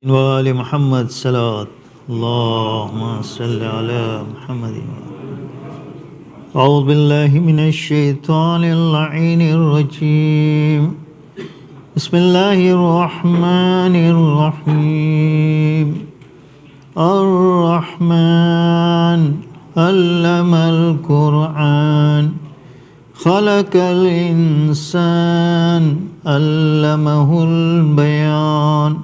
وآل محمد صلاة اللهم صل على محمد. أعوذ بالله من الشيطان اللعين الرجيم. بسم الله الرحمن الرحيم. الرحمن علم القرآن خلق الإنسان علمه البيان.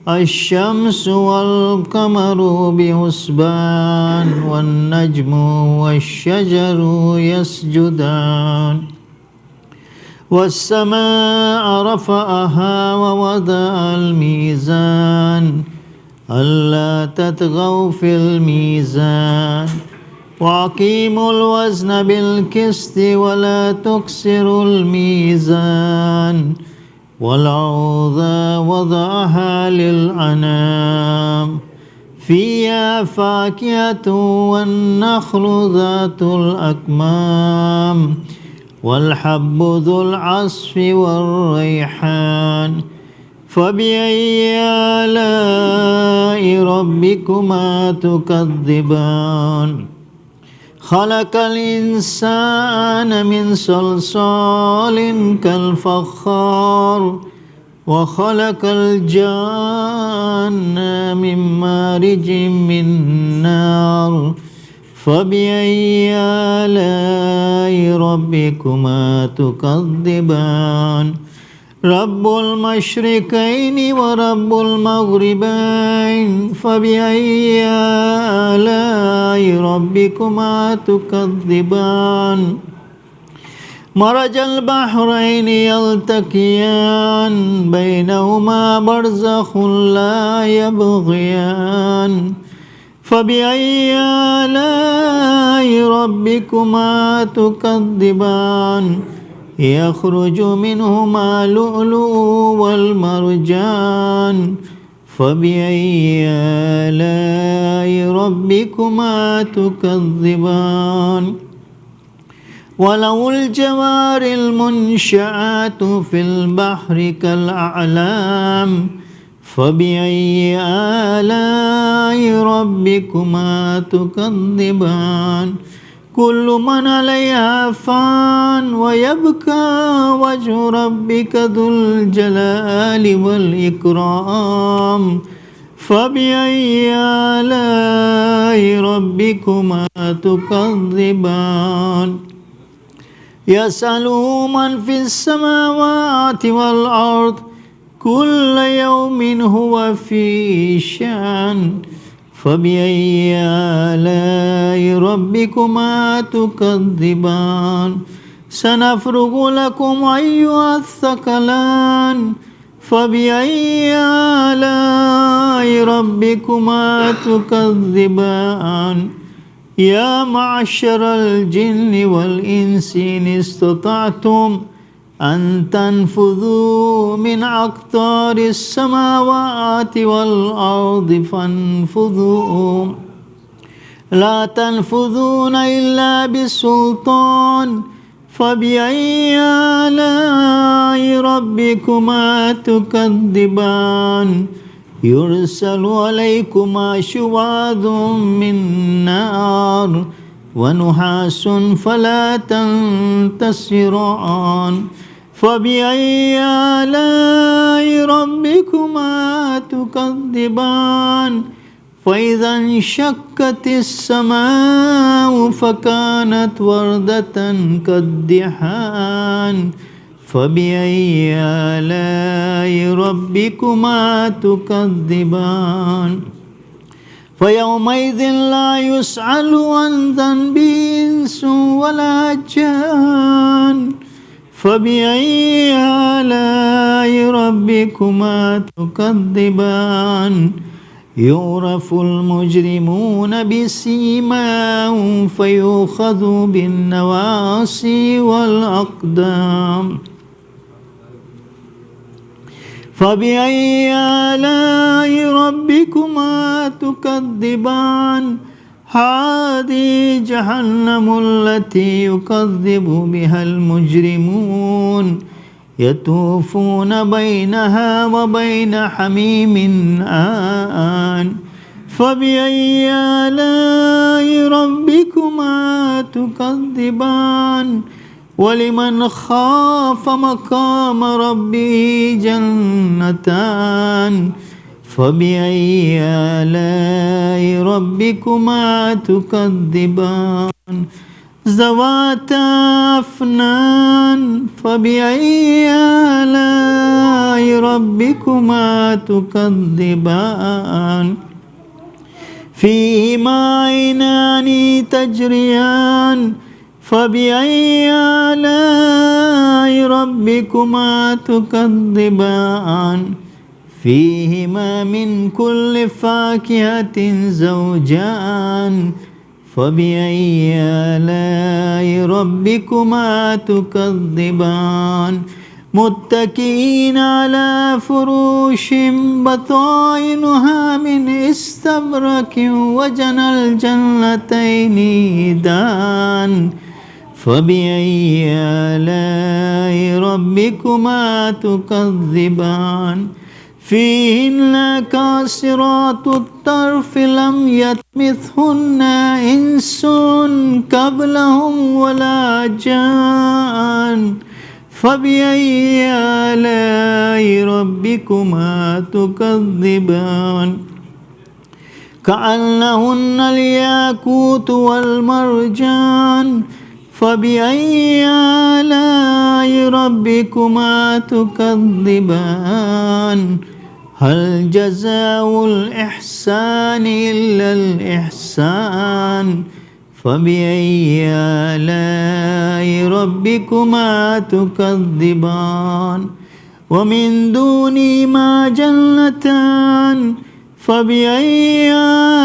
الشمس والقمر بحسبان والنجم والشجر يسجدان. والسماء رفعها ووضع الميزان ألا تطغوا في الميزان وأقيموا الوزن بالقسط ولا تكسروا الميزان. والأرض وضعها للأنام فيها فاكهة والنخل ذات الأكمام والحب ذو العصف والريحان. فبأي آلاء ربكما تكذبان. خلق الإنسان من صلصال كالفخار وخلق الجان من مارج من نار. فبأي آلاء ربكما تكذبان. رب المشرقين ورب المغربين. فبأي آلاء ربكما تكذبان. مرج البحرين يلتقيان بينهما برزخ لا يبغيان. فبأي آلاء ربكما تكذبان. يخرج منهما اللؤلؤ والمرجان. فبأي آلاء ربكما تكذبان. وله الجوار المنشآت في البحر كالأعلام. فبأي آلاء ربكما تكذبان. كل من عليها فان ويبقى وجه ربك ذو الجلال والإكرام. فبأي آلاء ربكما تكذبان. يسأله من في السماوات والأرض كل يوم هو في شأن. فبأي آلاء ربكما تكذبان. سنفرغ لكم أيها الثقلان. فبأي آلاء ربكما تكذبان. يا معشر الجن والإنس إن استطعتم أن تنفذوا من أقطار السماوات والأرض فانفذوا لا تنفذون إلا بسلطان. فبأي آلاء ربكما تكذبان. يرسل عليكما شواظ من نار ونحاس فلا تنتصران. فبأي آلاء ربكما تكذبان. فإذا انشقت السماء فكانت وردة كالدحان. فبأي آلاء ربكما تكذبان. فيومئذ لا يسأل عن ذنبه إنس ولا جان. فبأي آلاء ربكما تكذبان. يعرف المجرمون بسيماهم فيؤخذ بالنواصي والأقدام. فبأي آلاء ربكما تكذبان. هذه جهنم التي يكذب بها المجرمون يطوفون بينها وبين حميم آن فبأي آلاء ربكما تكذبان ولمن خاف مقام ربه جنتان فبأي آلاء ربكما تكذبان ذواتا أفنان فبأي آلاء ربكما تكذبان فيهما عينان تجريان فبأي آلاء ربكما تكذبان فيهما من كل فاكهة زوجان فبأي آلاء ربكما تكذبان متكئين على فروش بطائنها من استبرق وجنى الجنتين دان فبأي آلاء ربكما تكذبان فيهن كاسرات الطرف لم يطمثهن إنس قبلهم ولا جان فبأي آلاء ربكما تكذبان كأنهن الياقوت والمرجان فبأي آلاء ربكما تكذبان هل جزاء الإحسان إلا الإحسان فبأي آلاء ربكما تكذبان ومن دونهما جنتان فبأي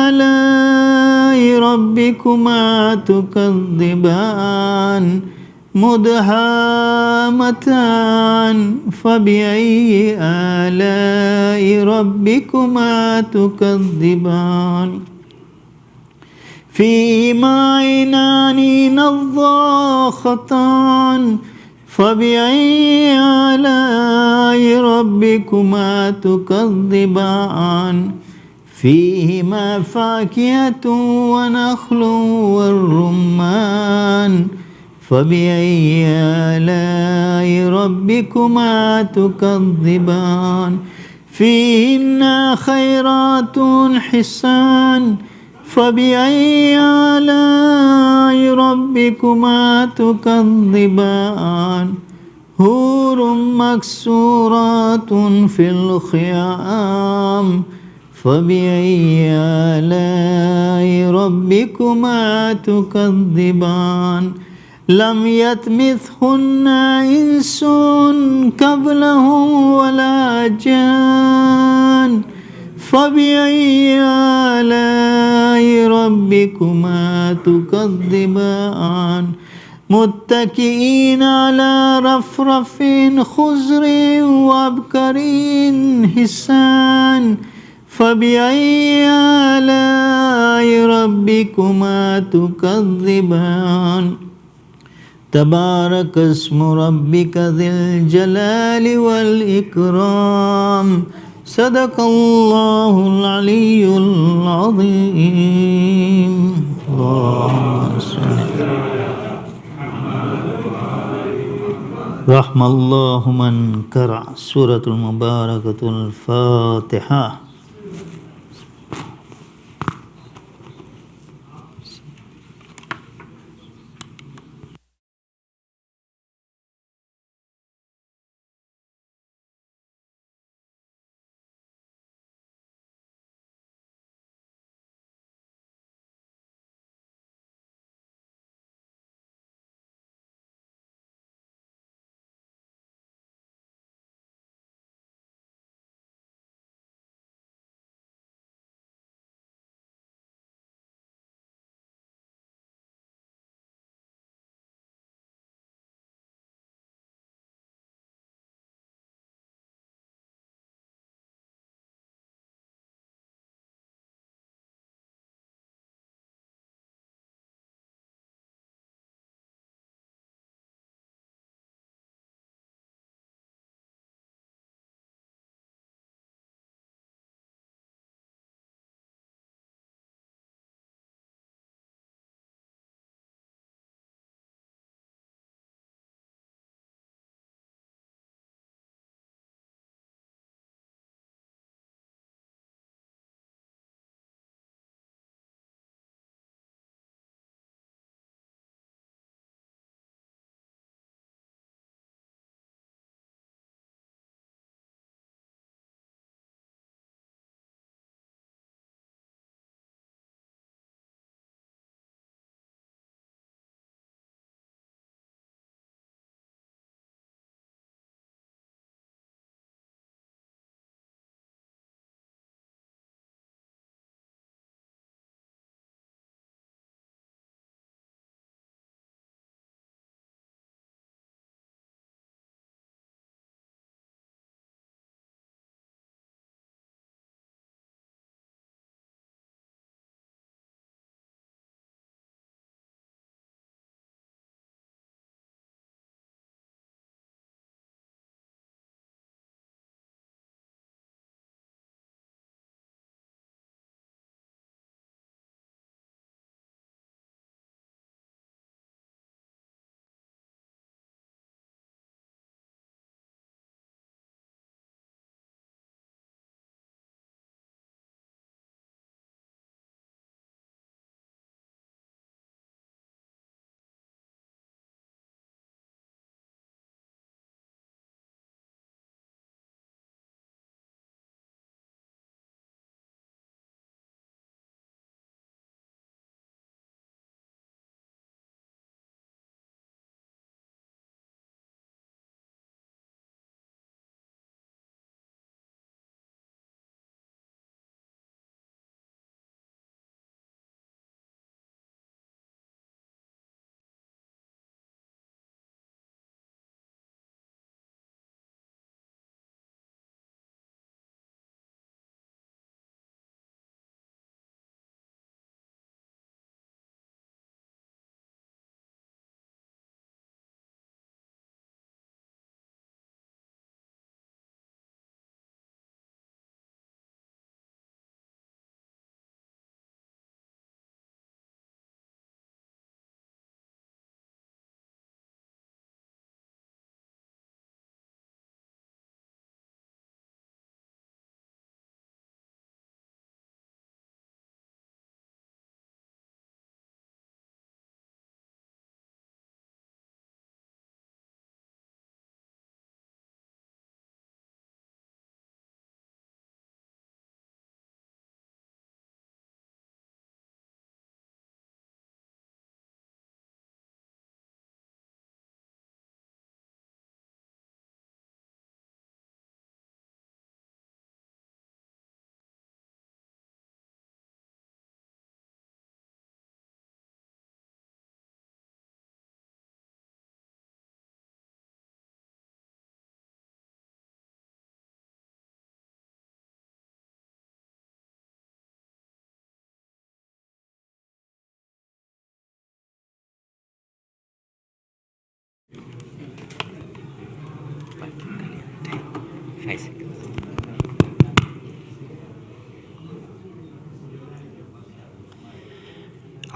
آلاء ربكما تكذبان مدهامتان فبأي آلاء ربكما تكذبان فيهما عينان نضاختان فبأي آلاء ربكما تكذبان فيهما فاكهة ونخل والرمان فبأي آلاء ربكما تكذبان فيهن خيرات حسان فبأي آلاء ربكما تكذبان حور مكسورات في الخيام فبأي آلاء ربكما تكذبان لم يطمثهن إنس قبلهم ولا جان فبأي آلاء ربكما تكذبان متكئين على رفرف خضر وعبقري حسان فبأي آلاء ربكما تكذبان تبارك اسم ربك ذي الجلال والإكرام صدق الله العلي العظيم اللهم صل رحم الله من قرأ سورة المباركة الفاتحة.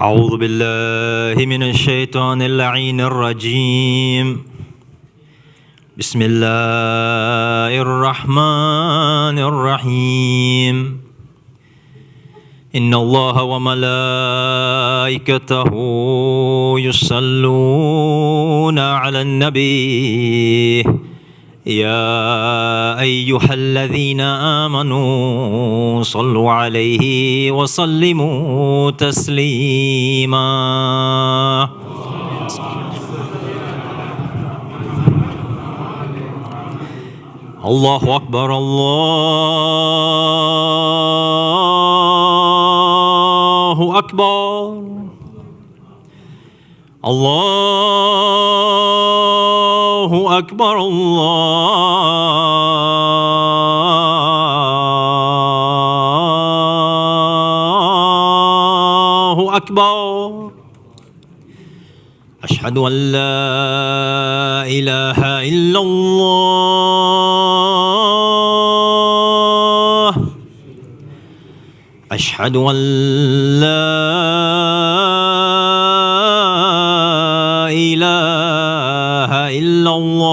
أعوذ بالله من الشيطان اللعين الرجيم. بسم الله الرحمن الرحيم. إن الله وملائكته يصلون على النبي يا أيها الذين آمنوا صلوا عليه وسلموا تسليما. الله أكبر الله أكبر الله أكبر الله أكبر. أشهد أن لا إله إلا الله. أشهد أن لا إله إلا الله.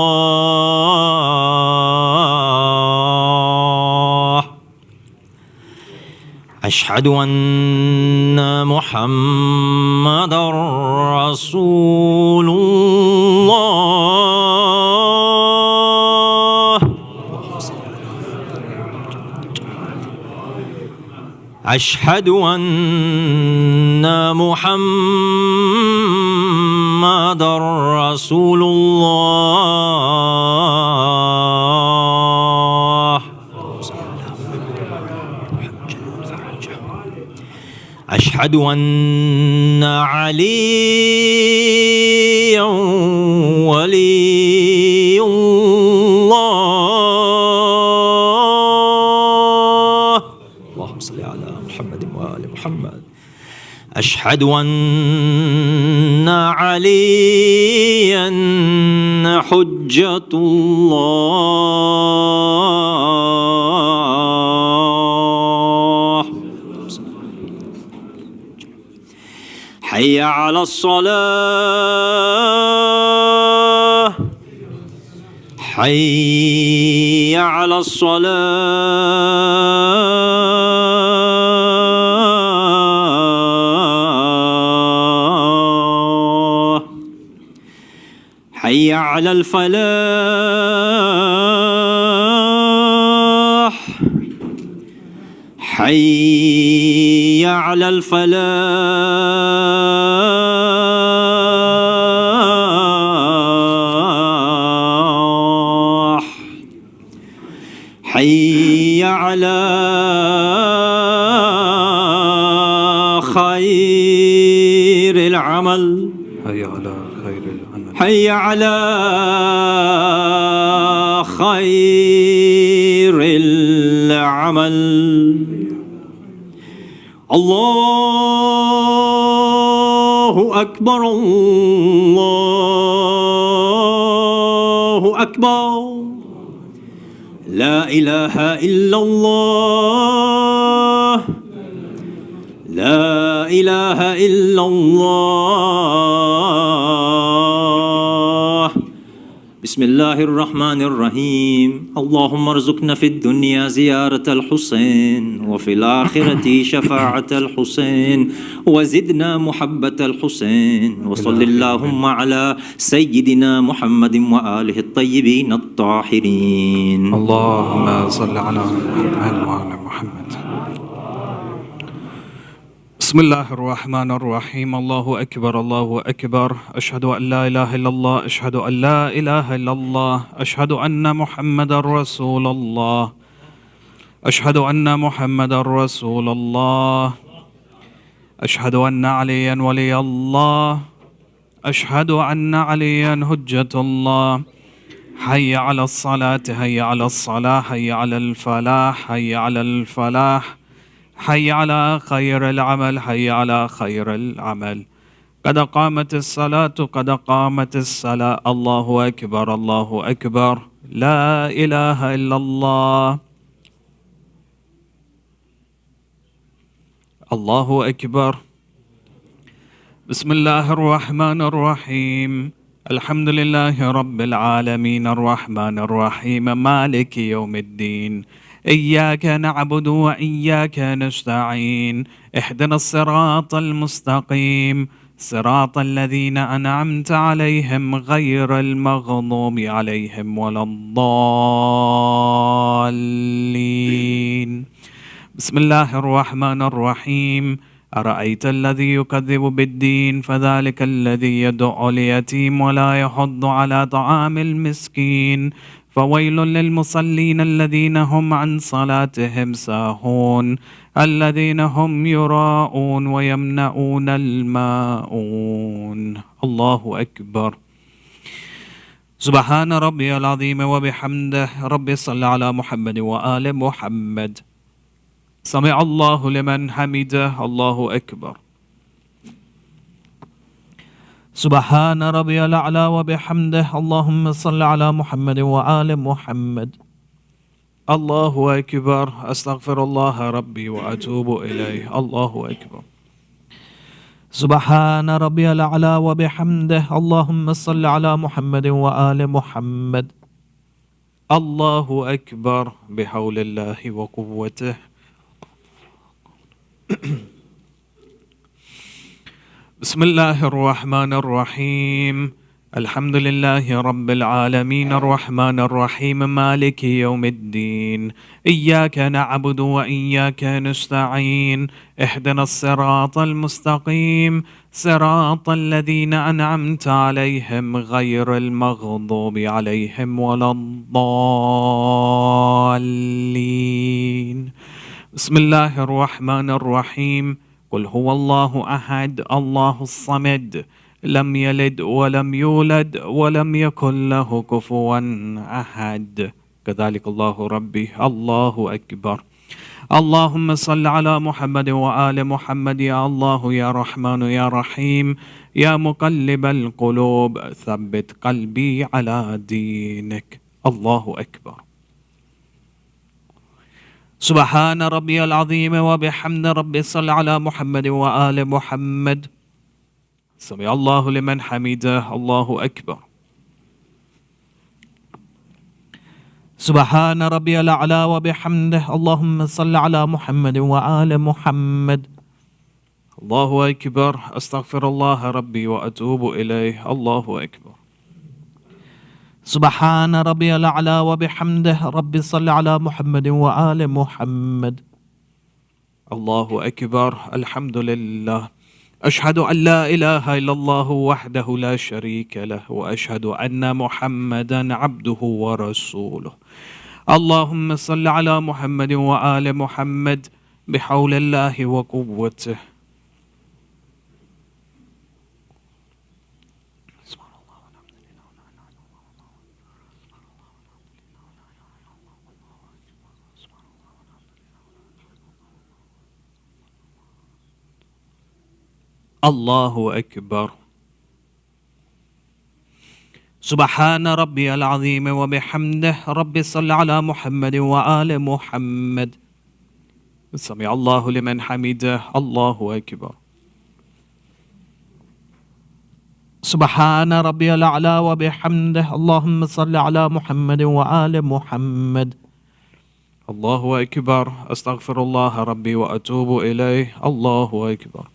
أشهد أن محمدًا رسول الله. أشهد أن محمدًا رسول الله. أشهد أن عليا ولي الله. اللهم صل على محمد وآل محمد. أشهد أن عليا حجة الله. حي على الصلاة. حي على الصلاة. حي على الفلاح. حي على الفلاح. حي على خير العمل. حي على خير العمل. حي على خير العمل. الله أكبر الله أكبر. لا إله إلا الله. لا إله إلا الله. بسم الله الرحمن الرحيم. اللهم ارزقنا في الدنيا زيارة الحسين وفي الآخرة شفاعة الحسين وزدنا محبة الحسين. وصل اللهم على سيدنا محمد وآله الطيبين الطاهرين. اللهم صل على محمد وعلى محمد. بسم الله الرحمن الرحيم. الله أكبر الله أكبر. أشهد أن لا إله إلا الله. أشهد أن لا إله إلا الله. أشهد أن محمد رسول الله. أشهد أن محمد رسول الله. أشهد أن عليا ولي الله. أشهد أن عليا حجة الله. حي على الصلاة. حي على الصلاة. حي على الفلاح. حي على الفلاح. حي على خير العمل. حي على خير العمل. قد قامت الصلاة قد قامت الصلاة. الله أكبر الله أكبر. لا إله إلا الله. الله أكبر. بسم الله الرحمن الرحيم. الحمد لله رب العالمين الرحمن الرحيم مالك يوم الدين. إياك نعبد وإياك نستعين. اهدنا الصراط المستقيم صراط الذين أنعمت عليهم غير المغضوب عليهم ولا الضالين. بسم الله الرحمن الرحيم. أرأيت الذي يكذب بالدين فذلك الذي يدع اليتيم ولا يحض على طعام المسكين. فويل للمصلين الذين هم عن صلاتهم ساهون الذين هم يراءون ويمنعون الماءون. الله أكبر. سبحان ربي العظيم وبحمده. ربي صل على محمد وآل محمد. سمع الله لمن حمده. الله أكبر. سبحان ربي الأعلى وبحمده. اللهم صل على محمد وآل محمد. الله أكبر. أستغفر الله ربي وأتوب إليه. الله أكبر. سبحان ربي الأعلى وبحمده. اللهم صل على محمد وآل محمد. الله أكبر. بحول الله وقوته. بسم الله الرحمن الرحيم. الحمد لله رب العالمين الرحمن الرحيم مالك يوم الدين. إياك نعبد وإياك نستعين. اهدنا الصراط المستقيم صراط الذين أنعمت عليهم غير المغضوب عليهم ولا الضالين. بسم الله الرحمن الرحيم. قل هو الله أحد الله الصمد لم يلد ولم يولد ولم يكن له كفوا أحد. كذلك الله ربي. الله أكبر. اللهم صل على محمد وآل محمد. يا الله يا رحمن يا رحيم يا مقلب القلوب ثبت قلبي على دينك. الله أكبر. سبحان ربي العظيم وبحمد. ربي صل على محمد وآل محمد. سمع الله لمن حمده. الله أكبر. سبحان ربي الأعلى وبحمده. اللهم صل على محمد وآل محمد. الله أكبر. أستغفر الله ربي وأتوب إليه. الله أكبر. سبحان ربي الأعلى وبحمده. ربي صل على محمد وآل محمد. الله أكبر. الحمد لله. أشهد أن لا إله إلا الله وحده لا شريك له وأشهد أن محمدا عبده ورسوله. اللهم صل على محمد وآل محمد بحول الله وقوته. الله أكبر. سبحان ربي العظيم وبحمده. ربي صل على محمد وآل محمد. سمع الله لمن حمده. الله أكبر. سبحان ربي الأعلى وبحمده. اللهم صل على محمد وآل محمد. الله أكبر. أستغفر الله ربي وأتوب إليه. الله أكبر.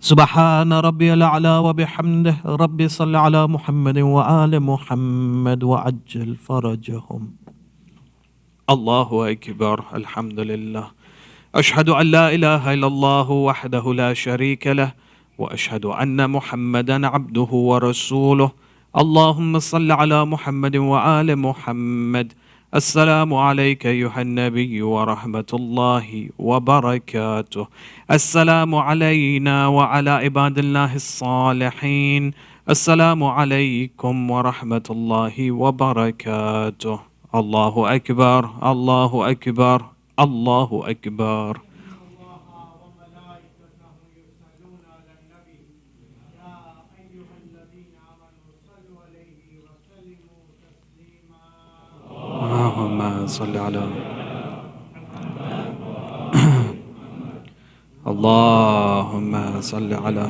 سبحان ربي الأعلى وبحمده. ربي صل على محمد وآل محمد وعجل فرجهم. الله أكبر. الحمد لله. أشهد أن لا إله إلا الله وحده لا شريك له وأشهد أن محمدا عبده ورسوله. اللهم صل على محمد وآل محمد. السلام عليك أيها النبي ورحمة الله وبركاته. السلام علينا وعلى عباد الله الصالحين. السلام عليكم ورحمة الله وبركاته. الله أكبر. الله أكبر. الله أكبر. صل على اللهم صل على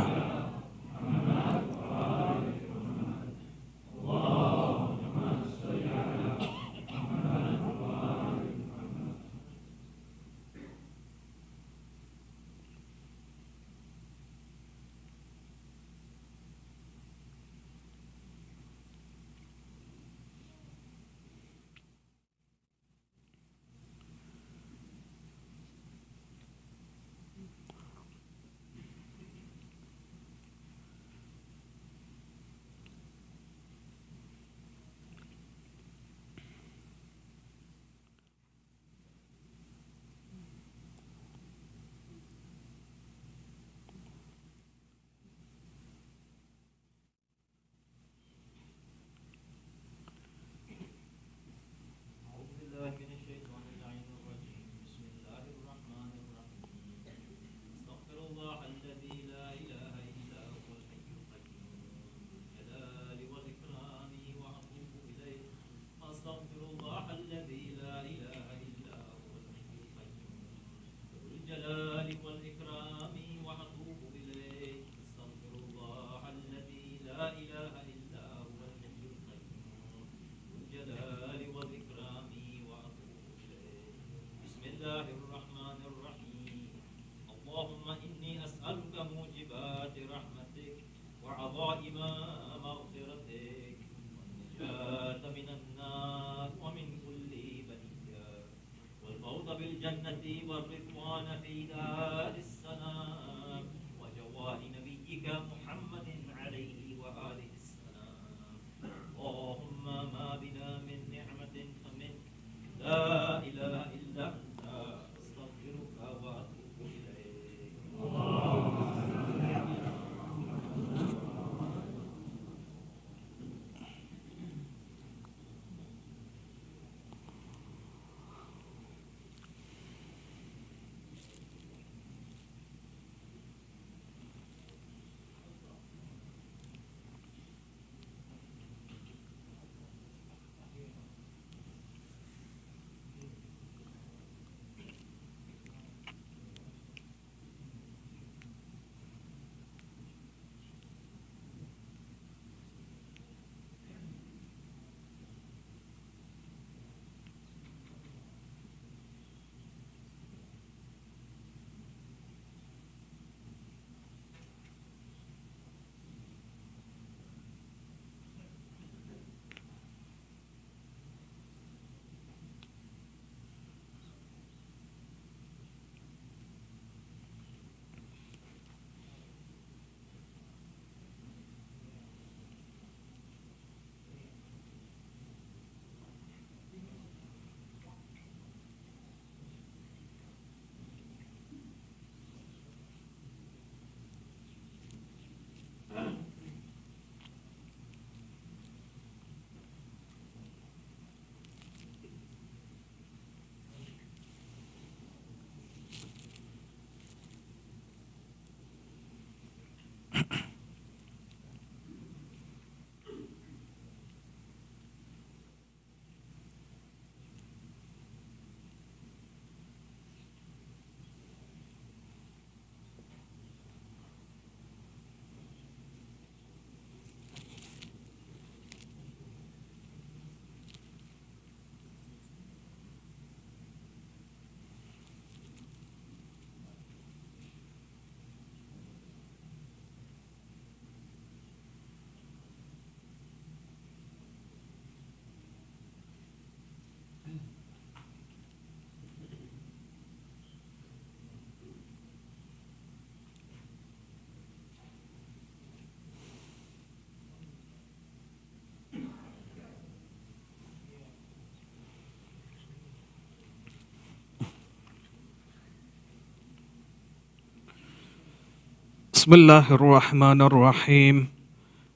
بسم الله الرحمن الرحيم.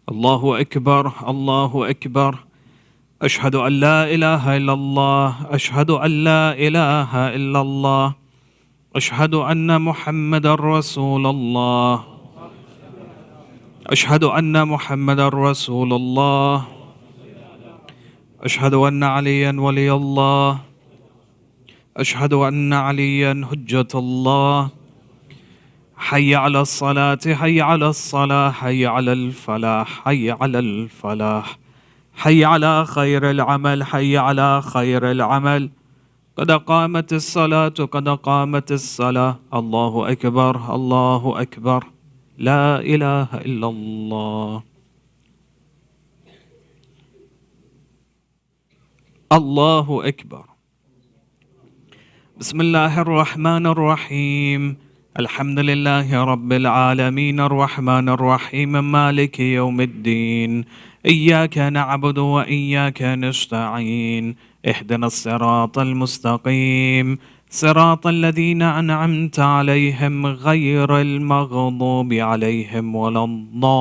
الله أكبر الله أكبر. أشهد أن لا إله إلا الله. أشهد أن لا إله إلا الله. أشهد أن محمد رسول الله. أشهد أن محمد رسول الله. أشهد أن عليا ولي الله. أشهد أن عليا حجة الله. حي على الصلاة حي على الصلاة حي على الفلاح حي على الفلاح. حي على خير العمل حي على خير العمل. قد قامت الصلاة قد قامت الصلاة. الله أكبر الله أكبر. لا إله إلا الله. الله أكبر. بسم الله الرحمن الرحيم. الحمد لله رب العالمين الرحمن الرحيم مالك يوم الدين. إياك نعبد وإياك نستعين. اهدنا الصراط المستقيم صراط الذين أنعمت عليهم غير المغضوب عليهم ولا الضالين.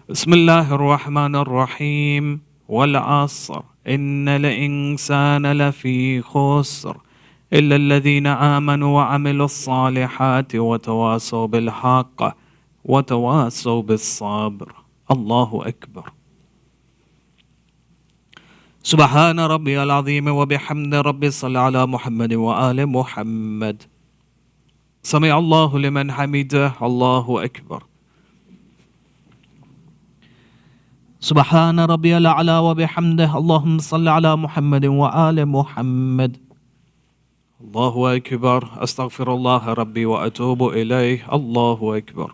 بسم الله الرحمن الرحيم. والعصر إن الإنسان لفي خسر إلا الذين آمنوا وعملوا الصالحات وتواصوا بالحق وتواصوا بالصبر. الله أكبر. سبحان ربي العظيم وبحمد ربي صل على محمد وآل محمد. سمع الله لمن حمده. الله أكبر. سبحان ربي الأعلى وبحمده. اللهم صل على محمد وآل محمد. الله أكبر. أستغفر الله ربي وأتوب إليه. الله أكبر.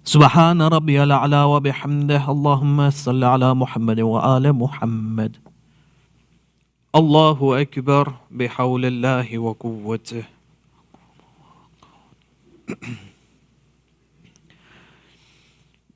سبحان ربي الأعلى وبحمده. اللهم صل على محمد وآل محمد. الله أكبر بحول الله وقوته.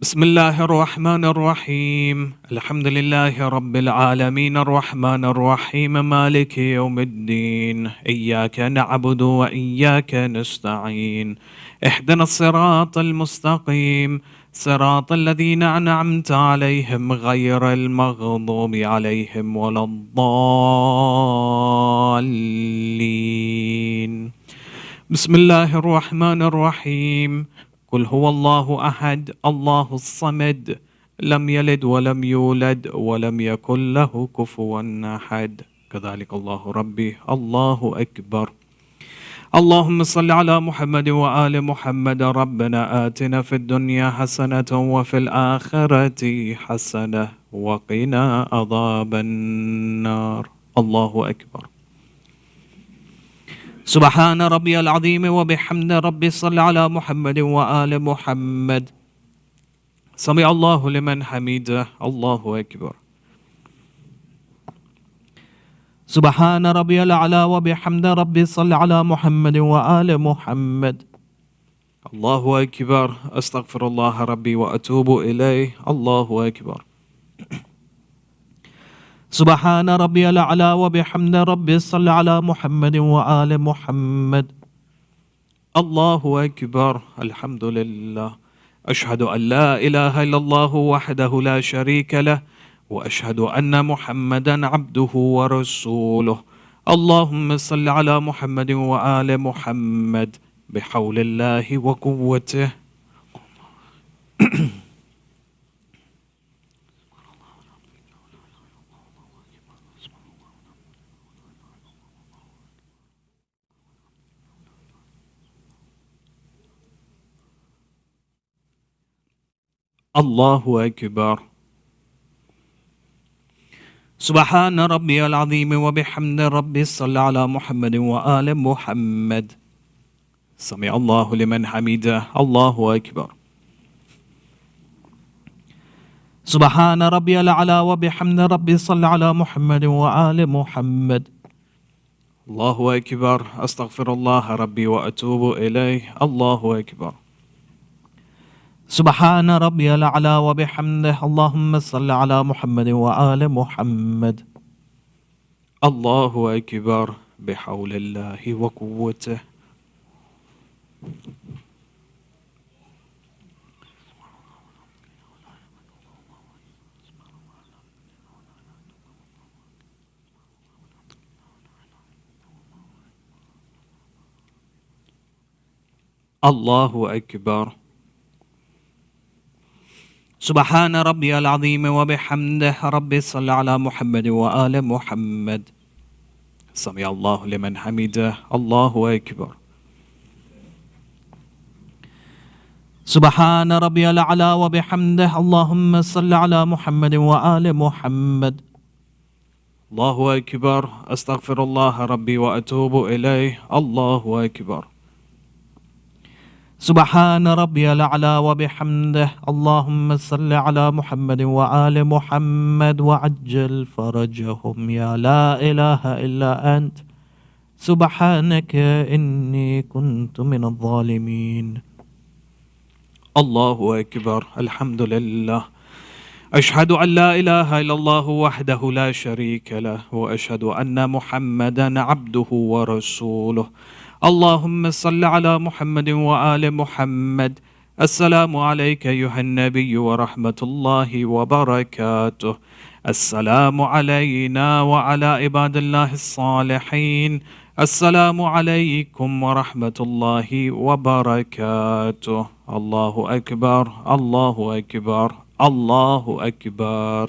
بسم الله الرحمن الرحيم. الحمد لله رب العالمين الرحمن الرحيم مالك يوم الدين. إياك نعبد وإياك نستعين. اهدنا الصراط المستقيم صراط الذين أنعمت عليهم غير المغضوب عليهم ولا الضالين. بسم الله الرحمن الرحيم. قل هو الله أحد الله الصمد لم يلد ولم يولد ولم يكن له كفوا أحد. كذلك الله ربي. الله أكبر. اللهم صل على محمد وآل محمد. ربنا آتنا في الدنيا حسنة وفي الآخرة حسنة وقنا عذاب النار. الله أكبر. سبحان ربي العظيم وبحمد ربي صل على محمد وآل محمد. سمع الله لمن حمده. الله أكبر. سبحان ربي الأعلى وبحمد ربي صل على محمد وآل محمد. الله أكبر. أستغفر الله ربي وأتوب إليه. الله أكبر. سبحان ربي الأعلى وبحمد ربي صل على محمد وآل محمد. الله أكبر. الحمد لله. أشهد أن لا إله إلا الله وحده لا شريك له وأشهد أن محمدا عبده ورسوله. اللهم صل على محمد وآل محمد بحول الله وقوته. الله أكبر. سبحان ربي العظيم وبحمد ربي صل على محمد وآل محمد. سمع الله لمن حمده. الله أكبر. سبحان ربي الأعلى وبحمد ربي صل على محمد وآل محمد. الله أكبر. أستغفر الله ربي وأتوب إليه. الله أكبر. سبحان ربي الأعلى وبحمده. اللهم صل على محمد وآل محمد. الله أكبر بحول الله وقوته. الله أكبر. سبحان ربي العظيم وبحمده ربي صل على محمد وآل محمد. سمع الله لمن حمده. الله أكبر. سبحان ربي الأعلى وبحمده اللهم صل على محمد وآل محمد. الله أكبر. أستغفر الله ربي وأتوب إليه. الله أكبر. سبحان ربي الأعلى وبحمده اللهم صل على محمد وآل محمد وعجل فرجهم يا لا إله إلا أنت سبحانك إني كنت من الظالمين. الله أكبر. الحمد لله. أشهد أن لا إله إلا الله وحده لا شريك له وأشهد أن محمدا عبده ورسوله. اللهم صل على محمد وآل محمد. السلام عليك أيها النبي ورحمة الله وبركاته. السلام علينا وعلى عباد الله الصالحين. السلام عليكم ورحمة الله وبركاته. الله أكبر. الله أكبر. الله أكبر.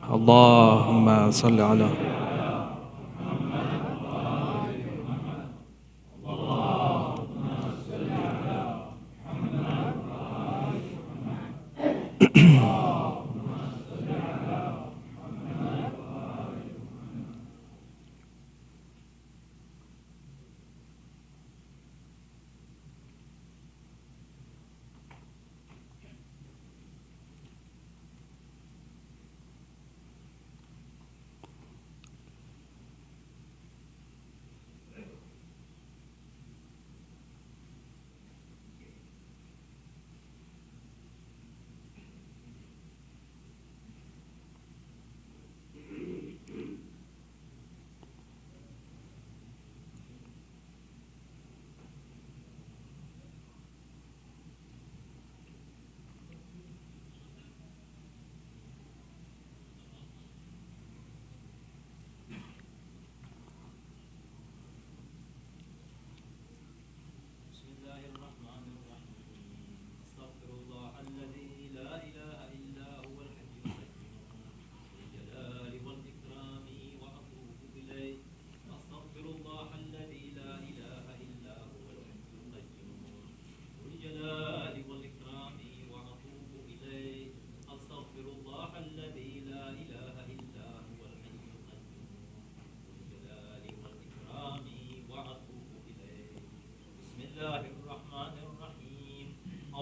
اللهم صل على الله الرحمن الرحيم.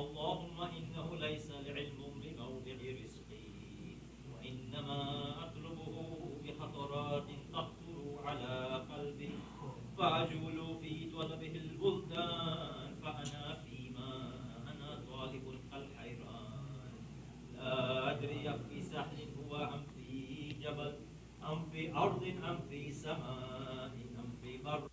اللهم إنه ليس العلم بموضع رزقي وإنما أطلبه بخطرات تخطر على قلبي فأجول في طلبه البلدان فأنا فيما أنا طالب كالحيران لا أدري في سهل هو أم في جبل أم في أرض أم في سماء أم في بر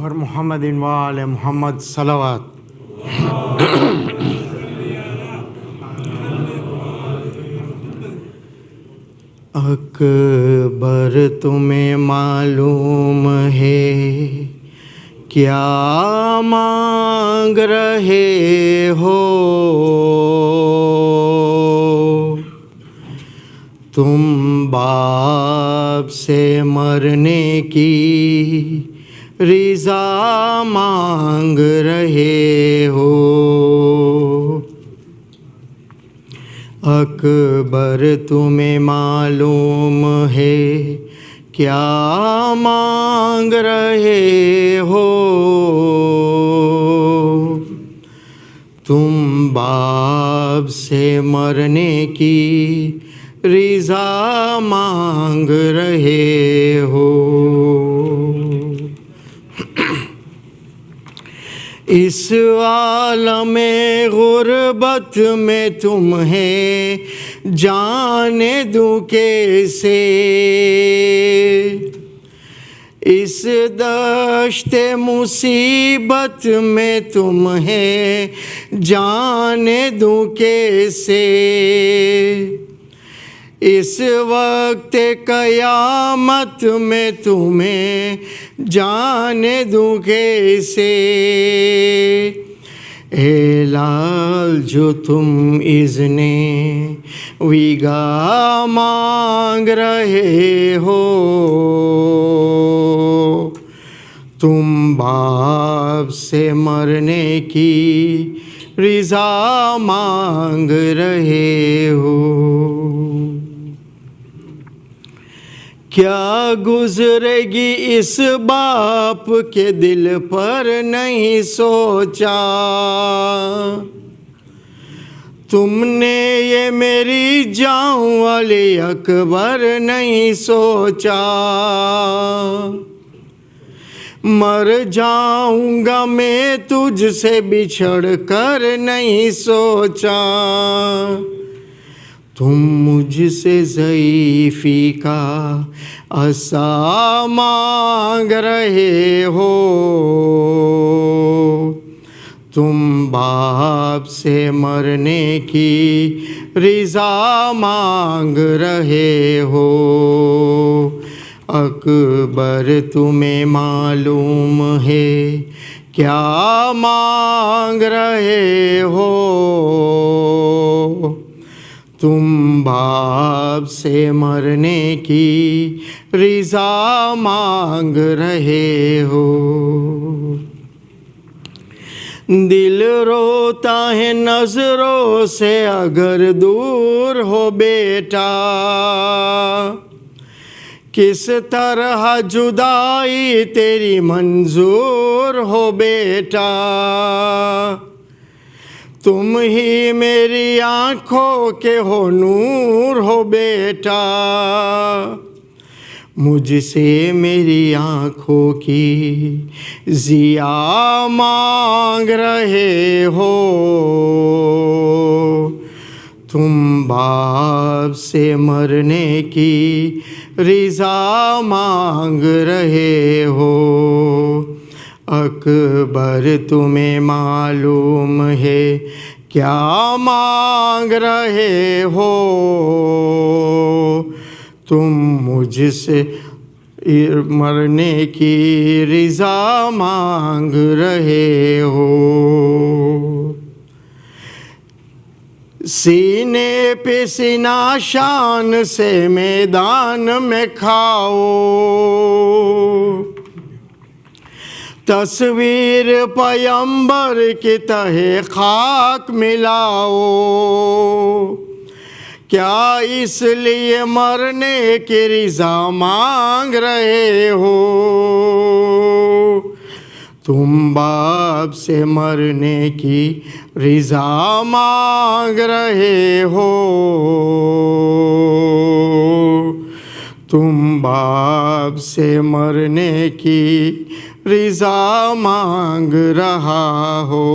بر محمد و آل محمد صلوات. اکبر تمہیں معلوم ہے کیا مانگ رہے ہو، تم باپ سے مرنے کی رضا مانگ رہے ہو. اکبر تمہیں معلوم ہے کیا مانگ رہے ہو، تم باپ سے مرنے کی رضا مانگ رہے ہو. اس عالم غربت میں تمہیں جانے دوں کیسے، اس دشت مصیبت میں تمہیں جانے دوں کیسے، اس وقت قیامت میں تمہیں جانے دوں کیسے. اے لال جو تم اذن ویگا مانگ رہے ہو، تم باپ سے مرنے کی رضا مانگ رہے ہو. کیا گزرے گی اس باپ کے دل پر نہیں سوچا، تم نے یہ میری جان والے اکبر نہیں سوچا. مر جاؤں گا میں تجھ سے بچھڑ کر نہیں سوچا، تم مجھ سے ضعیفی کا عصا مانگ رہے ہو، تم باپ سے مرنے کی رضا مانگ رہے ہو. اکبر تمہیں معلوم ہے کیا مانگ رہے ہو، تم باپ سے مرنے کی رضا مانگ رہے ہو. دل روتا ہے نظروں سے اگر دور ہو بیٹا، کس طرح جدائی تیری منظور ہو بیٹا. تم ہی میری آنکھوں کے ہو نور ہو بیٹا، مجھ سے میری آنکھوں کی ضیا مانگ رہے ہو، تم باپ سے مرنے کی رضا مانگ رہے ہو. اکبر تمہیں معلوم ہے کیا مانگ رہے ہو، تم مجھ سے مرنے کی رضا مانگ رہے ہو. سینے پہ سینہ شان سے میدان میں کھاؤ، تصویر پیمبر کی تہ خاک ملاؤ. کیا اس لیے مرنے کی رضا مانگ رہے ہو، تم باپ سے مرنے کی رضا مانگ رہے ہو، تم باپ سے مرنے کی رضا مانگ رہا ہو.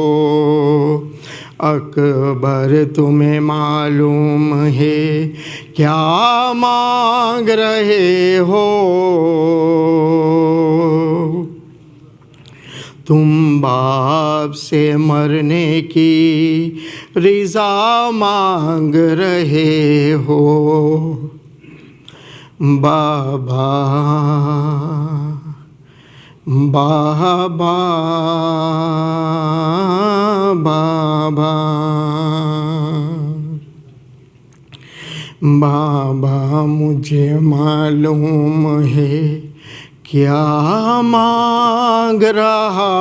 اکبر تمہیں معلوم ہے کیا مانگ رہے ہو، تم باپ سے مرنے کی رضا مانگ رہے ہو بابا بابا بابا بابا مجھے معلوم ہے کیا مانگ رہا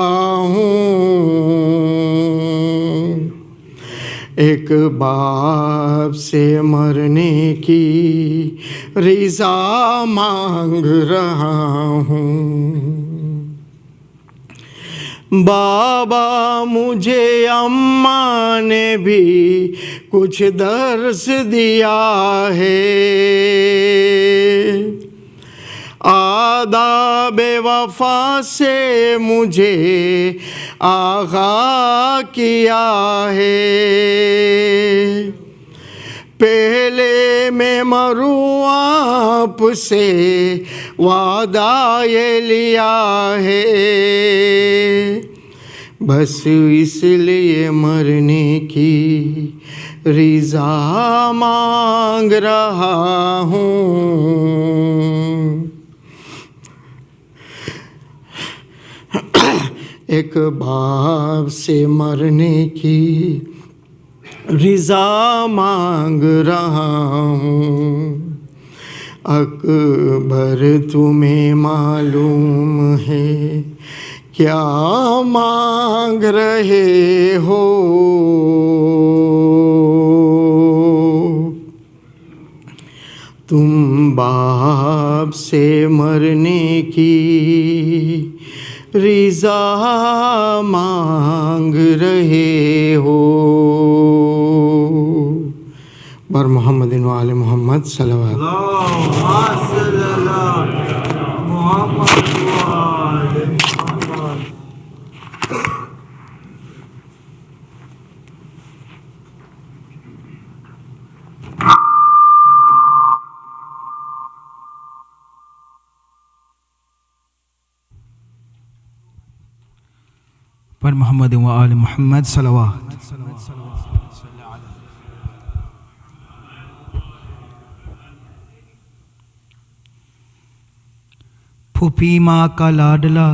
ہوں ایک باپ سے مرنے کی رضا مانگ رہا ہوں بابا مجھے اماں نے بھی کچھ درس دیا ہے آداب وفا سے مجھے آغاہ کیا ہے پہلے میں مروں آپ سے وعدہ یہ لیا ہے بس اس لیے مرنے کی رضا مانگ رہا ہوں ایک باپ سے مرنے کی رضا مانگ رہا ہوں اکبر تمہیں معلوم ہے کیا مانگ رہے ہو تم باپ سے مرنے کی رضا مانگ رہے ہو بر محمد و آل محمد صلوات پر محمد و آل محمد صلوات پھوپھی ماں کا لاڈلا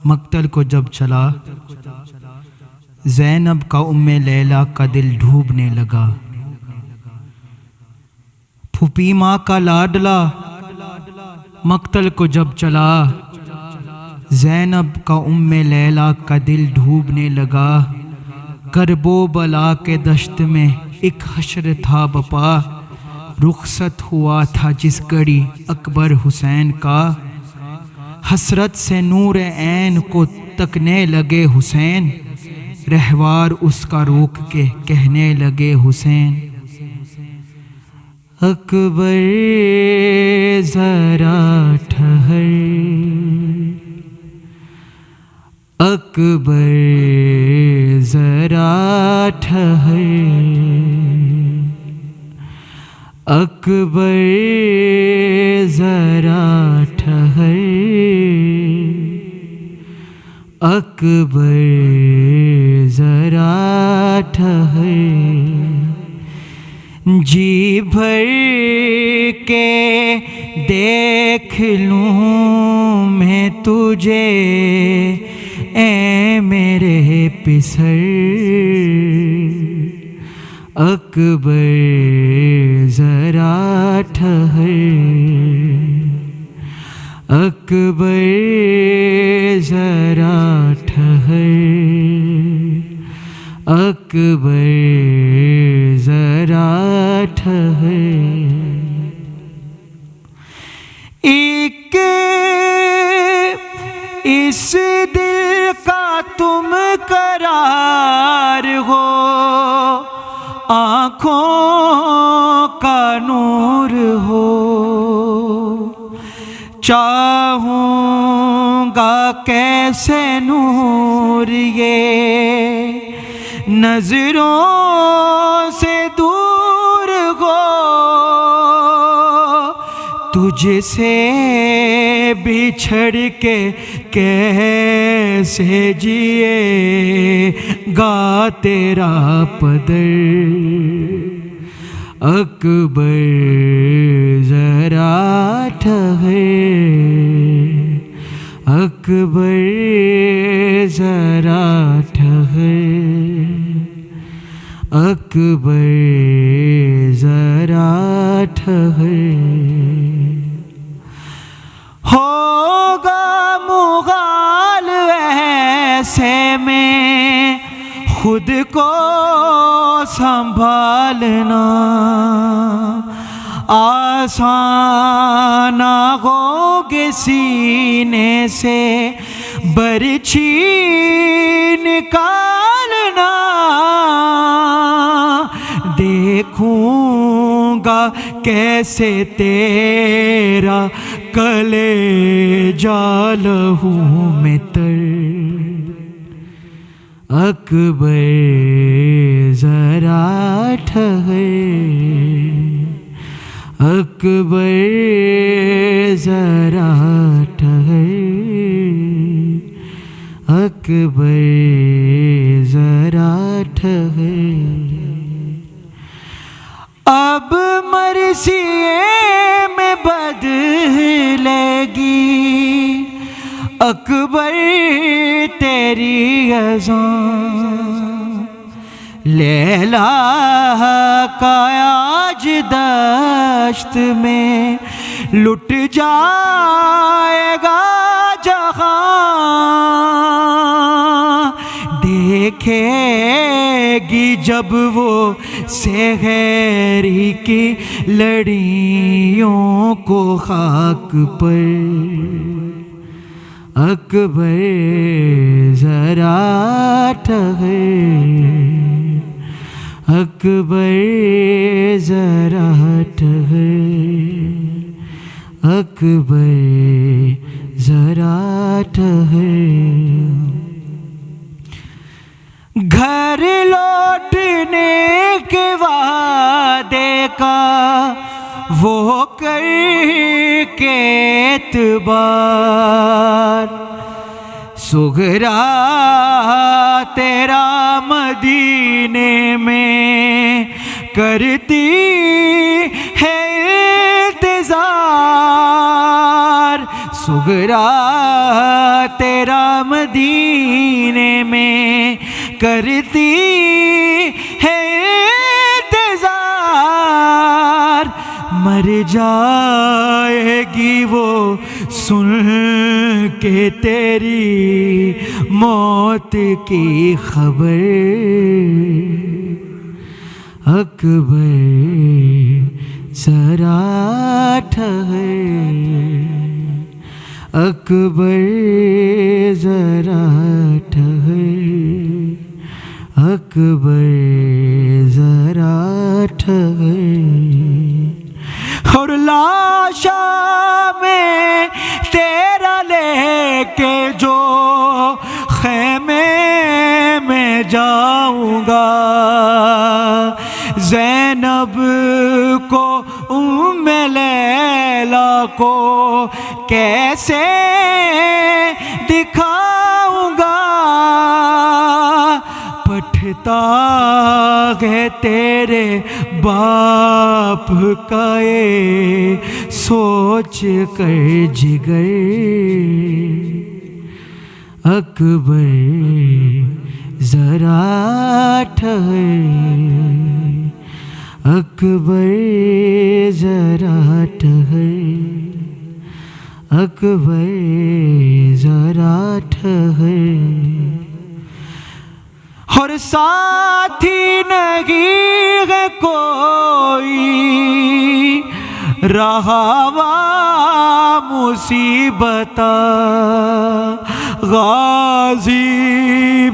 مقتل کو جب چلا زینب کا ام لیلا کا دل ڈوبنے لگا پھوپھی ماں کا لاڈلا مقتل کو جب چلا زینب کا ام لیلا کا دل ڈوبنے لگا کرب و بلا کے دشت میں ایک حشر تھا بپا رخصت ہوا تھا جس گھڑی اکبر حسین کا حسرت سے نور عین کو تکنے لگے حسین رہوار اس کا روک کے کہنے لگے حسین اکبر ذرا ٹھہر اکبر ذرا ٹھہر اکبر ذرا ٹھہر اکبر ذرا ٹھہر جی بھر کے دیکھ لوں میں تجھے اے میرے پسر اکبر ذرا ٹھہر اکبر ذرا ٹھہر اکبر ذرا ٹھہر ایک اس دل کا تم قرار ہو آنکھوں کا نور ہو چاہوں گا کیسے نور یہ نظروں سے دور ہو تجھ سے بچھڑ کے کیسے جیے گا تیرا پدر اکبر ذرا ٹھہر اکبر ذرا ٹھہر اکبر ذرا ٹھہر ہوگا مغال ایسے میں خود کو سنبھالنا آسان ہوگے سینے سے برچھی نکالنا دیکھوں گا کیسے تیرا کلیجہ لہو میں تر اکبر ذرا ٹھہر اکبر ذرا ٹھہر اکبر ذرا ٹھہر اب مرثیے میں بدلے گی اکبر تیری اذان لیلا کا آج دشت میں لٹ جائے گا جہاں دیکھے گی جب وہ سحری کی لڑیوں کو خاک پر اکبر ذرا ٹھہر اکبر ذرا ٹھہر اکبر ذرا ٹھہر گھر لوٹنے کے وعدے کا وہ کر کے اعتبار سغرا تیرا مدینے میں کرتی ہے انتظار سغرا تیرا مدینے میں کرتی ہے انتظار مر جائے گی وہ سن کے تیری موت کی خبر اکبر ذرا ٹھہر اکبر ذرا ٹھہر اکبر ذرا ٹھہر اور لاشا میں تیرا لے کے جو خیمے میں جاؤں گا زینب کو ام لیلا کو کیسے دکھاؤں گا پٹھتا ہے تیرے باپ کا یہ سوچ کر جگر اکبر ذرا ٹھہر اکبر ذرا ٹھہر اکبر ذرا ٹھہر اور ساتھی نہیں ہے کوئی رہا مصیبت غازی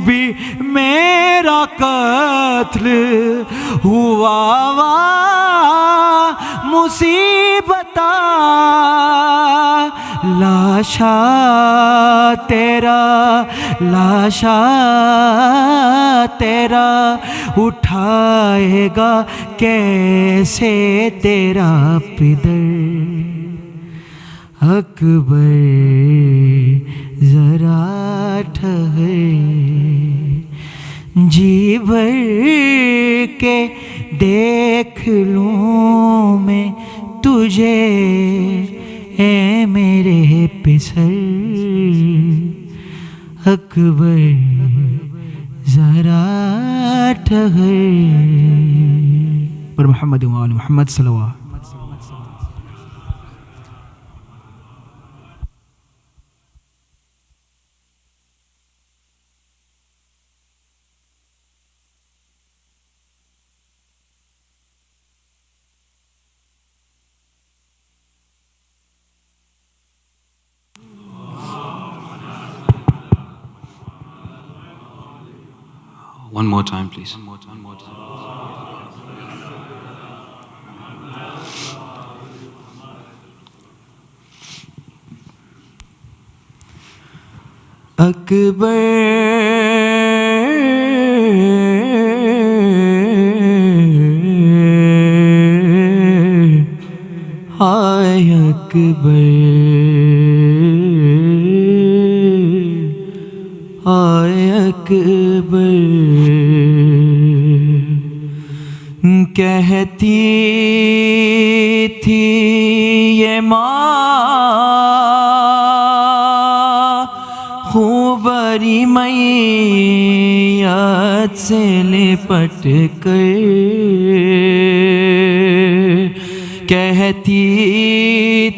بھی میرا قتل ہوا مصیبت لاشا تیرا اٹھائے گا کیسے تیرا پدر اکبر ذرا ٹھہر، جی بھر کے دیکھ لوں میں تجھے اے میرے پسر، اکبر ذرا ٹھہر۔ پر محمد و آل محمد صلوات۔ One more time, please. اکبر ہائے اکبر ہائے اکبر، کہتی تھی یہ ماں خوبری میت سے لپٹ کر، کہتی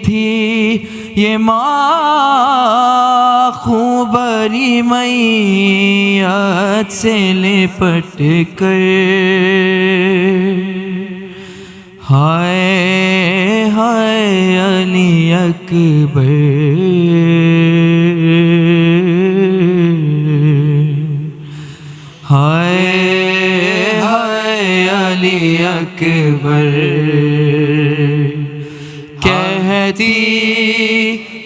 تھی یہ ماں خوبری میت سے لپٹ کر، ہائے ہائے علی اکبر، ہائے ہائے علی اکبر، کہتی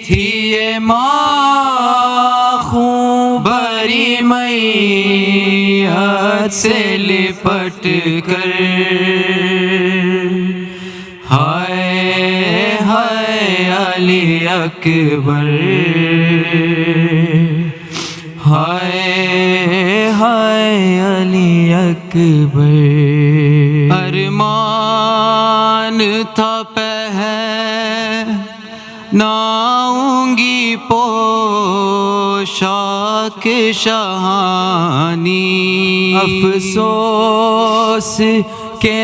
تھی یہ ماں خوبری میت سے لپٹ کر، ہائے ہائے علی اکبر، ہائے ہائے علی اکبر، ارمان تھا پہناؤں گی پوشاک شاہانی، افسوس کہ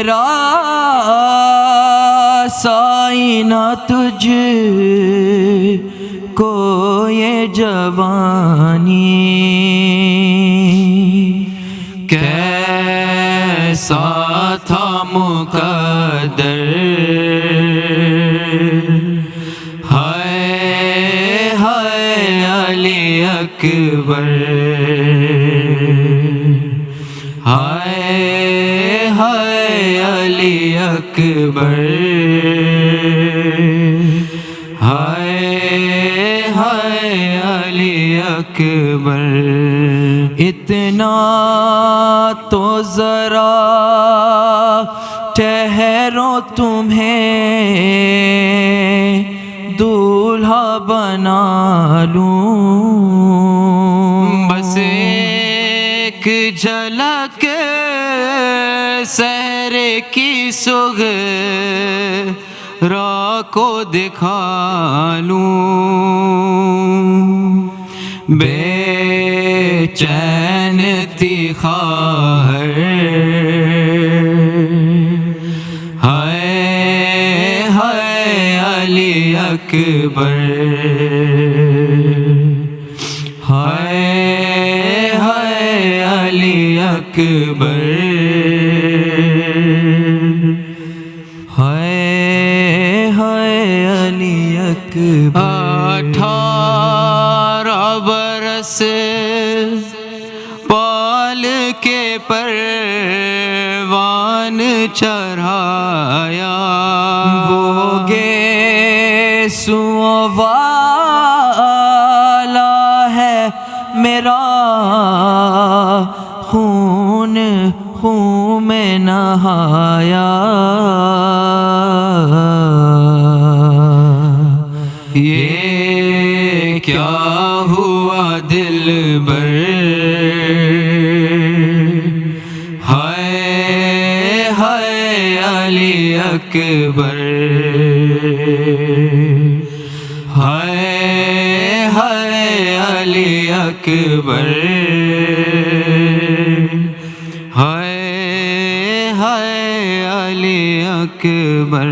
رسائی نہ تجھ کو یہ جوانی، کیسا تھا مقدر، ہائے ہائے علی اکبر، ہائے ہائے علی اکبر، ہائے ہائے علی اکبر، اتنا تو ذرا ٹھہرو تمہیں دولہا بنا لوں، بس ایک جھلک سحر کی صغرا کو دکھا لوں، بے چین تھی خواہر، ہائے ہائے علی اکبر، ہائے ہائے علی اکبر، ہائے ہائے علی اکبر، 18 برس پال کے پروان چڑھایا، وہ گیسو والا ہے میرا خون خون میں نہایا، یہ کیا ہوا دلبر، ہائے ہائے علی اکبر، ہائے ہائے علی اکبر، ہائے ہائے علی اکبر۔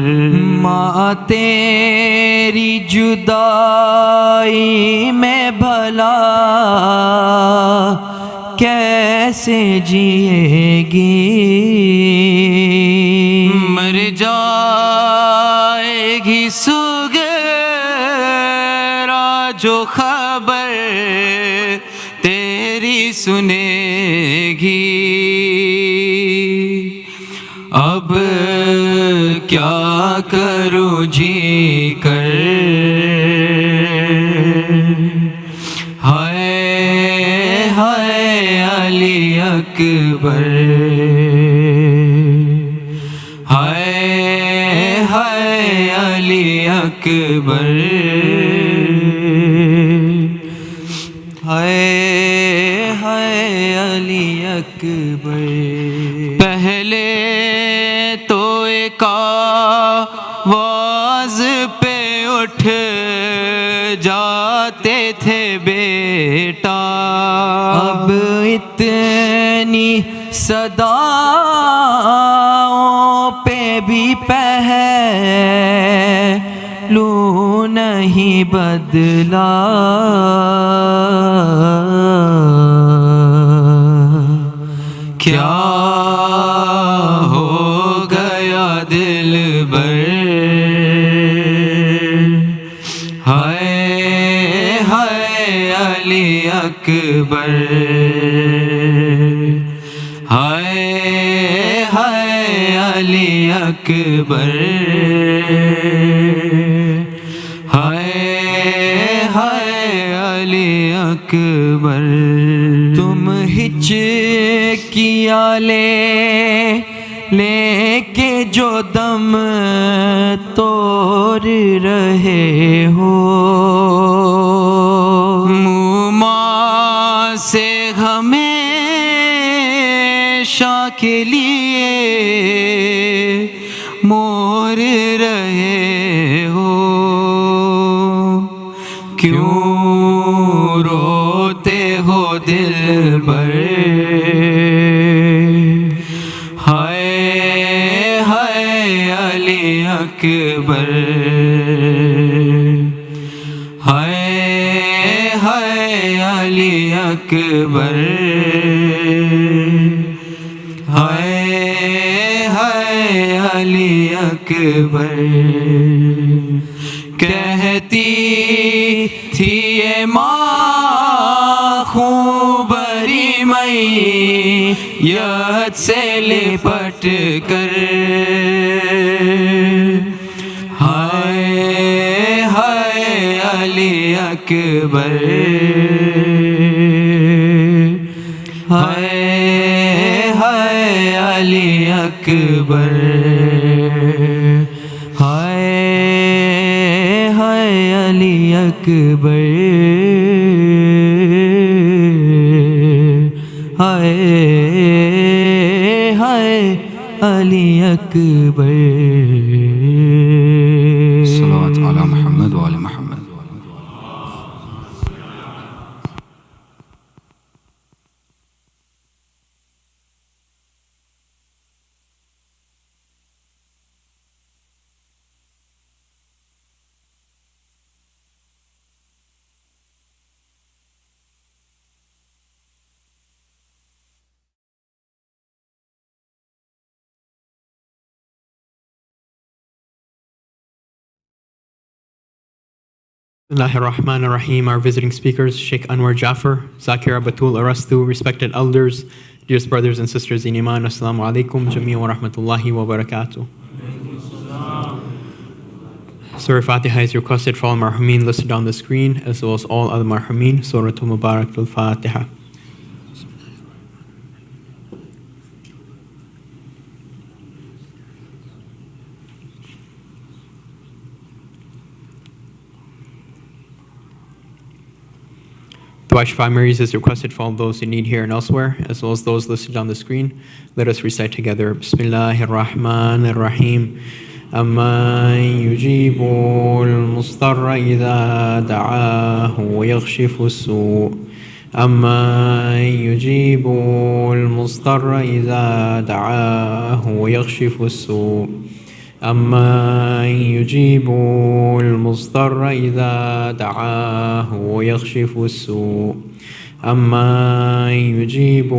ماں تیری جدائی میں بھلا کیسے جیے گی، مر جائے گی سغرا جو خبر تیری سنے گی، اب کیا کروں جی کر، ہائے ہائے علی اکبر، ہائے ہائے علی اکبر، ہائے ہائے علی اکبر۔ پہلے تو ایک آواز پہ اٹھ جاتے تھے بیٹا، اب اتنی صداؤں پہ بھی پہلو نہیں بدلا، کیا ہو گیا دلبر، ہائے ہائے علی اکبر، ہائے ہائے علی اکبر، ہائے ہائے علی اکبر۔ تم ہچکیاں لے کے جو دم توڑ رہے ہو، ماں سے ہمیشہ کے لیے مور رہے ہو، کیوں روتے ہو دلبر، ہائے ہائے علی اکبر، ہائے ہائے علی اکبر، ہائے ہائے علی اکبر۔ کہتی تھی یہ ماں خوبری میت سے لپٹ کر، ہائے ہائے علی اکبر، ہائے ہائے علی اکبر، ہائے ہائے علی اکبر، ہائے ہائے علی اکبر۔ صلوات علی محمد وآل محمد۔ Ar-Rahmaan ar-Rahim. Our visiting speakers, Sheikh Anwar Jaffer, Zakira Batul Arastu, respected elders, dearest brothers and sisters in Iman, Assalamu alaikum, Jameen wa rahmatullahi wa barakatuh. Surah Fatiha is requested for all Marhameen listed on the screen, as well as all other Marhameen. Surah Mubarak al-Fatiha. Dua Shafa'is is requested for all those in need here and elsewhere, as well as those listed on the screen. Let us recite together. Bismillahir Rahmanir Rahim. أَمَّن يُجِيبُ الْمُضْطَرَّ إِذَا دَعَاهُ وَيَكْشِفُ السُّوءَ أَمَّن يُجِيبُ الْمُضْطَرَّ إِذَا دَعَاهُ وَيَكْشِفُ السُّوءَ أَمَّن يُجِيبُ الْمُضْطَرَّ إِذَا دَعَاهُ وَيَكْشِفُ السُّوءَ أَمَّن يُجِيبُ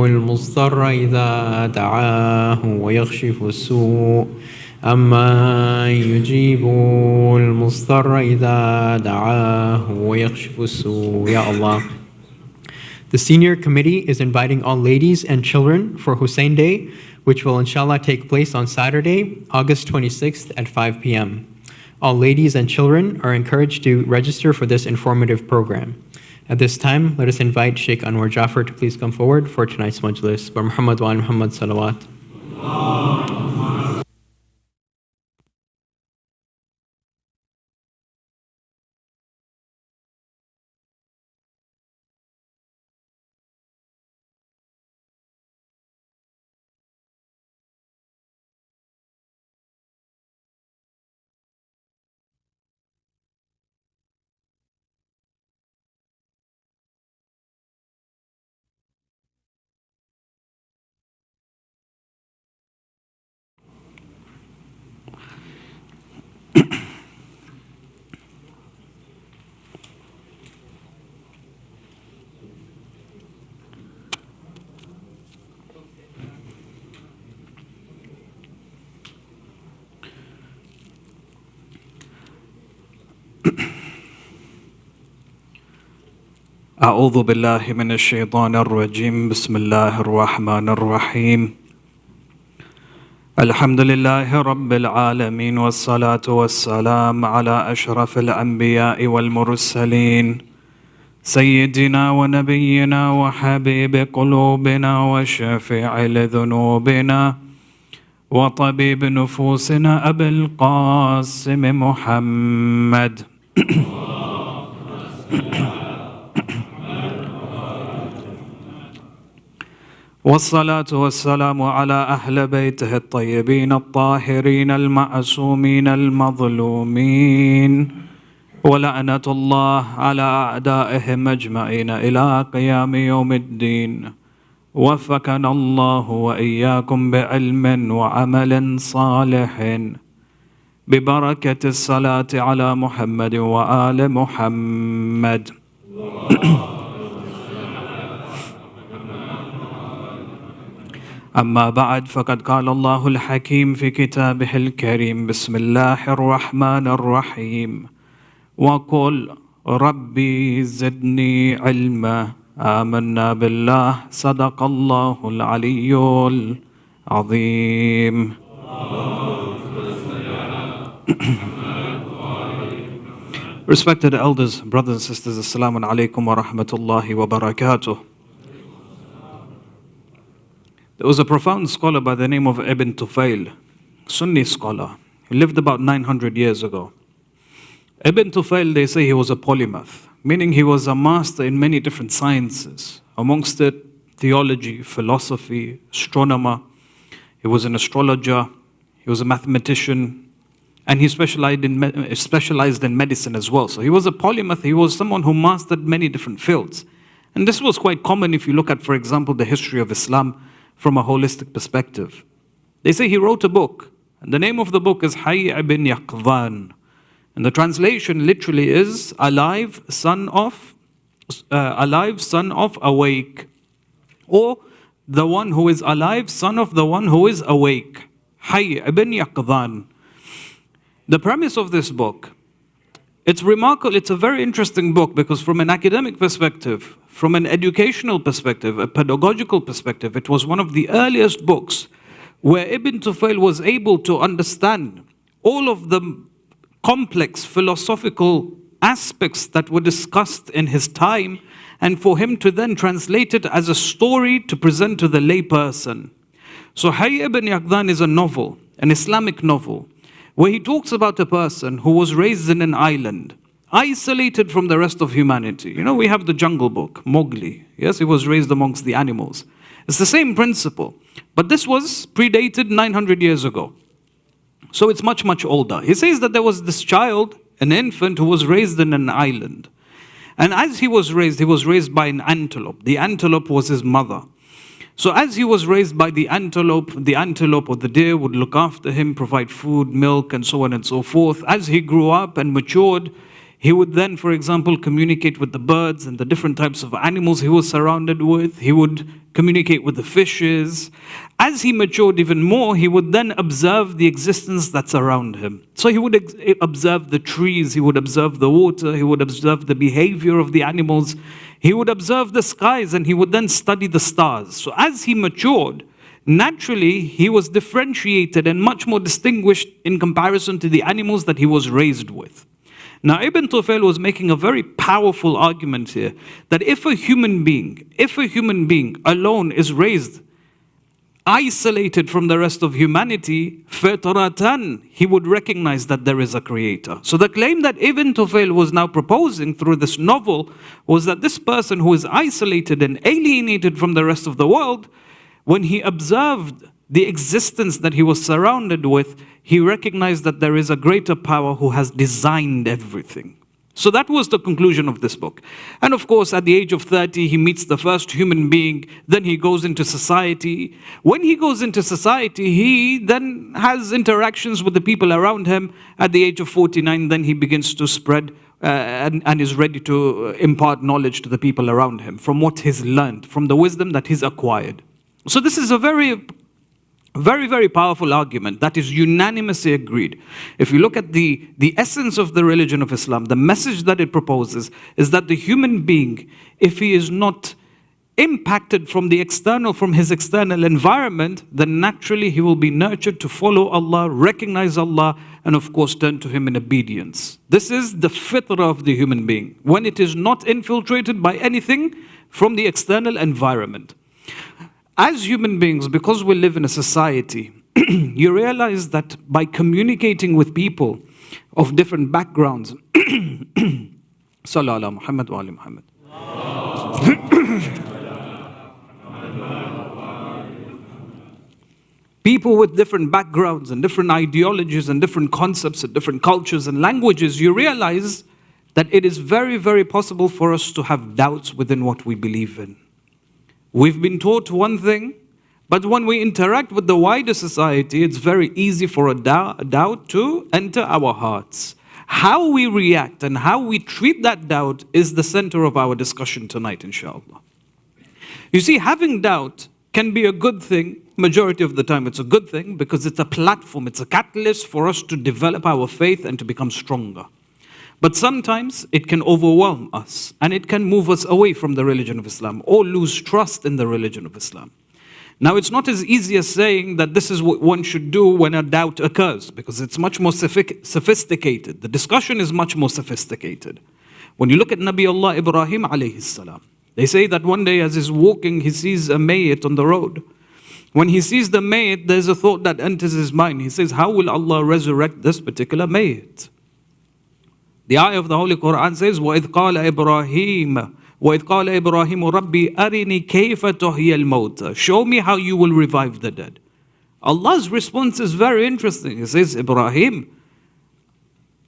الْمُضْطَرَّ إِذَا دَعَاهُ وَيَكْشِفُ السُّوءَ أَمَّن يُجِيبُ الْمُضْطَرَّ إِذَا دَعَاهُ وَيَكْشِفُ السُّوءَ. Ya Allah. The senior committee is inviting all ladies and children for Hussein Day, which will inshallah take place on Saturday, August 26th at 5 p.m. All ladies and children are encouraged to register for this informative program. At this time, let us invite Sheikh Anwar Jaffer to please come forward for tonight's Majlis. By Muhammad wa ala Muhammad salawat. أعوذ بالله من الشيطان الرجيم بسم الله الرحمن الرحيم الحمد لله رب العالمين والصلاة والسلام على أشرف الأنبياء والمرسلين سيدنا ونبينا وحبيب قلوبنا وشفيع لذنوبنا وطبيب نفوسنا أبي القاسم محمد والصلاة والسلام على أهل بيته الطيبين الطاهرين المعصومين المظلومين ولعنة الله على أعدائهم أجمعين إلى قيام يوم الدين. وفقنا الله وإياكم بعلم وعمل صالح ببركة الصلاة على محمد وآل محمد. أما بعد فقد قال الله الحكيم في كتابه الكريم بسم الله الرحمن الرحيم وقل ربي زدني علما آمنا بالله صدق الله العلي العظيم. Respected elders, brothers and sisters, Assalamu alaikum wa rahmatullahi wa barakatuh. There was a profound scholar by the name of Ibn Tufail, Sunni scholar. He lived about 900 years ago. Ibn Tufail, they say he was a polymath, meaning he was a master in many different sciences, amongst it theology, philosophy, astronomer. He was an astrologer, he was a mathematician, and he specialized in medicine as well. So he was a polymath, he was someone who mastered many different fields. And this was quite common if you look at, for example, the history of Islam from a holistic perspective. They say he wrote a book, and the name of the book is Hayy ibn Yaqdhan. And the translation literally is alive, son of awake. Or the one who is alive, son of the one who is awake. Hayy ibn Yaqdhan. The premise of this book, it's remarkable, it's a very interesting book because from an academic perspective, from an educational perspective, a pedagogical perspective, it was one of the earliest books where Ibn Tufail was able to understand all of the complex philosophical aspects that were discussed in his time, and for him to then translate it as a story to present to the lay person. So Hayy ibn Yaqdhan is a novel, an Islamic novel, where he talks about a person who was raised in an island isolated from the rest of humanity. You know, we have the Jungle Book, Mowgli. Yes, he was raised amongst the animals. It's the same principle. But this was predated 900 years ago. So it's much, much older. He says that there was this child, an infant, who was raised in an island. And as he was raised by an antelope. The antelope was his mother. So as he was raised by the antelope or the deer would look after him, provide food, milk, and so on and so forth. As he grew up and matured, he would then, for example, communicate with the birds and the different types of animals he was surrounded with. He would communicate with the fishes. As he matured even more, he would then observe the existence that's around him. So he would observe the trees, he would observe the water, he would observe the behavior of the animals, he would observe the skies, and he would then study the stars. So as he matured, naturally, he was differentiated and much more distinguished in comparison to the animals that he was raised with. Now, Ibn Tufail was making a very powerful argument here, that if a human being alone is raised, isolated from the rest of humanity, fitratan, he would recognize that there is a creator. So the claim that Ibn Tufail was now proposing through this novel was that this person who is isolated and alienated from the rest of the world, when he observed the existence that he was surrounded with, he recognized that there is a greater power who has designed everything. So that was the conclusion of this book. And of course, at the age of 30, he meets the first human being. Then he goes into society. When he goes into society, he then has interactions with the people around him. At the age of 49, then he begins to spread and is ready to impart knowledge to the people around him from what he's learned, from the wisdom that he's acquired. So this is a very, very powerful argument that is unanimously agreed. If you look at the essence of the religion of Islam, the message that it proposes is that the human being, if he is not impacted from his external environment, then naturally he will be nurtured to follow Allah, recognize Allah, and of course turn to Him in obedience. This is the fitrah of the human being, when it is not infiltrated by anything from the external environment. As human beings, because we live in a society, you realize that by communicating with people of different backgrounds, Sallallahu ala Muhammad wa ali Muhammad. People with different backgrounds and different ideologies and different concepts and different cultures and languages, you realize that it is very, very possible for us to have doubts within what we believe in. We've been taught one thing, but when we interact with the wider society, it's very easy for a doubt to enter our hearts. How we react and how we treat that doubt is the center of our discussion tonight, inshallah. You see, having doubt can be a good thing. Majority of the time it's a good thing because it's a platform, it's a catalyst for us to develop our faith and to become stronger. But sometimes it can overwhelm us and it can move us away from the religion of Islam or lose trust in the religion of Islam. Now, it's not as easy as saying that this is what one should do when a doubt occurs, because it's much more sophisticated. The discussion is much more sophisticated. When you look at Nabi Allah Ibrahim alayhi salam, they say that one day as he's walking, he sees a mayyit on the road. When he sees the mayyit, there's a thought that enters his mind. He says, how will Allah resurrect this particular mayyit? The ayah of the Holy Quran says, وَإِذْ قَالَ إِبْرَاهِيمَ رَبِّي أَرِنِي كَيْفَ تُحْيِي الْمَوْتَى. Show me how you will revive the dead. Allah's response is very interesting. He says, Ibrahim,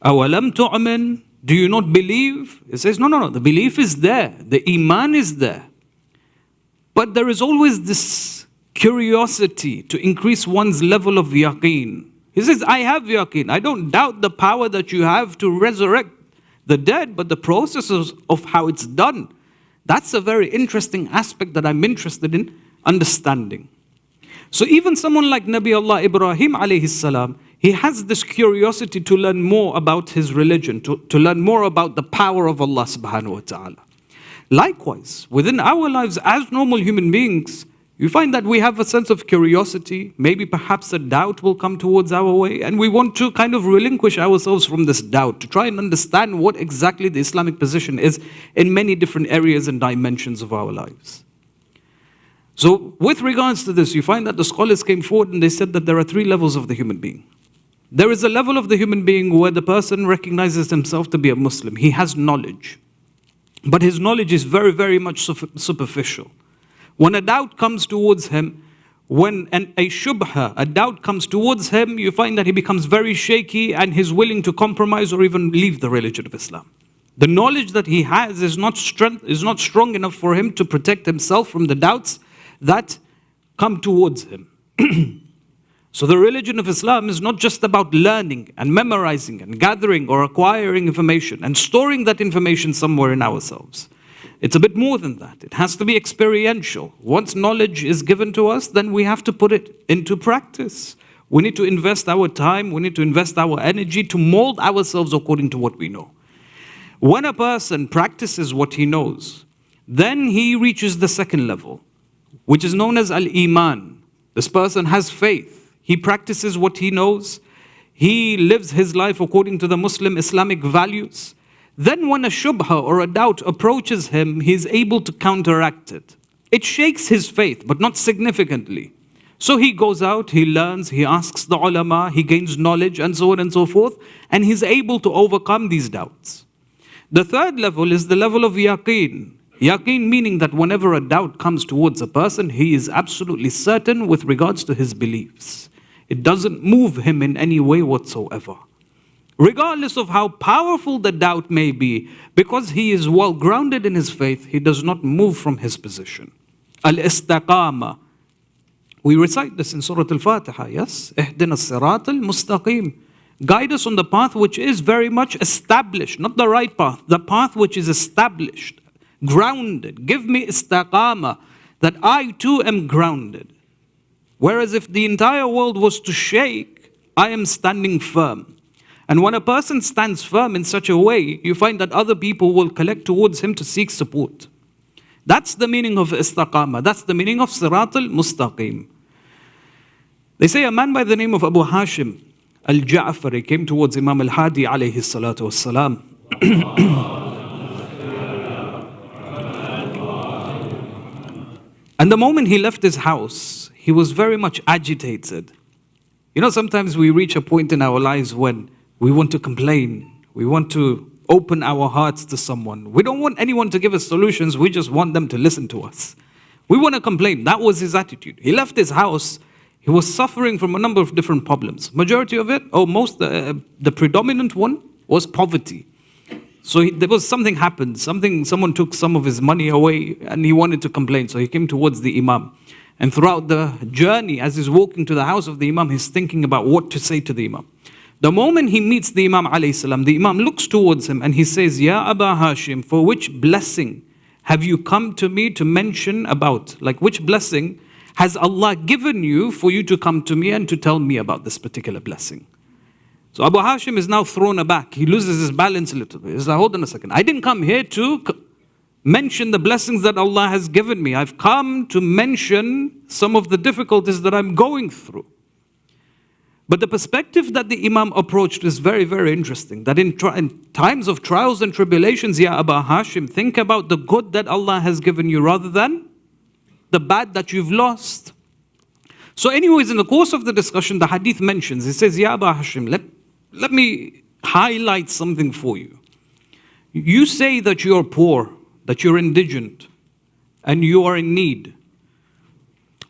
أَوَلَمْ تُؤْمِنْ? Do you not believe? He says, no, the belief is there. The iman is there. But there is always this curiosity to increase one's level of yaqeen. He says, I have yaqeen. I don't doubt the power that you have to resurrect the dead, but the processes of how it's done, that's a very interesting aspect that I'm interested in understanding. So even someone like Nabi Allah Ibrahim alayhi salam, he has this curiosity to learn more about his religion, to learn more about the power of Allah subhanahu wa ta'ala. Likewise, within our lives as normal human beings, you find that we have a sense of curiosity, maybe perhaps a doubt will come towards our way, and we want to kind of relinquish ourselves from this doubt, to try and understand what exactly the Islamic position is in many different areas and dimensions of our lives. So with regards to this, you find that the scholars came forward and they said that there are three levels of the human being. There is a level of the human being where the person recognizes himself to be a Muslim. He has knowledge. But his knowledge is very, very much superficial. When a doubt comes towards him, when a shubha, a doubt comes towards him, you find that he becomes very shaky and he's willing to compromise or even leave the religion of Islam. The knowledge that he has is not strong enough for him to protect himself from the doubts that come towards him. So the religion of Islam is not just about learning and memorizing and gathering or acquiring information and storing that information somewhere in ourselves. It's a bit more than that. It has to be experiential. Once knowledge is given to us, then we have to put it into practice. We need to invest our time, we need to invest our energy to mold ourselves according to what we know. When a person practices what he knows, then he reaches the second level, which is known as al-Iman. This person has faith. He practices what he knows. He lives his life according to the Muslim Islamic values. Then when a shubha or a doubt approaches him, he is able to counteract it. It shakes his faith, but not significantly. So he goes out, he learns, he asks the ulama, he gains knowledge, and so on and so forth, and he's able to overcome these doubts. The third level is the level of yaqeen. Yaqeen meaning that whenever a doubt comes towards a person, he is absolutely certain with regards to his beliefs. It doesn't move him in any way whatsoever. Regardless of how powerful the doubt may be, because he is well grounded in his faith, he does not move from his position. Al-Istiqama. We recite this in Surah Al-Fatiha, yes? Ihdina as-sirat al-mustaqim. Guide us on the path which is very much established, not the right path, the path which is established, grounded. Give me istiqama, that I too am grounded. Whereas if the entire world was to shake, I am standing firm. And when a person stands firm in such a way, you find that other people will collect towards him to seek support. That's the meaning of istiqama. That's the meaning of sirat al-mustaqim. They say a man by the name of Abu Hashim al-Jaffer came towards Imam al-Hadi alayhi salatu wassalam. And the moment he left his house, he was very much agitated. You know, sometimes we reach a point in our lives when we want to complain. We want to open our hearts to someone. We don't want anyone to give us solutions. We just want them to listen to us. We want to complain. That was his attitude. He left his house. He was suffering from a number of different problems. Majority of it, the predominant one was poverty. So there was something happened. Someone took some of his money away and he wanted to complain. So he came towards the Imam. And throughout the journey, as he's walking to the house of the Imam, he's thinking about what to say to the Imam. The moment he meets the Imam alayhi salam, the Imam looks towards him and he says, Ya Aba Hashim, for which blessing have you come to me to mention about? Like, which blessing has Allah given you for you to come to me and to tell me about this particular blessing? So Abu Hashim is now thrown aback. He loses his balance a little bit. He's like, hold on a second. I didn't come here to mention the blessings that Allah has given me. I've come to mention some of the difficulties that I'm going through. But the perspective that the Imam approached is very, very interesting. That in times of trials and tribulations, Ya Abu Hashim, think about the good that Allah has given you rather than the bad that you've lost. So anyways, in the course of the discussion, the hadith mentions, it says, Ya Abu Hashim, let me highlight something for you. You say that you're poor, that you're indigent, and you are in need.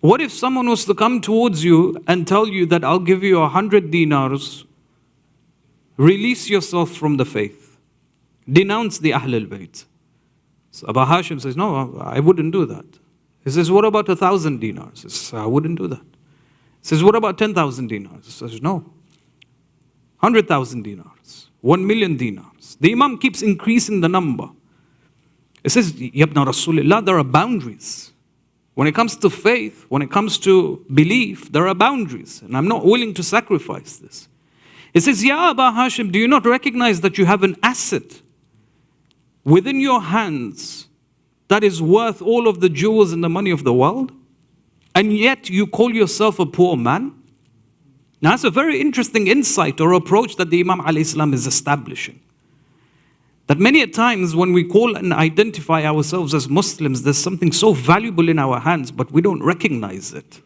What if someone was to come towards you and tell you that I'll give you 100 dinars, release yourself from the faith, denounce the Ahl al-Bayt? So Abu Hashim says, no, I wouldn't do that. He says, what about 1,000 dinars? He says, I wouldn't do that. He says, what about 10,000 dinars? He says, no. 100,000 dinars, 1,000,000 dinars. The Imam keeps increasing the number. It says, Yabna Rasulullah, there are boundaries. When it comes to faith, when it comes to belief, there are boundaries. And I'm not willing to sacrifice this. It says, Ya Abu Hashim, do you not recognize that you have an asset within your hands that is worth all of the jewels and the money of the world? And yet you call yourself a poor man? Now that's a very interesting insight or approach that the Imam alayhi salam is establishing. That many a times when we call and identify ourselves as Muslims, there's something so valuable in our hands, but we don't recognize it.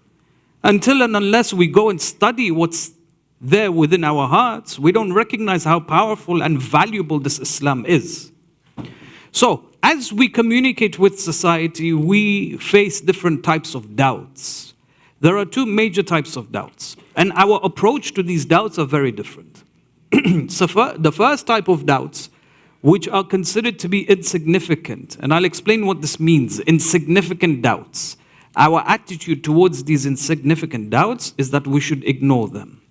Until and unless we go and study what's there within our hearts, we don't recognize how powerful and valuable this Islam is. So, as we communicate with society, we face different types of doubts. There are two major types of doubts, and our approach to these doubts are very different. So the first type of doubts, which are considered to be insignificant, and I'll explain what this means, insignificant doubts. Our attitude towards these insignificant doubts is that we should ignore them.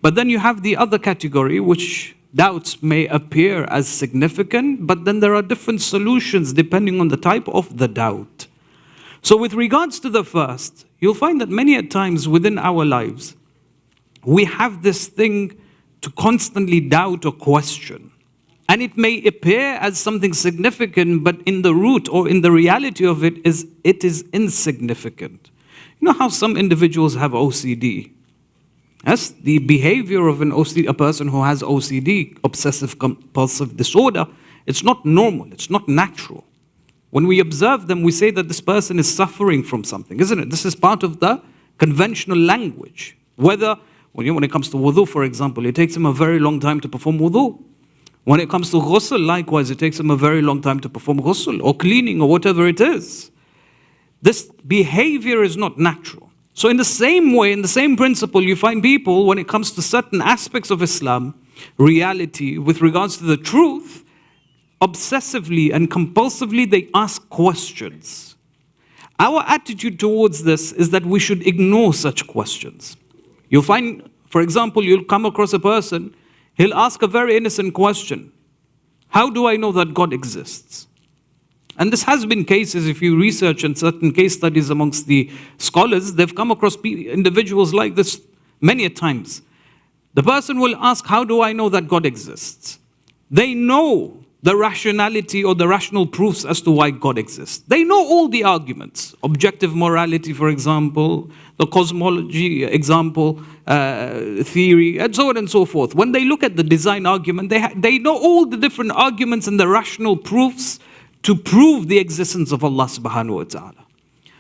But then you have the other category, which doubts may appear as significant, but then there are different solutions depending on the type of the doubt. So with regards to the first, you'll find that many a times within our lives, we have this thing to constantly doubt or question. And it may appear as something significant, but in the root or in the reality of it is insignificant. You know how some individuals have OCD? Yes, the behavior of a person who has OCD, obsessive compulsive disorder, it's not normal, it's not natural. When we observe them, we say that this person is suffering from something, isn't it? This is part of the conventional language. Whether, when it comes to wudu, for example, it takes him a very long time to perform wudu. When it comes to ghusl, likewise, it takes him a very long time to perform ghusl or cleaning or whatever it is. This behavior is not natural. So in the same way, in the same principle, you find people, when it comes to certain aspects of Islam, reality, with regards to the truth, obsessively and compulsively, they ask questions. Our attitude towards this is that we should ignore such questions. You'll find, for example, you'll come across a person, he'll ask a very innocent question. How do I know that God exists? And this has been cases, if you research in certain case studies amongst the scholars, they've come across individuals like this many a times. The person will ask, how do I know that God exists? They know the rationality or the rational proofs as to why God exists. They know all the arguments. Objective morality, for example, the cosmology example, theory, and so on and so forth. When they look at the design argument, they know all the different arguments and the rational proofs to prove the existence of Allah subhanahu wa ta'ala.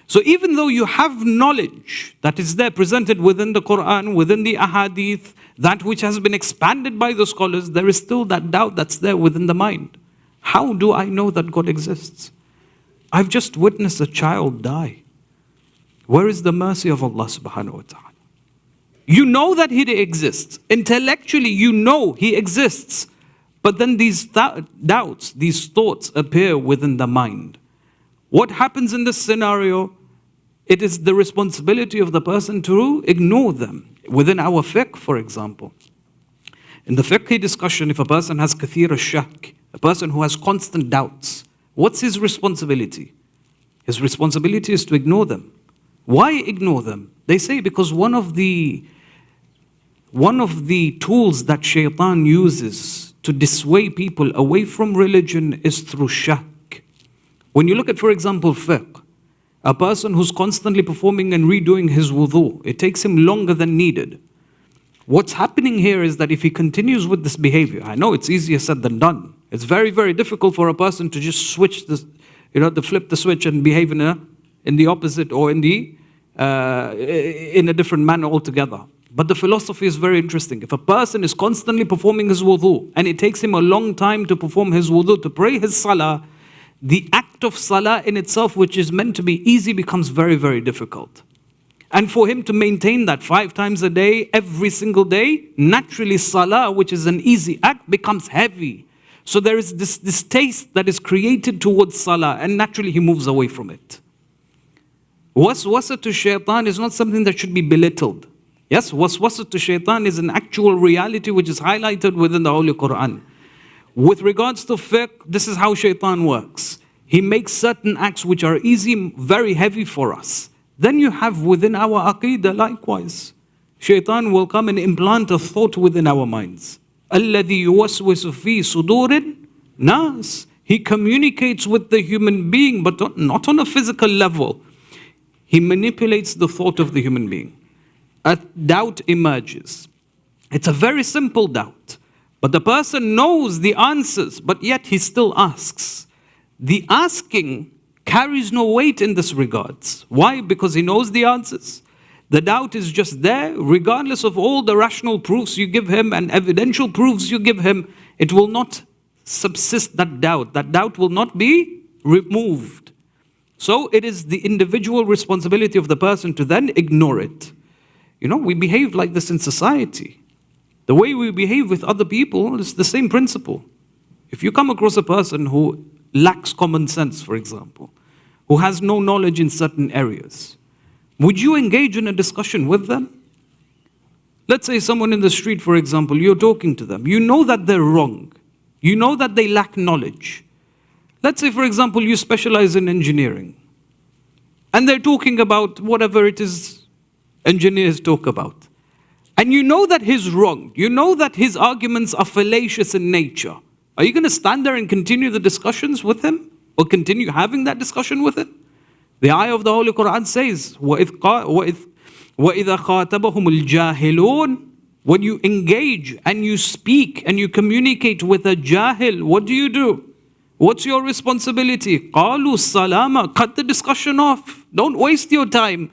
So even though you have knowledge that is there presented within the Quran, within the ahadith, that which has been expanded by the scholars, there is still that doubt that's there within the mind. How do I know that God exists? I've just witnessed a child die. Where is the mercy of Allah subhanahu wa ta'ala? You know that He exists. Intellectually, you know He exists. But then these doubts, these thoughts appear within the mind. What happens in this scenario? It is the responsibility of the person to ignore them. Within our fiqh, for example. In the fiqh discussion, if a person has kathir al-shak, a person who has constant doubts, what's his responsibility? His responsibility is to ignore them. Why ignore them? They say because one of the tools that shaitan uses to dissuade people away from religion is through shak. When you look at, for example, fiqh, a person who's constantly performing and redoing his wudu, it takes him longer than needed. What's happening here is that if he continues with this behavior, I know it's easier said than done. It's very, very difficult for a person to just switch this, to flip the switch and behave in the opposite or in a different manner altogether. But the philosophy is very interesting. If a person is constantly performing his wudu and it takes him a long time to perform his wudu, to pray his salah, the act of salah in itself, which is meant to be easy, becomes very, very difficult. And for him to maintain that 5 times a day, every single day, naturally salah, which is an easy act, becomes heavy. So there is this taste that is created towards salah, and naturally he moves away from it. Waswasa to shaitan is not something that should be belittled. Yes, waswasa to shaitan is an actual reality which is highlighted within the Holy Quran. With regards to fiqh, this is how shaitan works. He makes certain acts which are easy, very heavy for us. Then you have within our aqeedah likewise. Shaitan will come and implant a thought within our minds. الَّذِي يُوَسْوِسُ فِي صُدُورٍ nas. He communicates with the human being, but not on a physical level. He manipulates the thought of the human being. A doubt emerges. It's a very simple doubt. But the person knows the answers, but yet he still asks. The asking carries no weight in this regards. Why? Because he knows the answers. The doubt is just there, regardless of all the rational proofs you give him and evidential proofs you give him, it will not subsist that doubt. That doubt will not be removed. So it is the individual responsibility of the person to then ignore it. You know, we behave like this in society. The way we behave with other people is the same principle. If you come across a person who lacks common sense, for example, who has no knowledge in certain areas, would you engage in a discussion with them? Let's say someone in the street, for example, you're talking to them. You know that they're wrong. You know that they lack knowledge. Let's say, for example, you specialize in engineering. And they're talking about whatever it is engineers talk about. And you know that he's wrong. You know that his arguments are fallacious in nature. Are you going to stand there and continue the discussions with him? Or continue having that discussion with him? The ayah of the Holy Quran says, وَإِذَا خَاطَبَهُمُ الْجَاهِلُونَ. When you engage and you speak and you communicate with a jahil, what do? What's your responsibility? قَالُوا السَّلَامَ. Cut the discussion off. Don't waste your time.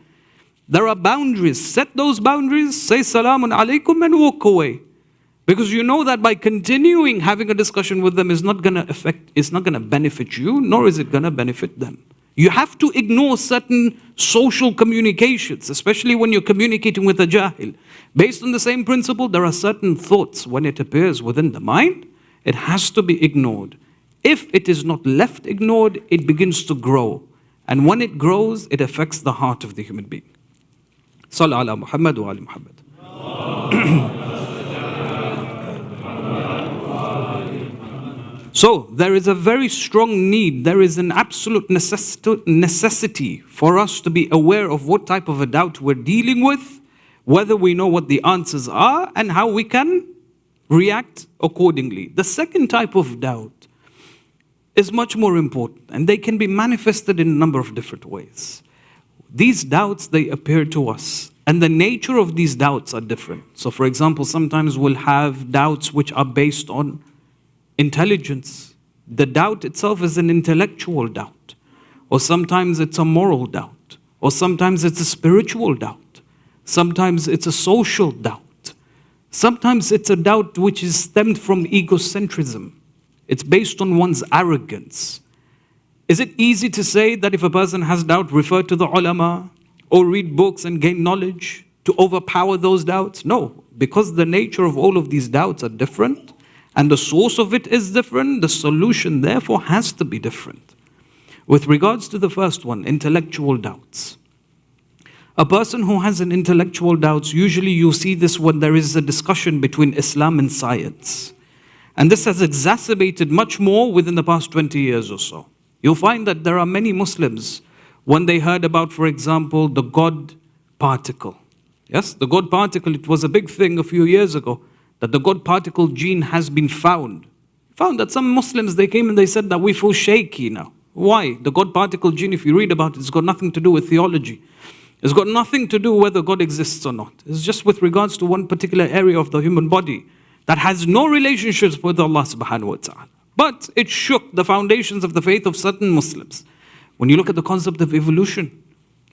There are boundaries. Set those boundaries. Say salamun alaykum and walk away. Because you know that by continuing having a discussion with them is not going to benefit you, nor is it going to benefit them. You have to ignore certain social communications, especially when you're communicating with a jahil. Based on the same principle, there are certain thoughts, when it appears within the mind, it has to be ignored. If it is not left ignored, it begins to grow. And when it grows, it affects the heart of the human being. Sallallahu ala Muhammad wa ali Muhammad. So, there is a very strong need, there is an absolute necessity for us to be aware of what type of a doubt we're dealing with, whether we know what the answers are, and how we can react accordingly. The second type of doubt is much more important, and they can be manifested in a number of different ways. These doubts, they appear to us, and the nature of these doubts are different. So, for example, sometimes we'll have doubts which are based on intelligence. The doubt itself is an intellectual doubt. Or sometimes it's a moral doubt. Or sometimes it's a spiritual doubt. Sometimes it's a social doubt. Sometimes it's a doubt which is stemmed from egocentrism. It's based on one's arrogance. Is it easy to say that if a person has doubt, refer to the ulama or read books and gain knowledge to overpower those doubts? No, because the nature of all of these doubts are different, and the source of it is different, the solution therefore has to be different. With regards to the first one, intellectual doubts. A person who has an intellectual doubts, usually you see this when there is a discussion between Islam and science. And this has exacerbated much more within the past 20 years or so. You'll find that there are many Muslims, when they heard about, for example, the God particle. Yes, the God particle, it was a big thing a few years ago, that the God particle gene has been found. Found that some Muslims, they came and they said that we feel shaky now. Why? The God particle gene, if you read about it, it's got nothing to do with theology. It's got nothing to do whether God exists or not. It's just with regards to one particular area of the human body that has no relationships with Allah subhanahu wa ta'ala. But it shook the foundations of the faith of certain Muslims. When you look at the concept of evolution,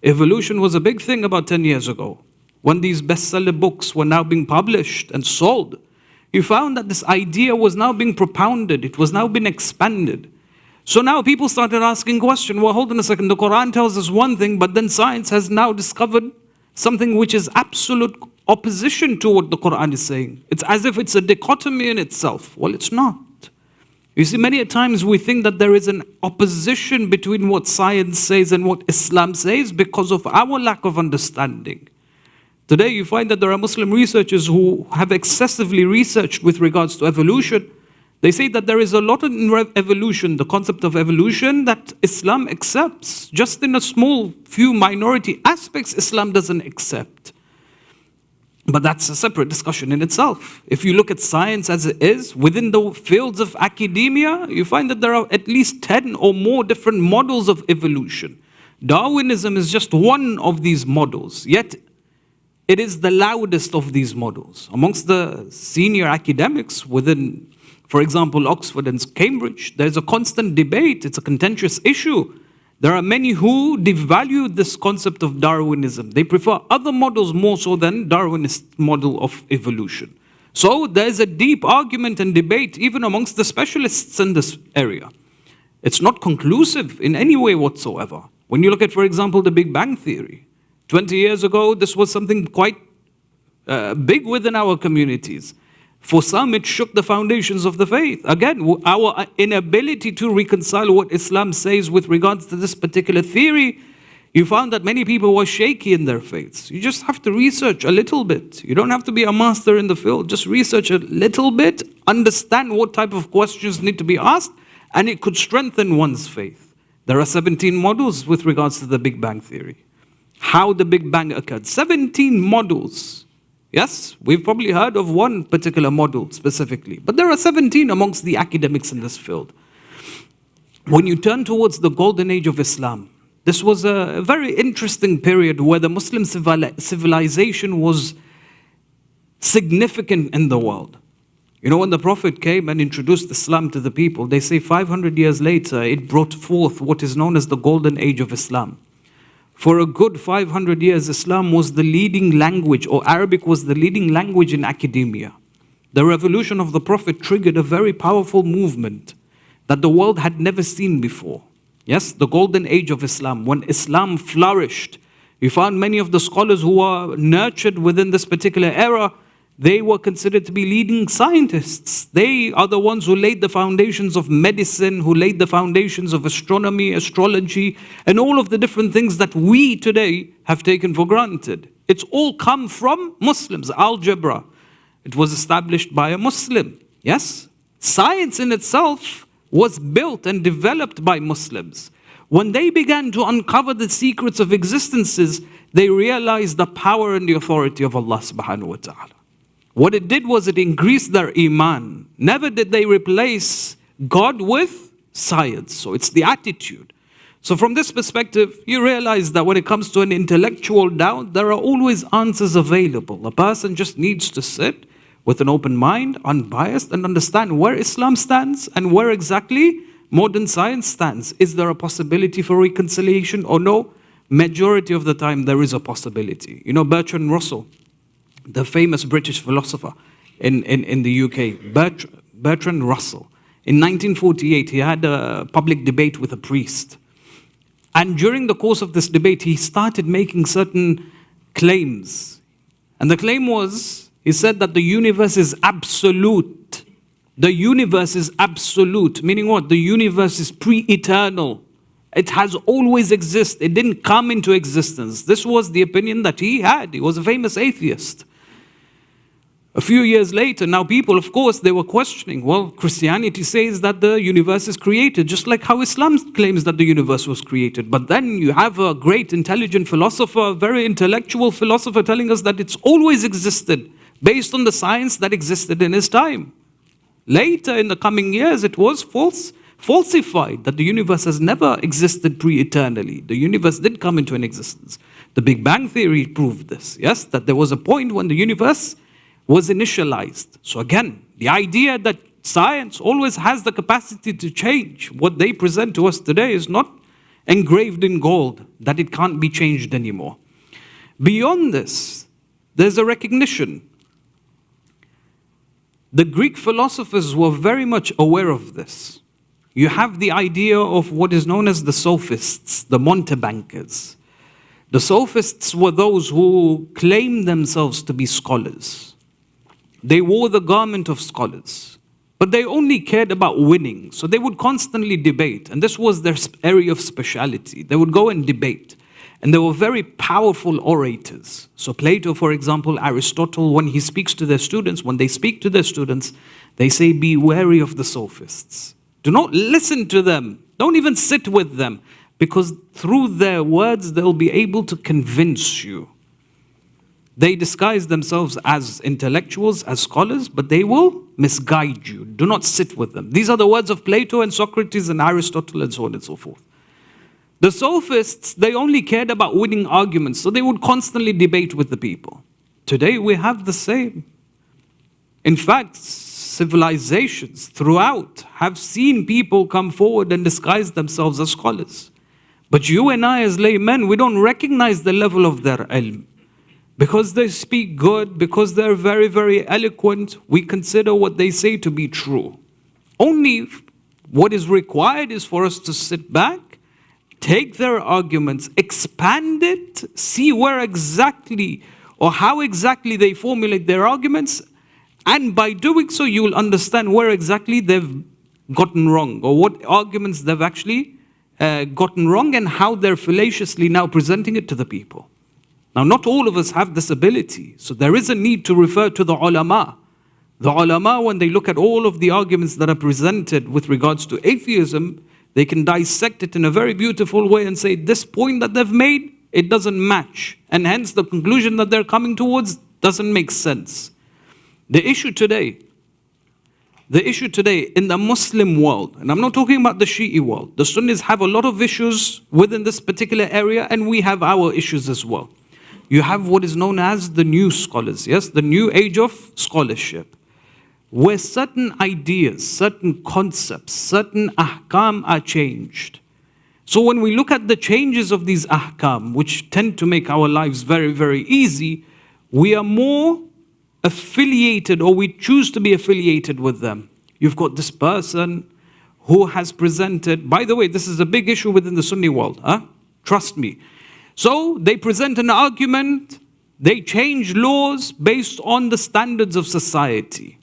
evolution was a big thing about 10 years ago. When these bestseller books were now being published and sold, you found that this idea was now being propounded. It was now being expanded. So now people started asking questions. Well, hold on a second. The Quran tells us one thing, but then science has now discovered something which is absolute opposition to what the Quran is saying. It's as if it's a dichotomy in itself. Well, it's not. You see, many a times we think that there is an opposition between what science says and what Islam says because of our lack of understanding. Today you find that there are Muslim researchers who have excessively researched with regards to evolution. They say that there is a lot in evolution, the concept of evolution, that Islam accepts. Just in a small few minority aspects, Islam doesn't accept. But that's a separate discussion in itself. If you look at science as it is, within the fields of academia, you find that there are at least 10 or more different models of evolution. Darwinism is just one of these models, yet it is the loudest of these models. Amongst the senior academics within, for example, Oxford and Cambridge, there's a constant debate, it's a contentious issue. There are many who devalue this concept of Darwinism. They prefer other models more so than Darwinist model of evolution. So there's a deep argument and debate even amongst the specialists in this area. It's not conclusive in any way whatsoever. When you look at, for example, the Big Bang Theory, 20 years ago, this was something quite big within our communities. For some, it shook the foundations of the faith. Again, our inability to reconcile what Islam says with regards to this particular theory, you found that many people were shaky in their faiths. You just have to research a little bit. You don't have to be a master in the field. Just research a little bit, understand what type of questions need to be asked, and it could strengthen one's faith. There are 17 models with regards to the Big Bang Theory. How the Big Bang occurred. 17 models. Yes, we've probably heard of one particular model specifically, but there are 17 amongst the academics in this field. When you turn towards the golden age of Islam, this was a very interesting period where the Muslim civilization was significant in the world. You know, when the Prophet came and introduced Islam to the people, they say 500 years later, it brought forth what is known as the golden age of Islam. For a good 500 years, Islam was the leading language, or Arabic was the leading language in academia. The revolution of the Prophet triggered a very powerful movement that the world had never seen before. Yes, the golden age of Islam, when Islam flourished. You found many of the scholars who were nurtured within this particular era, they were considered to be leading scientists. They are the ones who laid the foundations of medicine, who laid the foundations of astronomy, astrology, and all of the different things that we today have taken for granted. It's all come from Muslims. Algebra, it was established by a Muslim. Yes? Science in itself was built and developed by Muslims. When they began to uncover the secrets of existences, they realized the power and the authority of Allah subhanahu wa ta'ala. What it did was it increased their iman. Never did they replace God with science. So it's the attitude. So from this perspective, you realize that when it comes to an intellectual doubt, there are always answers available. A person just needs to sit with an open mind, unbiased, and understand where Islam stands and where exactly modern science stands. Is there a possibility for reconciliation or no? Majority of the time, there is a possibility. You know, Bertrand Russell, the famous British philosopher in the UK, Bertrand Russell. In 1948, he had a public debate with a priest. And during the course of this debate, he started making certain claims. And the claim was, he said that the universe is absolute. The universe is absolute, meaning what? The universe is pre-eternal. It has always existed. It didn't come into existence. This was the opinion that he had. He was a famous atheist. A few years later, now people, of course, they were questioning, well, Christianity says that the universe is created, just like how Islam claims that the universe was created. But then you have a great intelligent philosopher, a very intellectual philosopher telling us that it's always existed based on the science that existed in his time. Later, in the coming years, it was falsified that the universe has never existed pre-eternally. The universe did come into an existence. The Big Bang Theory proved this, yes, that there was a point when the universe was initialized. So again, the idea that science always has the capacity to change what they present to us today is not engraved in gold, that it can't be changed anymore. Beyond this, there's a recognition. The Greek philosophers were very much aware of this. You have the idea of what is known as the sophists, the Montebankers. The sophists were those who claimed themselves to be scholars. They wore the garment of scholars, but they only cared about winning. So they would constantly debate, and this was their area of speciality. They would go and debate, and they were very powerful orators. So Plato, for example, Aristotle, when he speaks to their students, when they speak to their students, they say, be wary of the sophists. Do not listen to them. Don't even sit with them, because through their words, they'll be able to convince you. They disguise themselves as intellectuals, as scholars, but they will misguide you. Do not sit with them. These are the words of Plato and Socrates and Aristotle and so on and so forth. The sophists, they only cared about winning arguments, so they would constantly debate with the people. Today we have the same. In fact, civilizations throughout have seen people come forward and disguise themselves as scholars. But you and I as laymen, we don't recognize the level of their ilm. Because they speak good, because they're very, very eloquent, we consider what they say to be true. Only what is required is for us to sit back, take their arguments, expand it, see where exactly or how exactly they formulate their arguments, and by doing so, you'll understand where exactly they've gotten wrong, or what arguments they've actually gotten wrong, and how they're fallaciously now presenting it to the people. Now, not all of us have this ability, so there is a need to refer to the ulama. The ulama, when they look at all of the arguments that are presented with regards to atheism, they can dissect it in a very beautiful way and say, this point that they've made, it doesn't match. And hence the conclusion that they're coming towards doesn't make sense. The issue today in the Muslim world, and I'm not talking about the Shi'i world, the Sunnis have a lot of issues within this particular area, and we have our issues as well. You have what is known as the new scholars, yes, the new age of scholarship, where certain ideas, certain concepts, certain ahkam are changed. So when we look at the changes of these ahkam, which tend to make our lives very, very easy, we are more affiliated, or we choose to be affiliated with them. You've got this person who has presented, by the way, this is a big issue within the Sunni world, trust me. So they present an argument, they change laws based on the standards of society.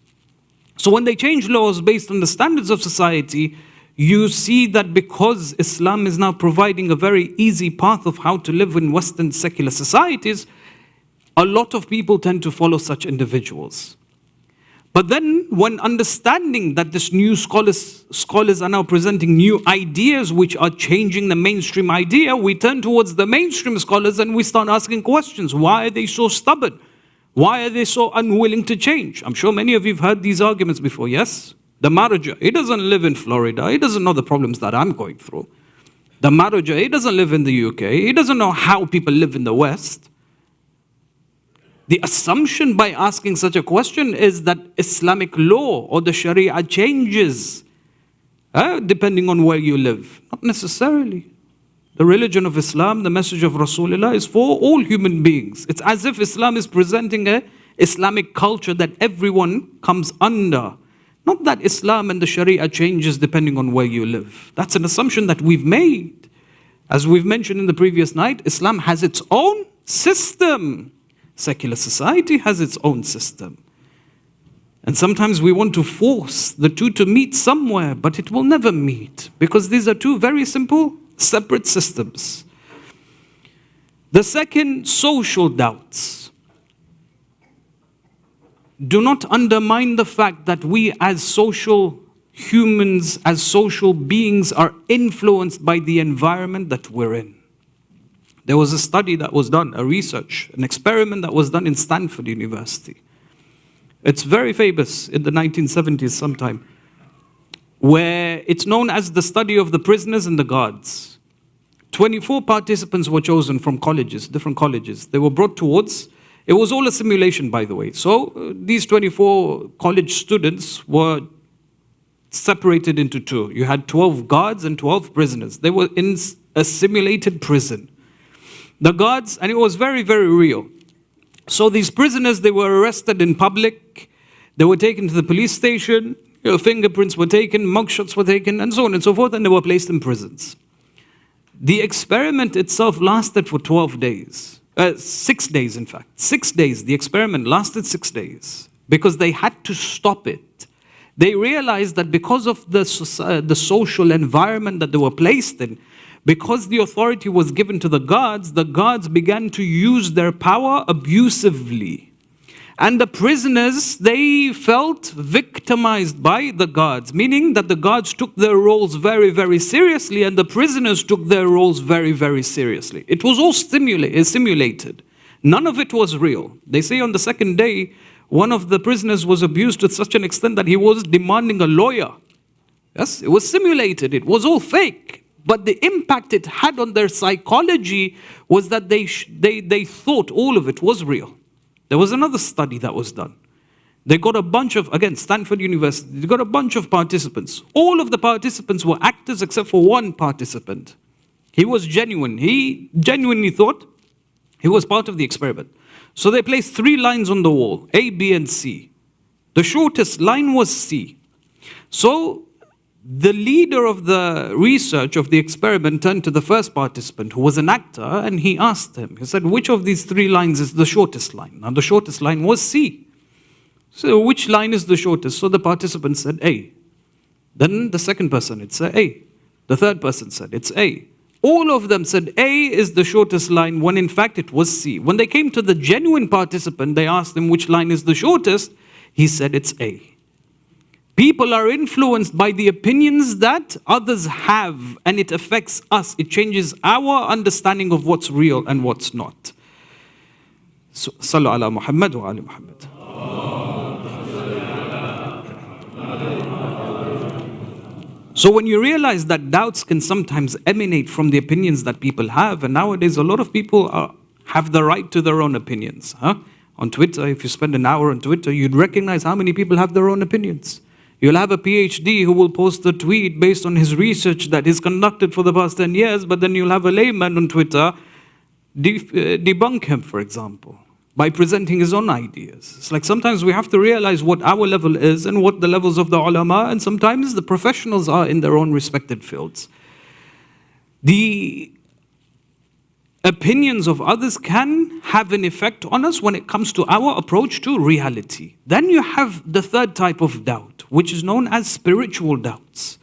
So when they change laws based on the standards of society, you see that because Islam is now providing a very easy path of how to live in Western secular societies, a lot of people tend to follow such individuals. But then when understanding that this new scholars are now presenting new ideas which are changing the mainstream idea, we turn towards the mainstream scholars and we start asking questions. Why are they so stubborn? Why are they so unwilling to change? I'm sure many of you have heard these arguments before, yes? The Marja, he doesn't live in Florida. He doesn't know the problems that I'm going through. The Marja, he doesn't live in the UK. He doesn't know how people live in the West. The assumption by asking such a question is that Islamic law or the Sharia changes depending on where you live. Not necessarily. The religion of Islam, the message of Rasulullah is for all human beings. It's as if Islam is presenting an Islamic culture that everyone comes under. Not that Islam and the Sharia changes depending on where you live. That's an assumption that we've made. As we've mentioned in the previous night, Islam has its own system. Secular society has its own system. And sometimes we want to force the two to meet somewhere, but it will never meet, because these are two very simple, separate systems. The second, social doubts. Do not undermine the fact that we as social humans, as social beings, are influenced by the environment that we're in. There was a study that was done, a research, an experiment that was done in Stanford University. It's very famous in the 1970s sometime, where it's known as the study of the prisoners and the guards. 24 participants were chosen from colleges, different colleges. They were brought towards, it was all a simulation, by the way. So these 24 college students were separated into two. You had 12 guards and 12 prisoners. They were in a simulated prison. The guards, and it was very, very real. So these prisoners, they were arrested in public. They were taken to the police station. Fingerprints were taken, mugshots were taken, and so on and so forth, and they were placed in prisons. The experiment itself lasted for 12 days. 6 days, in fact. 6 days. The experiment lasted 6 days because they had to stop it. They realized that because of the social environment that they were placed in, because the authority was given to the guards began to use their power abusively. And the prisoners, they felt victimized by the guards, meaning that the guards took their roles very, very seriously, and the prisoners took their roles very, very seriously. It was all simulated. None of it was real. They say on the second day, one of the prisoners was abused to such an extent that he was demanding a lawyer. Yes, it was simulated. It was all fake. But the impact it had on their psychology was that they thought all of it was real. There was another study that was done. They got a bunch of, again, Stanford University, they got a bunch of participants. All of the participants were actors except for one participant. He was genuine. He genuinely thought he was part of the experiment. So they placed 3 lines on the wall, A, B, and C. The shortest line was C. So the leader of the research of the experiment turned to the first participant, who was an actor, and he asked him, he said, which of these 3 lines is the shortest line? Now the shortest line was C. So which line is the shortest? So the participant said A. Then the second person, it said A. The third person said, it's A. All of them said A is the shortest line, when in fact it was C. When they came to the genuine participant, they asked him which line is the shortest. He said it's A. People are influenced by the opinions that others have, and it affects us. It changes our understanding of what's real and what's not. So, Sallu ala Muhammad wa ali Muhammad. So when you realize that doubts can sometimes emanate from the opinions that people have, and nowadays a lot of people have the right to their own opinions. On Twitter, if you spend an hour on Twitter, you'd recognize how many people have their own opinions. You'll have a PhD who will post a tweet based on his research that he's conducted for the past 10 years, but then you'll have a layman on Twitter debunk him, for example, by presenting his own ideas. It's like sometimes we have to realize what our level is and what the levels of the ulama, and sometimes the professionals are in their own respected fields. The opinions of others can have an effect on us when it comes to our approach to reality. Then you have the third type of doubt, which is known as spiritual doubts.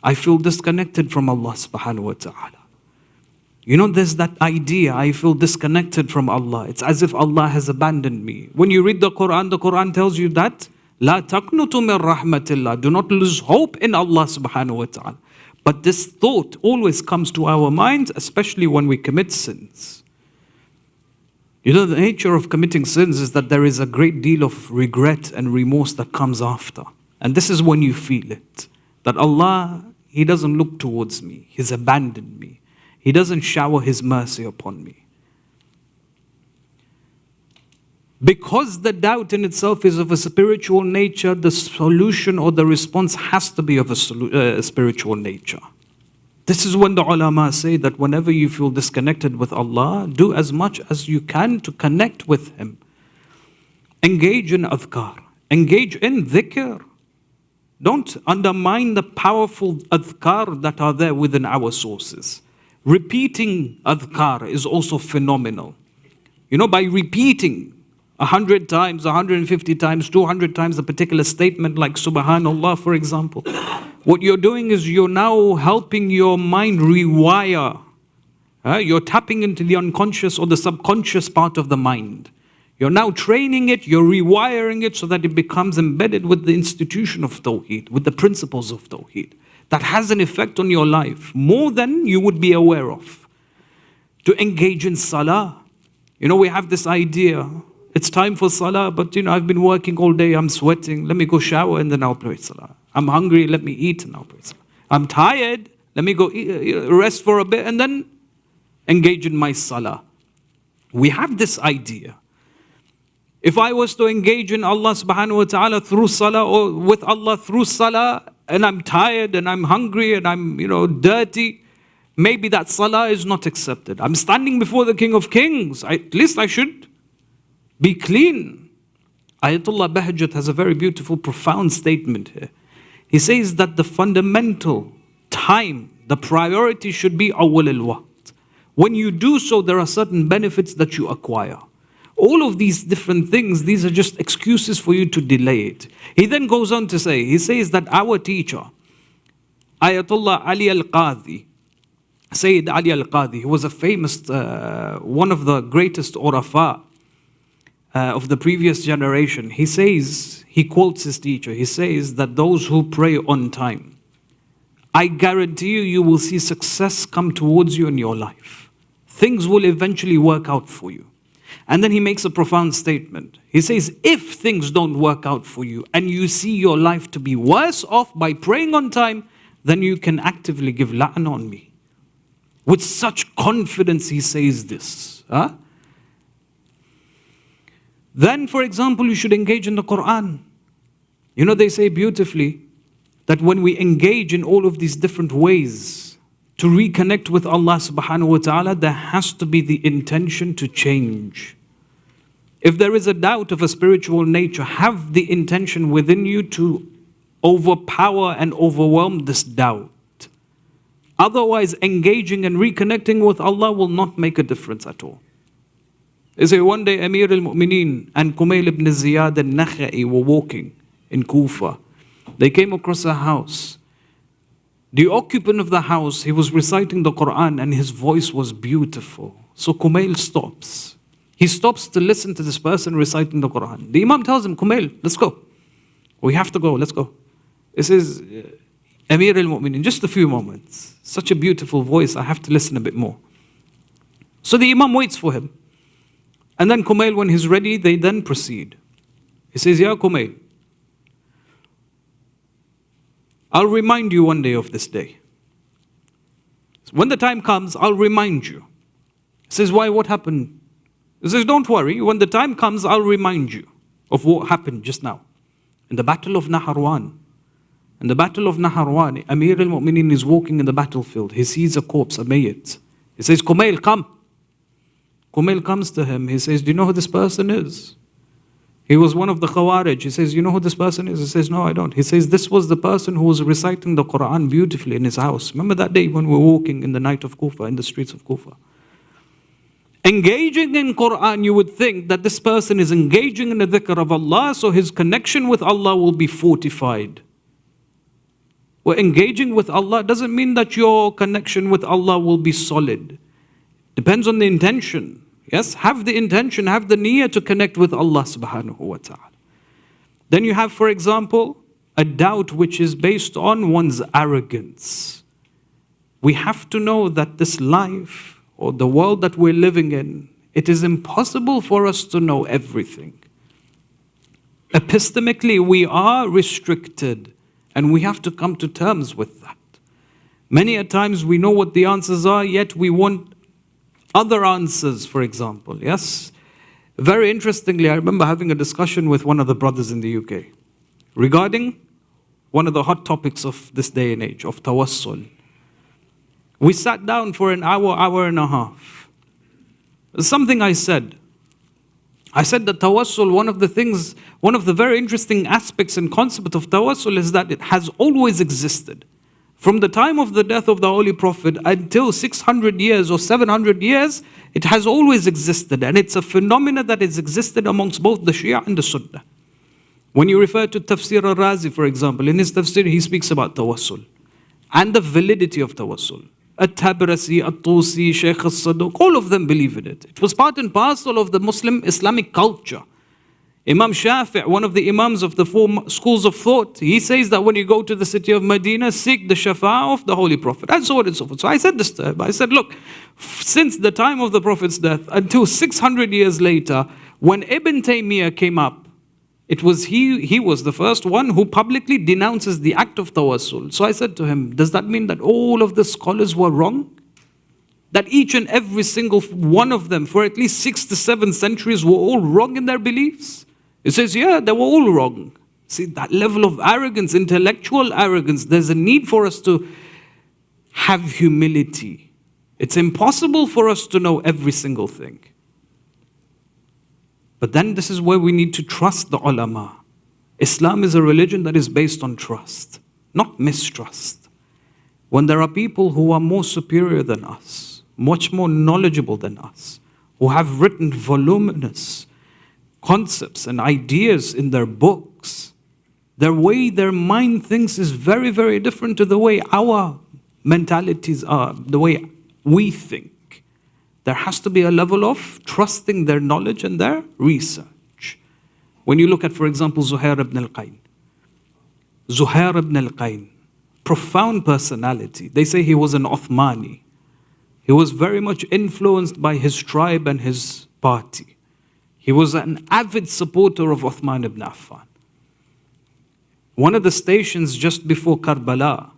I feel disconnected from Allah subhanahu wa ta'ala. You know, there's that idea, I feel disconnected from Allah. It's as if Allah has abandoned me. When you read the Quran tells you that, La taqnutu min rahmatillah. Do not lose hope in Allah subhanahu wa ta'ala. But this thought always comes to our minds, especially when we commit sins. You know, the nature of committing sins is that there is a great deal of regret and remorse that comes after. And this is when you feel it. That Allah, He doesn't look towards me. He's abandoned me. He doesn't shower His mercy upon me. Because the doubt in itself is of a spiritual nature, the solution or the response has to be of a spiritual nature. This is when the ulama say that whenever you feel disconnected with Allah, do as much as you can to connect with Him. Engage in adhkar. Engage in dhikr. Don't undermine the powerful adhkar that are there within our sources. Repeating adhkar is also phenomenal. You know, by repeating 100 times, 150 times, 200 times a particular statement like Subhanallah, for example, what you're doing is you're now helping your mind rewire. You're tapping into the unconscious or the subconscious part of the mind. You're now training it, you're rewiring it so that it becomes embedded with the institution of Tawheed, with the principles of Tawheed. That has an effect on your life, more than you would be aware of. To engage in salah. You know, we have this idea, it's time for salah, but you know, I've been working all day, I'm sweating, let me go shower and then I'll pray salah. I'm hungry, let me eat and I'll pray salah. I'm tired, let me go rest for a bit and then engage in my salah. We have this idea. If I was to engage in Allah subhanahu wa ta'ala through salah or with Allah through salah, and I'm tired and I'm hungry and I'm, dirty, maybe that salah is not accepted. I'm standing before the King of Kings. At least I should be clean. Ayatollah Bahjat has a very beautiful, profound statement here. He says that the fundamental time, the priority should be awwal al-waqt. When you do so, there are certain benefits that you acquire. All of these different things, these are just excuses for you to delay it. He then goes on to say, he says that our teacher, Ayatollah Ali al-Qadhi, Sayyid Ali al-Qadhi, who was a famous, one of the greatest urafa of the previous generation, he says, he quotes his teacher, he says that those who pray on time, I guarantee you, you will see success come towards you in your life. Things will eventually work out for you. And then he makes a profound statement. He says, if things don't work out for you and you see your life to be worse off by praying on time, then you can actively give la'an on me. With such confidence he says this. Then, for example, you should engage in the Quran. You know, they say beautifully that when we engage in all of these different ways to reconnect with Allah subhanahu wa ta'ala, there has to be the intention to change. If there is a doubt of a spiritual nature, have the intention within you to overpower and overwhelm this doubt. Otherwise, engaging and reconnecting with Allah will not make a difference at all. They say one day Amir al-Mu'mineen and Kumail ibn Ziyad al-Nakhai were walking in Kufa. They came across a house. The occupant of the house, he was reciting the Quran and his voice was beautiful. So Kumail stops. He stops to listen to this person reciting the Quran. The Imam tells him, Kumail, let's go. We have to go, let's go. This is Amir al-Mu'mineen, just a few moments. Such a beautiful voice, I have to listen a bit more. So the Imam waits for him. And then Kumail, when he's ready, they then proceed. He says, Ya Kumail, I'll remind you one day of this day. When the time comes, I'll remind you. He says, why, what happened? He says, don't worry, when the time comes, I'll remind you of what happened just now. In the battle of Naharwan. In the battle of Naharwan, Amir al-Mu'mineen is walking in the battlefield. He sees a corpse, a mayyit. He says, Kumail, come. Kumail comes to him. He says, do you know who this person is? He was one of the Khawarij. He says, you know who this person is? He says, no, I don't. He says, this was the person who was reciting the Quran beautifully in his house. Remember that day when we were walking in the night of Kufa, in the streets of Kufa? Engaging in Quran, you would think that this person is engaging in the dhikr of Allah, so his connection with Allah will be fortified. Well, engaging with Allah doesn't mean that your connection with Allah will be solid. Depends on the intention. Yes, have the intention, have the niyyah to connect with Allah subhanahu wa ta'ala. Then you have, for example, a doubt which is based on one's arrogance. We have to know that this life, or the world that we're living in, it is impossible for us to know everything. Epistemically, we are restricted, and we have to come to terms with that. Many a times we know what the answers are, yet we want other answers, for example, yes? Very interestingly, I remember having a discussion with one of the brothers in the UK regarding one of the hot topics of this day and age, of tawassul. We sat down for an hour, hour and a half. Something I said that tawassul, one of the very interesting aspects and concept of tawassul is that it has always existed. From the time of the death of the Holy Prophet until 600 years or 700 years, it has always existed. And it's a phenomenon that has existed amongst both the Shia and the Sunnah. When you refer to Tafsir al-Razi, for example, in his tafsir, he speaks about tawassul and the validity of tawassul. At-Tabrasi, At-Tusi, Shaykh al-Saduq, all of them believe in it. It was part and parcel of the Muslim Islamic culture. Imam Shafi', one of the Imams of the four schools of thought, he says that when you go to the city of Medina, seek the shafa'ah of the Holy Prophet, and so on and so forth. So I said this to him. I said, look, since the time of the Prophet's death until 600 years later, when Ibn Taymiyyah came up, it was he was the first one who publicly denounces the act of tawassul. So I said to him, does that mean that all of the scholars were wrong? That each and every single one of them, for at least 6 to 7 centuries, were all wrong in their beliefs? It says, yeah, they were all wrong. See, that level of arrogance, intellectual arrogance, there's a need for us to have humility. It's impossible for us to know every single thing. But then this is where we need to trust the ulama. Islam is a religion that is based on trust, not mistrust. When there are people who are more superior than us, much more knowledgeable than us, who have written voluminous concepts and ideas in their books, their way their mind thinks is very, very different to the way our mentalities are, the way we think. There has to be a level of trusting their knowledge and their research. When you look at, for example, Zuhair ibn al-Qayn. Zuhair ibn al-Qayn, profound personality. They say he was an Uthmani. He was very much influenced by his tribe and his party. He was an avid supporter of Uthman ibn Affan. One of the stations just before Karbala,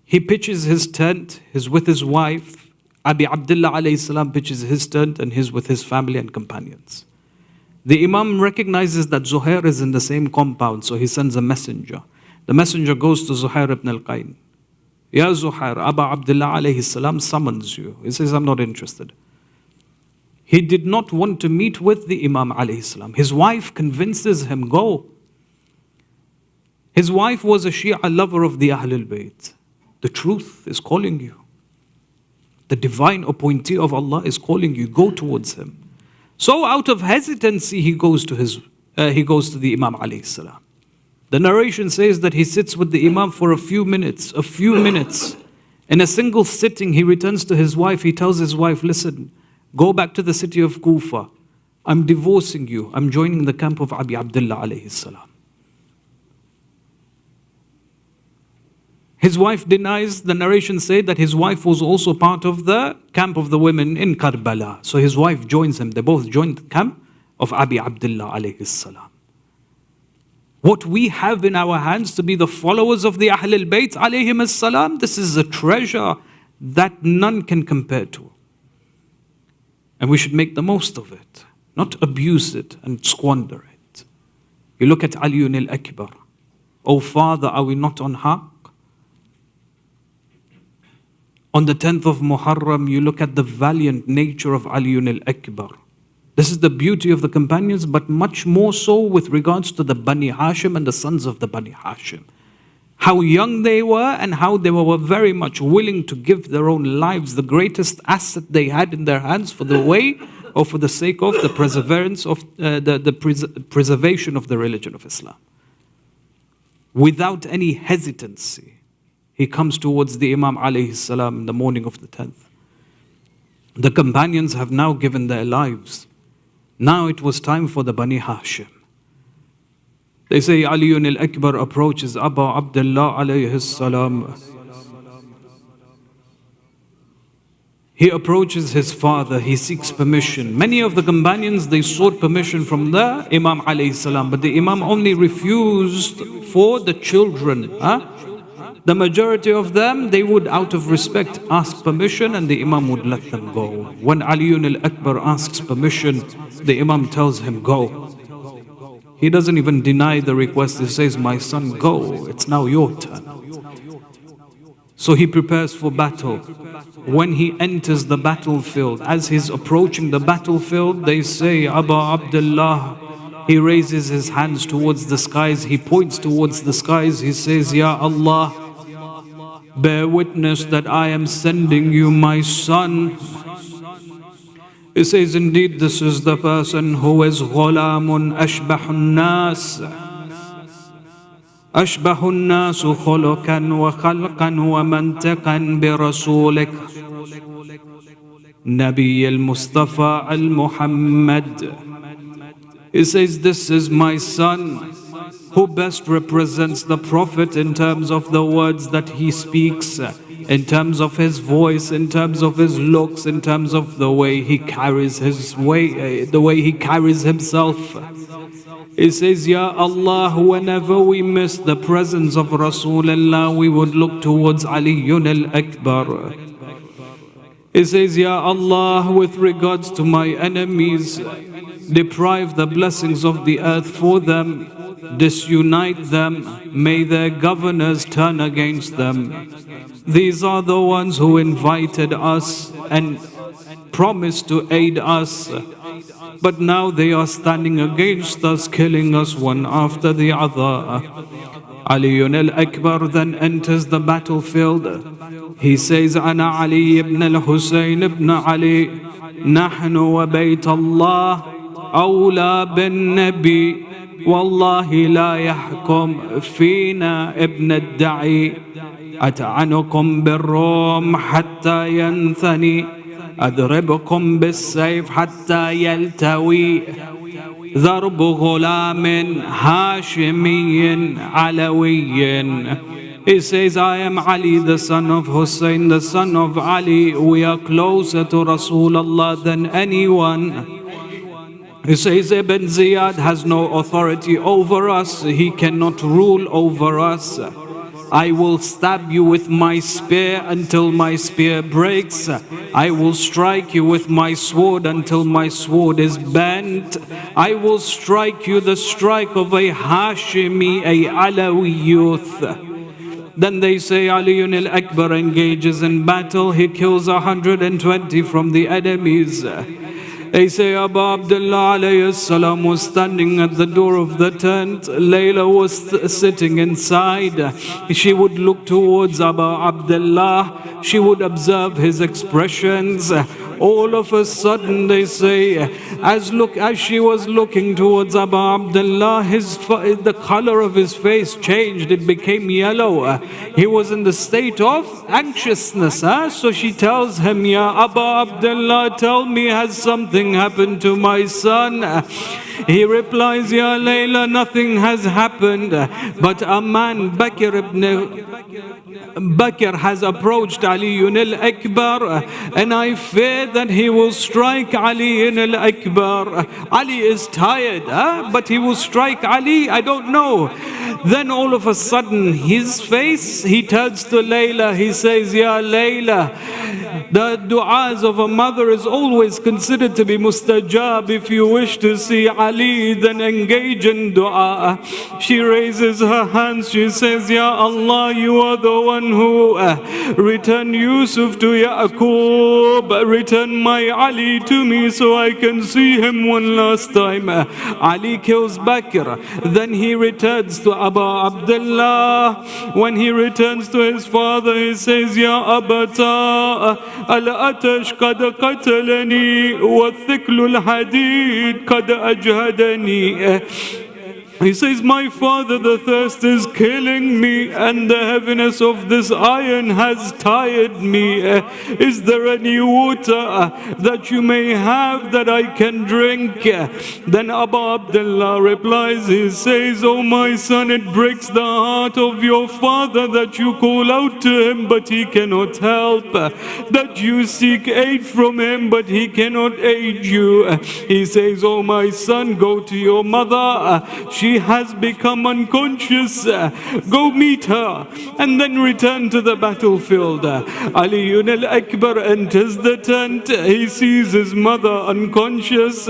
he pitches his tent, he's with his wife. Abi Abdullah alayhi salam pitches his tent and he's with his family and companions. The Imam recognizes that Zuhair is in the same compound, so he sends a messenger. The messenger goes to Zuhair ibn al-Qayn. Ya Zuhair, Aba Abdullah alayhi salam summons you. He says, I'm not interested. He did not want to meet with the Imam alayhi salam. His wife convinces him, go. His wife was a Shia lover of the Ahlul Bayt. The truth is calling you. The divine appointee of Allah is calling you. Go towards him. So out of hesitancy, he goes to the Imam alayhi salam. The narration says that he sits with the Imam for a few minutes. In a single sitting, he returns to his wife. He tells his wife, listen, go back to the city of Kufa. I'm divorcing you. I'm joining the camp of Abi Abdullah alayhi salam. His wife denies. The narration said that his wife was also part of the camp of the women in Karbala. So his wife joins him. They both joined the camp of Abi Abdullah alayhi salam. What we have in our hands to be the followers of the Ahlul Bayt alayhim as-salam, this is a treasure that none can compare to. And we should make the most of it, not abuse it and squander it. You look at Aliyun al-Akbar. Oh Father, are we not on haqq? On the 10th of Muharram, you look at the valiant nature of Aliyun al-Akbar. This is the beauty of the companions, but much more so with regards to the Bani Hashim and the sons of the Bani Hashim. How young they were and how they were very much willing to give their own lives, the greatest asset they had in their hands for the way or for the sake of the perseverance of preservation of the religion of Islam. Without any hesitancy, he comes towards the Imam alayhi salam in the morning of the 10th. The companions have now given their lives. Now it was time for the Bani Hashim. They say Aliyun al-Akbar approaches Aba Abdullah alayhi salam. He approaches his father, he seeks permission. Many of the companions, they sought permission from the Imam alayhi salam, but the Imam only refused for the children. The majority of them, they would out of respect ask permission and the Imam would let them go. When Aliyun al-Akbar asks permission, the Imam tells him, go. He doesn't even deny the request. He says, my son, go. It's now your turn. So he prepares for battle. When he enters the battlefield, as he's approaching the battlefield, they say, Aba Abdullah, he raises his hands towards the skies. He points towards the skies. He says, Ya Allah, bear witness that I am sending you my son. He says, indeed, this is the person who is غُلَامٌ أَشْبَحُ النَّاسِ أَشْبَحُ النَّاسُ خُلُقًا وَخَلْقًا وَمَنْتَقًا بِرَسُولِكَ نبي المصطفى المحمد. He says, this is my son who best represents the Prophet in terms of the words that he speaks, in terms of his voice, in terms of his looks, in terms of the way he carries the way he carries himself. He says, Ya Allah, whenever we miss the presence of Rasulullah, we would look towards Aliyun al-Akbar. He says, Ya Allah, with regards to my enemies, deprive the blessings of the earth for them, disunite them, may their governors turn against them. These are the ones who invited us and promised to aid us, but now they are standing against us, killing us one after the other. Aliyun al-Akbar then enters the battlefield. He says, Ana Ali ibn al-Hussein ibn Ali, Nahnu wa bayt Allah, awla bin Nabi, Wallahi la yahkum fina ibn al-Da'i, أتعنكم بالروم حتى ينثني أضربكم بالسيف حتى يلتوي ضرب Ghulam Hashmi Alvi. He says, I am Ali, the son of Hussein, the son of Ali. We are closer to Rasulullah than anyone. He says, Ibn Ziyad has no authority over us. He cannot rule over us. I will stab you with my spear until my spear breaks. I will strike you with my sword until my sword is bent. I will strike you the strike of a Hashimi, a Alawi youth. Then they say Ali al-Akbar engages in battle. He kills 120 from the enemies. They say Abu Abdullah alayhi salam was standing at the door of the tent. Layla was sitting inside. She would look towards Abu Abdullah. She would observe his expressions. All of a sudden, they say, as she was looking towards Abu Abdullah, the color of his face changed. It became yellow. He was in the state of anxiousness. So she tells him, Ya Abu Abdullah, tell me, has something happened to my son? He replies, Ya Layla, nothing has happened. But a man, Bakr has approached Ali al-Akbar, and I fear that he will strike Ali al-Akbar. Ali is tired, but he will strike Ali, I don't know. Then all of a sudden, his face, he turns to Layla, he says, Ya Layla, the du'as of a mother is always considered to be mustajab. If you wish to see Ali, then engage in dua. She raises her hands, she says, Ya Allah, you are the one who returned Yusuf to Yaqub. Return my Ali to me so I can see him one last time. Ali kills Bakr. Then he returns to Abu Abdullah. When he returns to his father, he says, Ya Abata, al-atash qad qatalani wa thiklu al-hadid qad ajhadani. He says, my father, the thirst is killing me and the heaviness of this iron has tired me. Is there any water that you may have that I can drink? Then Abu Abdullah replies, he says, oh my son, it breaks the heart of your father that you call out to him but he cannot help, that you seek aid from him but he cannot aid you. He says, oh my son, go to your mother. She has become unconscious. Go meet her and then return to the battlefield. Ali al-Akbar enters the tent. He sees his mother unconscious.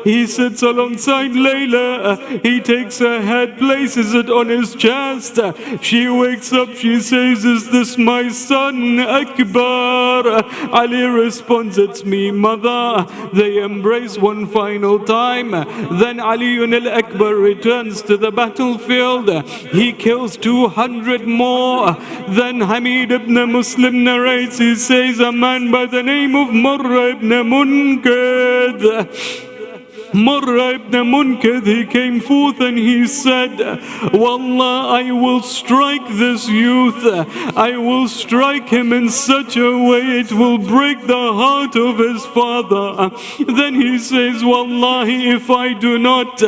He sits alongside Layla. He takes her head, places it on his chest. She wakes up. She says, is this my son, Akbar? Ali responds, it's me, mother. They embrace one final time. Then Ali al-Akbar returns to the battlefield. He kills 200 more. Then Hamid ibn Muslim narrates, he says, a man by the name of Murra ibn Munkad. Murra ibn Munkad, he came forth and he said, Wallah, I will strike this youth. I will strike him in such a way it will break the heart of his father. Then he says, Wallahi, if I do not,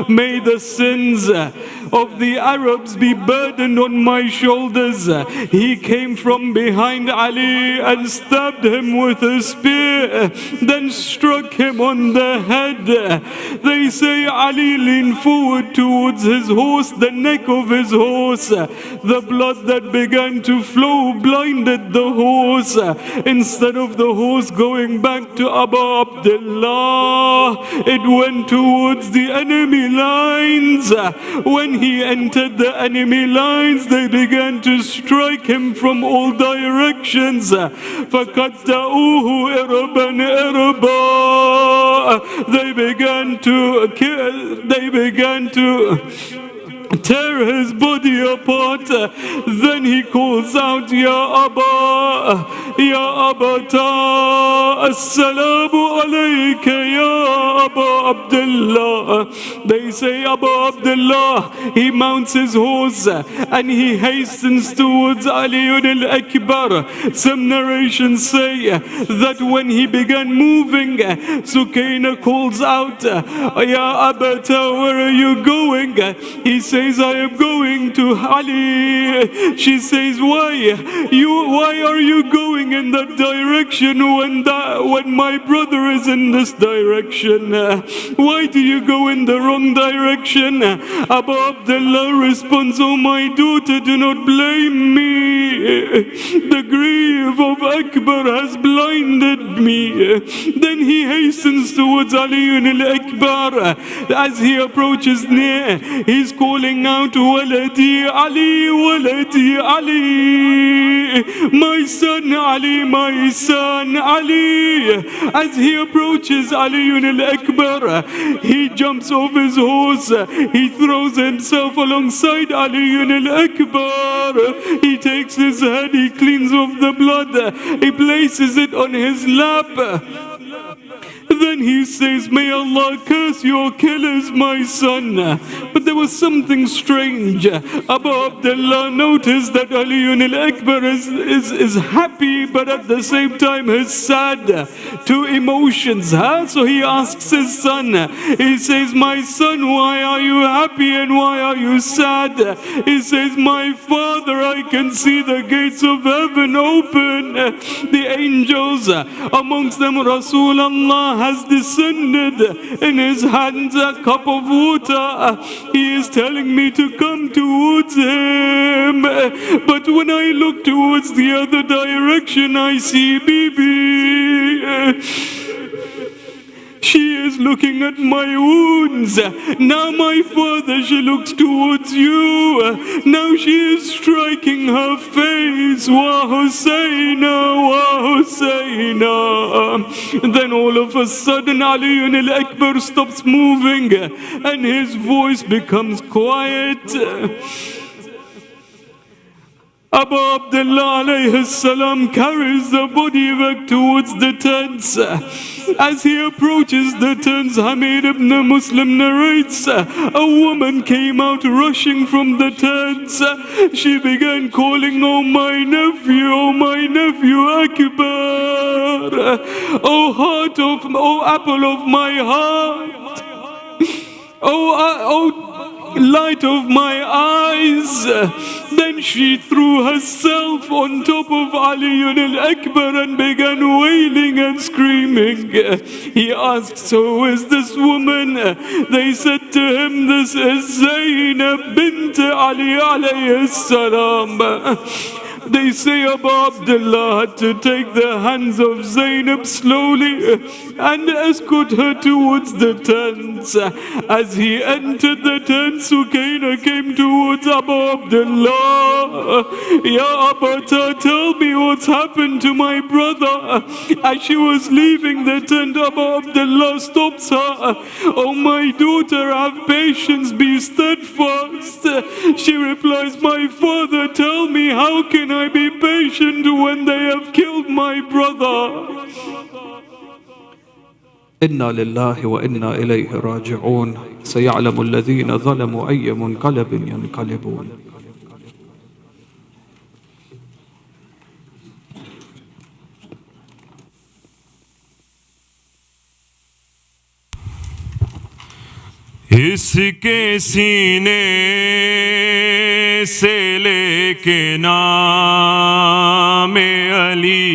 may the sins of the Arabs be burdened on my shoulders. He came from behind Ali and stabbed him with a spear, then struck him on the head. They say Ali leaned forward towards his horse, the neck of his horse. The blood that began to flow blinded the horse. Instead of the horse going back to Abu Abdullah, it went towards the enemy lines. When he entered the enemy lines, they began to strike him from all directions. فَقَتَّأُوهُ إِرْبًا إِرْبًا. They began to kill, they began to tear his body apart. Then he calls out, Ya Abba, Ya Abata, Assalamu alayka, Ya Abu Abdullah. They say Abu Abdullah, he mounts his horse and he hastens towards Ali al-Akbar. Some narrations say that when he began moving, Sukaina calls out, Ya Abata, where are you going? He says, I am going to Ali. She says, why are you going in that direction when my brother is in this direction? Why do you go in the wrong direction? Abu Abdullah responds, oh my daughter, do not blame me. The grief of Akbar has blinded me. Then he hastens towards Ali al-Akbar. As he approaches near, he's calling calling out, Waladi Ali, Waladi Ali, my son Ali, my son Ali. As he approaches Ali al-Akbar, he jumps off his horse, he throws himself alongside Ali al-Akbar, he takes his head, he cleans off the blood, he places it on his lap. Then he says, may Allah curse your killers, my son. But there was something strange. Abu Abdullah noticed that Ali al-Akbar is happy, but at the same time is sad. Two emotions. So he asks his son, he says, my son, why are you happy and why are you sad? He says, my father, I can see the gates of heaven open. The angels, amongst them Rasulullah, has descended, in his hands a cup of water. He is telling me to come towards him, but when I look towards the other direction, I see Bibi. She is looking at my wounds. Now my father, she looks towards you. Now she is striking her face. Wa Husseina, Wa Husseina. Then all of a sudden Ali al-Akbar stops moving and his voice becomes quiet. Abu Abdullah alayhi salam carries the body back towards the tents. As he approaches the tents, Hamid ibn Muslim narrates, a woman came out rushing from the tents. She began calling, oh my nephew Akbar, oh apple of my heart, oh light of my eyes. Then she threw herself on top of Ali al-Akbar and began wailing and screaming. He asked, who is this woman? They said to him, this is Zainab bint Ali alayhi salam. They say Abu Abdullah had to take the hands of Zainab slowly and escort her towards the tents. As he entered the tents, Sukaina came towards Abu Abdullah. Ya Abata, tell me what's happened to my brother. As she was leaving the tent, Abu Abdullah stops her. Oh my daughter, have patience, be steadfast. She replies, my father, tell me, how can I be patient when they have killed my brother? إنا لله وإنا إليه راجعون سيعلم الذين ظلموا أي منقلب ينقلبون. इसके सीने से लेके नाम अली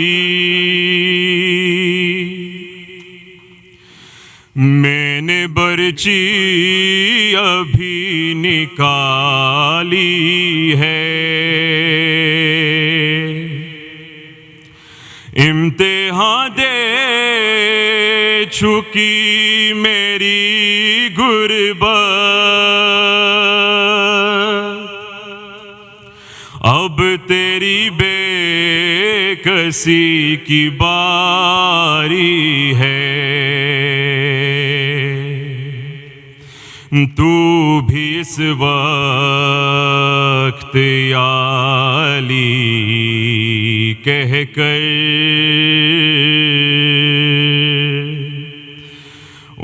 मैंने बर्ची अभी निकाली है इम्तिहान दे चुकी मेरी गुर्बत अब तेरी बेकसी की बारी है तू भी इस वक्त या अली कह कर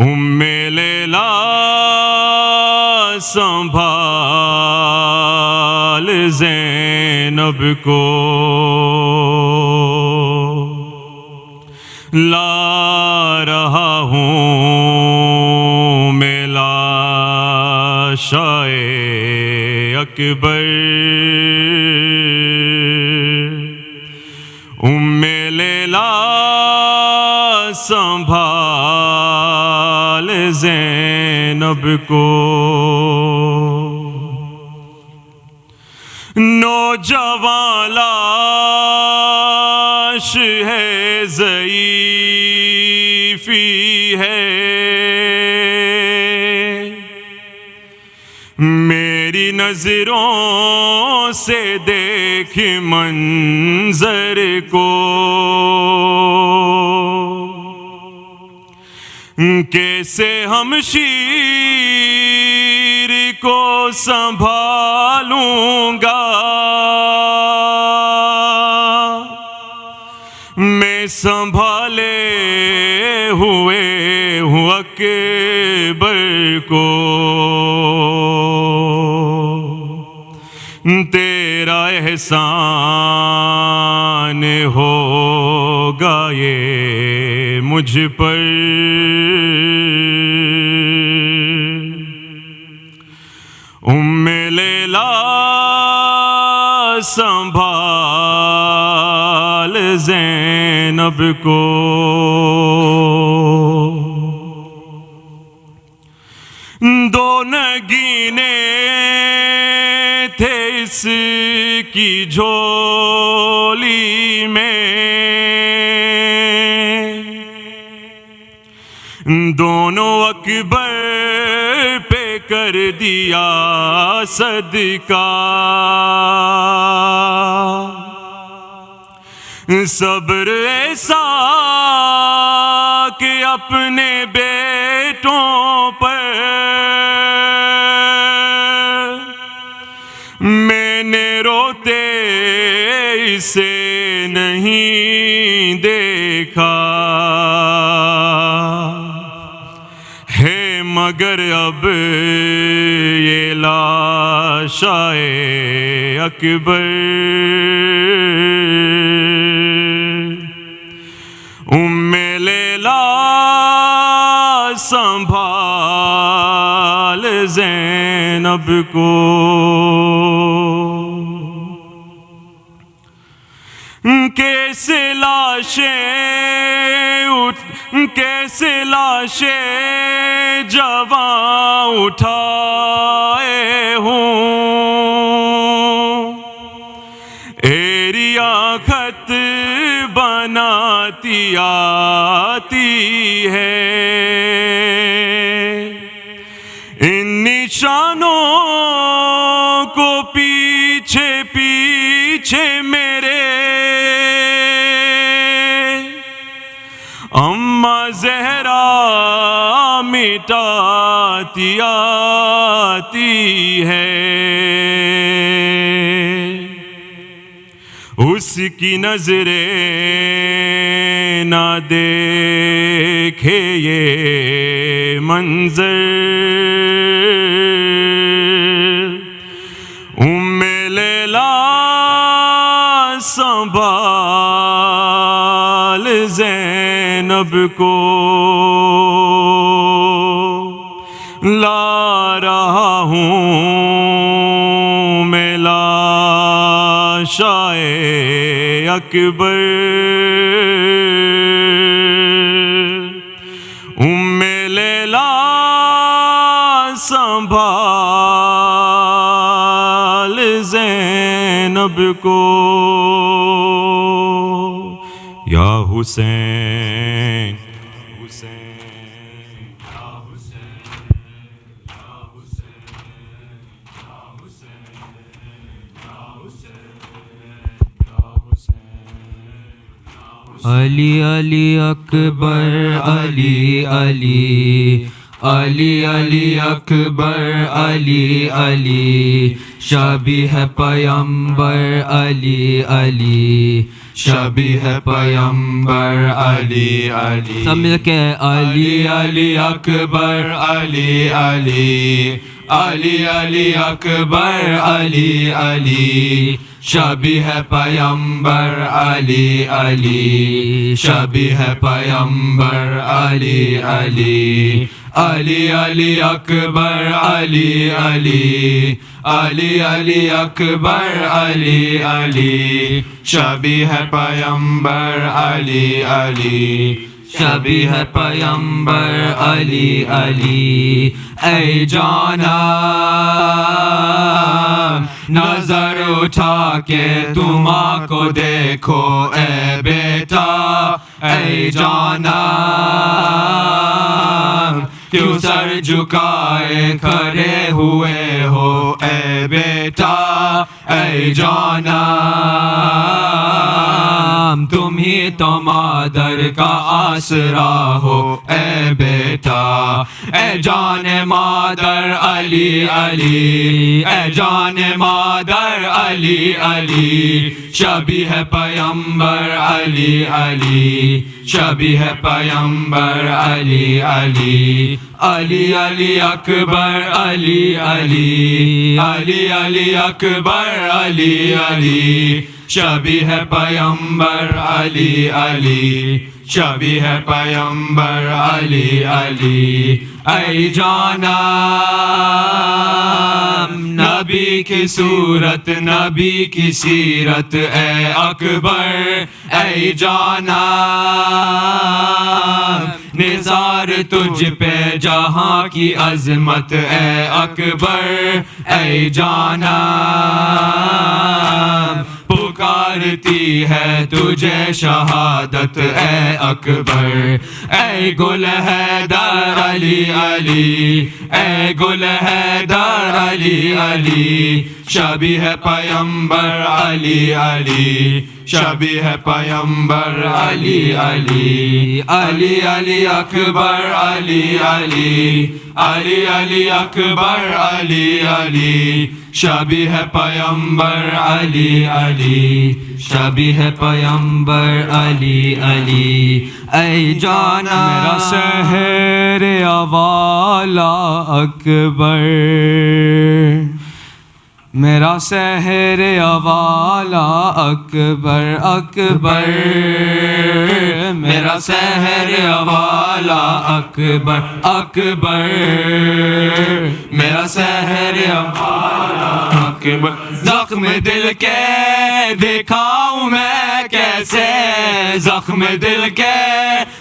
उम्मे लैला संभाल ज़ैनब को ला रहा हूँ मैं लाशाए अकबर उम्मे लैला संभाल ज़ैनब को नौजवान लाश है ज़ईफ़ी है मेरी نظروں سے دیکھ منظر کو، کیسے ہم شیر کو سنبھالوں گا، میں سنبھالے ہوئے ہوں اکبر کو، تیرا احسان ہوگا یہ مجھ پر، لیلا سنبھال زینب کو، دو نگینے تھے اس کی جھولی میں، دونوں اکبر پہ کر دیا صدقہ، صبر ایسا کہ اپنے بیٹوں پر میں نے روتے اسے نہیں دیکھا، ہے مگر اب یہ لاشائے اکبر، ام لیلا سنبھال زینب کو، کیسے لاشیں جواں اٹھائے ہوں، ایریا خط بناتی آتی ہے، ان نشانوں کو پیچھے پیچھے میرے اماں زہرا مٹاتی آتی ہے، اس کی نظریں نہ دیکھے یہ منظر، ام لیلا سنبھال زینب کو، لا رہا ہوں میں لاشائے اکبر، ام لیلا سنبھال زینب کو، یا حسین علی علی اکبر علی علی علی علی اکبر علی علی شبی ہے پیمبر علی علی شبی ہے پیمبر علی علی سب مل کے علی علی اکبر علی علی علی علی اکبر علی علی شبی ہے پیمبر علی علی شبی ہے پیمبر علی علی علی علی اکبر علی علی علی علی اکبر علی علی شبی ہے پیمبر علی علی شبی ہے پیمبر علی علی اے جانا نظر اٹھا کے تم ماں کو دیکھو اے بیٹا اے جانا کیوں سر جھکائے کھڑے ہوئے ہو اے بیٹا اے جانم تم ہی تو مادر کا آسرا ہو اے بیٹا اے جان مادر علی علی اے جان مادر علی علی شبیہ پیمبر علی علی شبیہ پیمبر علی علی علی علی اکبر علی علی علی علی اکبر علی علی شبیہ پیمبر علی علی شبیہ پیمبر علی علی اے جانم نبی کی صورت نبی کی سیرت اے اکبر اے جانم نثار تجھ پہ جہاں کی عظمت اے اکبر اے جانم پکارتی ہے تجھے شہادت اے اکبر اے گل حیدر علی علی اے گل حیدر علی علی شبیہ پیمبر علی علی شبیہ پیمبر علی علی علی علی اکبر علی علی علی علی اکبر علی علی شبیہ پیمبر علی علی شبیہ پیمبر علی علی اے جانا میرا سحر والا اکبر میرا سحر والا اکبر اکبر میرا سحر والا اکبر اکبر میرا سحر والا اکبر زخم دل کے دکھاؤں میں کیسے زخم دل کے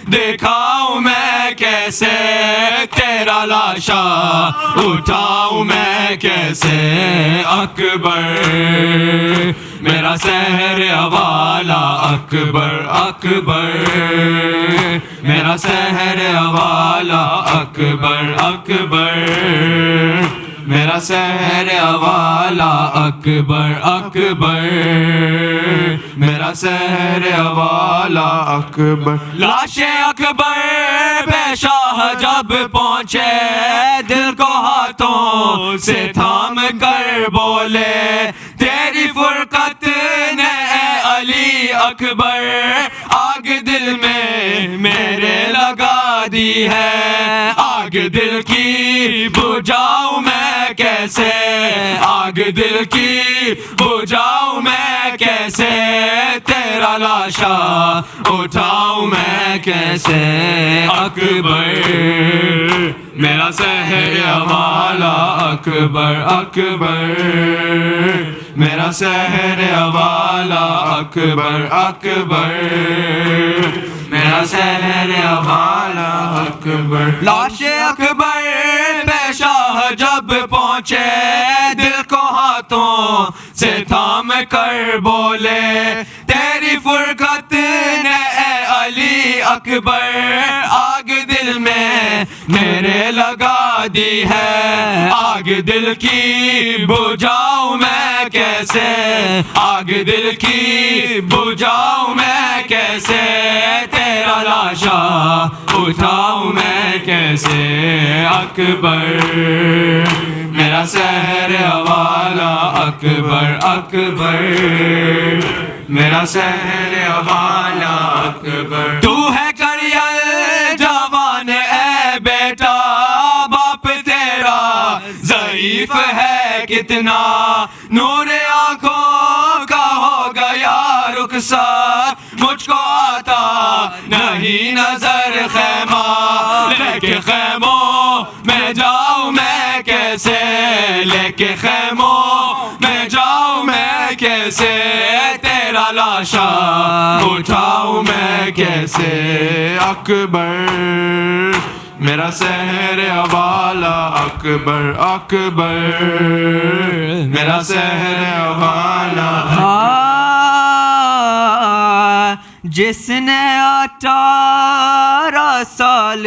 دکھاؤں میں کیسے تیرا لاشا اٹھاؤں میں کیسے اکبر میرا سحر والا اکبر اکبر میرا سحر والا اکبر اکبر میرا سحر والا اکبر اکبر میرا سحر والا اکبر لاش اکبر بے شاہ جب پہنچے دل کو ہاتھوں سے تھام کر بولے تیری فرقت نے اے علی اکبر آگ دل میں میرے لگا دی ہے آگ دل کی بجھاؤں میں کیسے آگ دل کی بجھاؤں میں کیسے تیرا لاشا اٹھاؤں میں کیسے اکبر میرا سحر والا اکبر اکبر میرا سحر والا اکبر اکبر میرا سحر والا اکبر لاش اکبر بے شاہ جب پہنچے دل کو ہاتھوں سے تھام کر بولے تیری فرقت نے اے علی اکبر آگ دل میں میرے لگا دی ہے آگ دل کی بجھاؤں میں کیسے آگ دل کی بجھاؤں میں کیسے تیرا لاشا اٹھاؤں میں کیسے اکبر میرا سحر والا اکبر اکبر میرا سحر والا اکبر تو ہے کریل جوان اے بیٹا باپ تیرا ضعیف ہے کتنا نور آنکھوں کا ہو گیا رخسار مجھ کو آتا نہیں نظر خیمہ لے کے خیموں میں جاؤں میں کیسے لے کے خیموں میں جاؤں میں کیسے تیرا لاشا اٹھاؤں میں کیسے اکبر میرا سحر والا اکبر اکبر میرا سحر والا جس نے 18 سال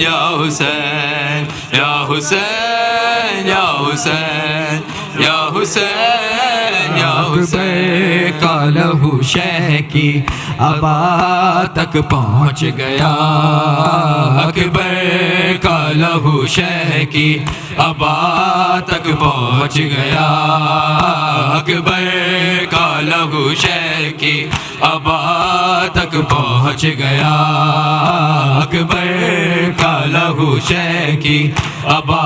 या हुसैन या हुसैन या हुसैन या हुसैन या हुसैन का लहू शह की अबा तक पहुँच गया अकबर का लहू शह की अबा तक पहुँच गया अकबर का लहू शह की अबा तक पहुँच गया अकबर का लहू शह की अबा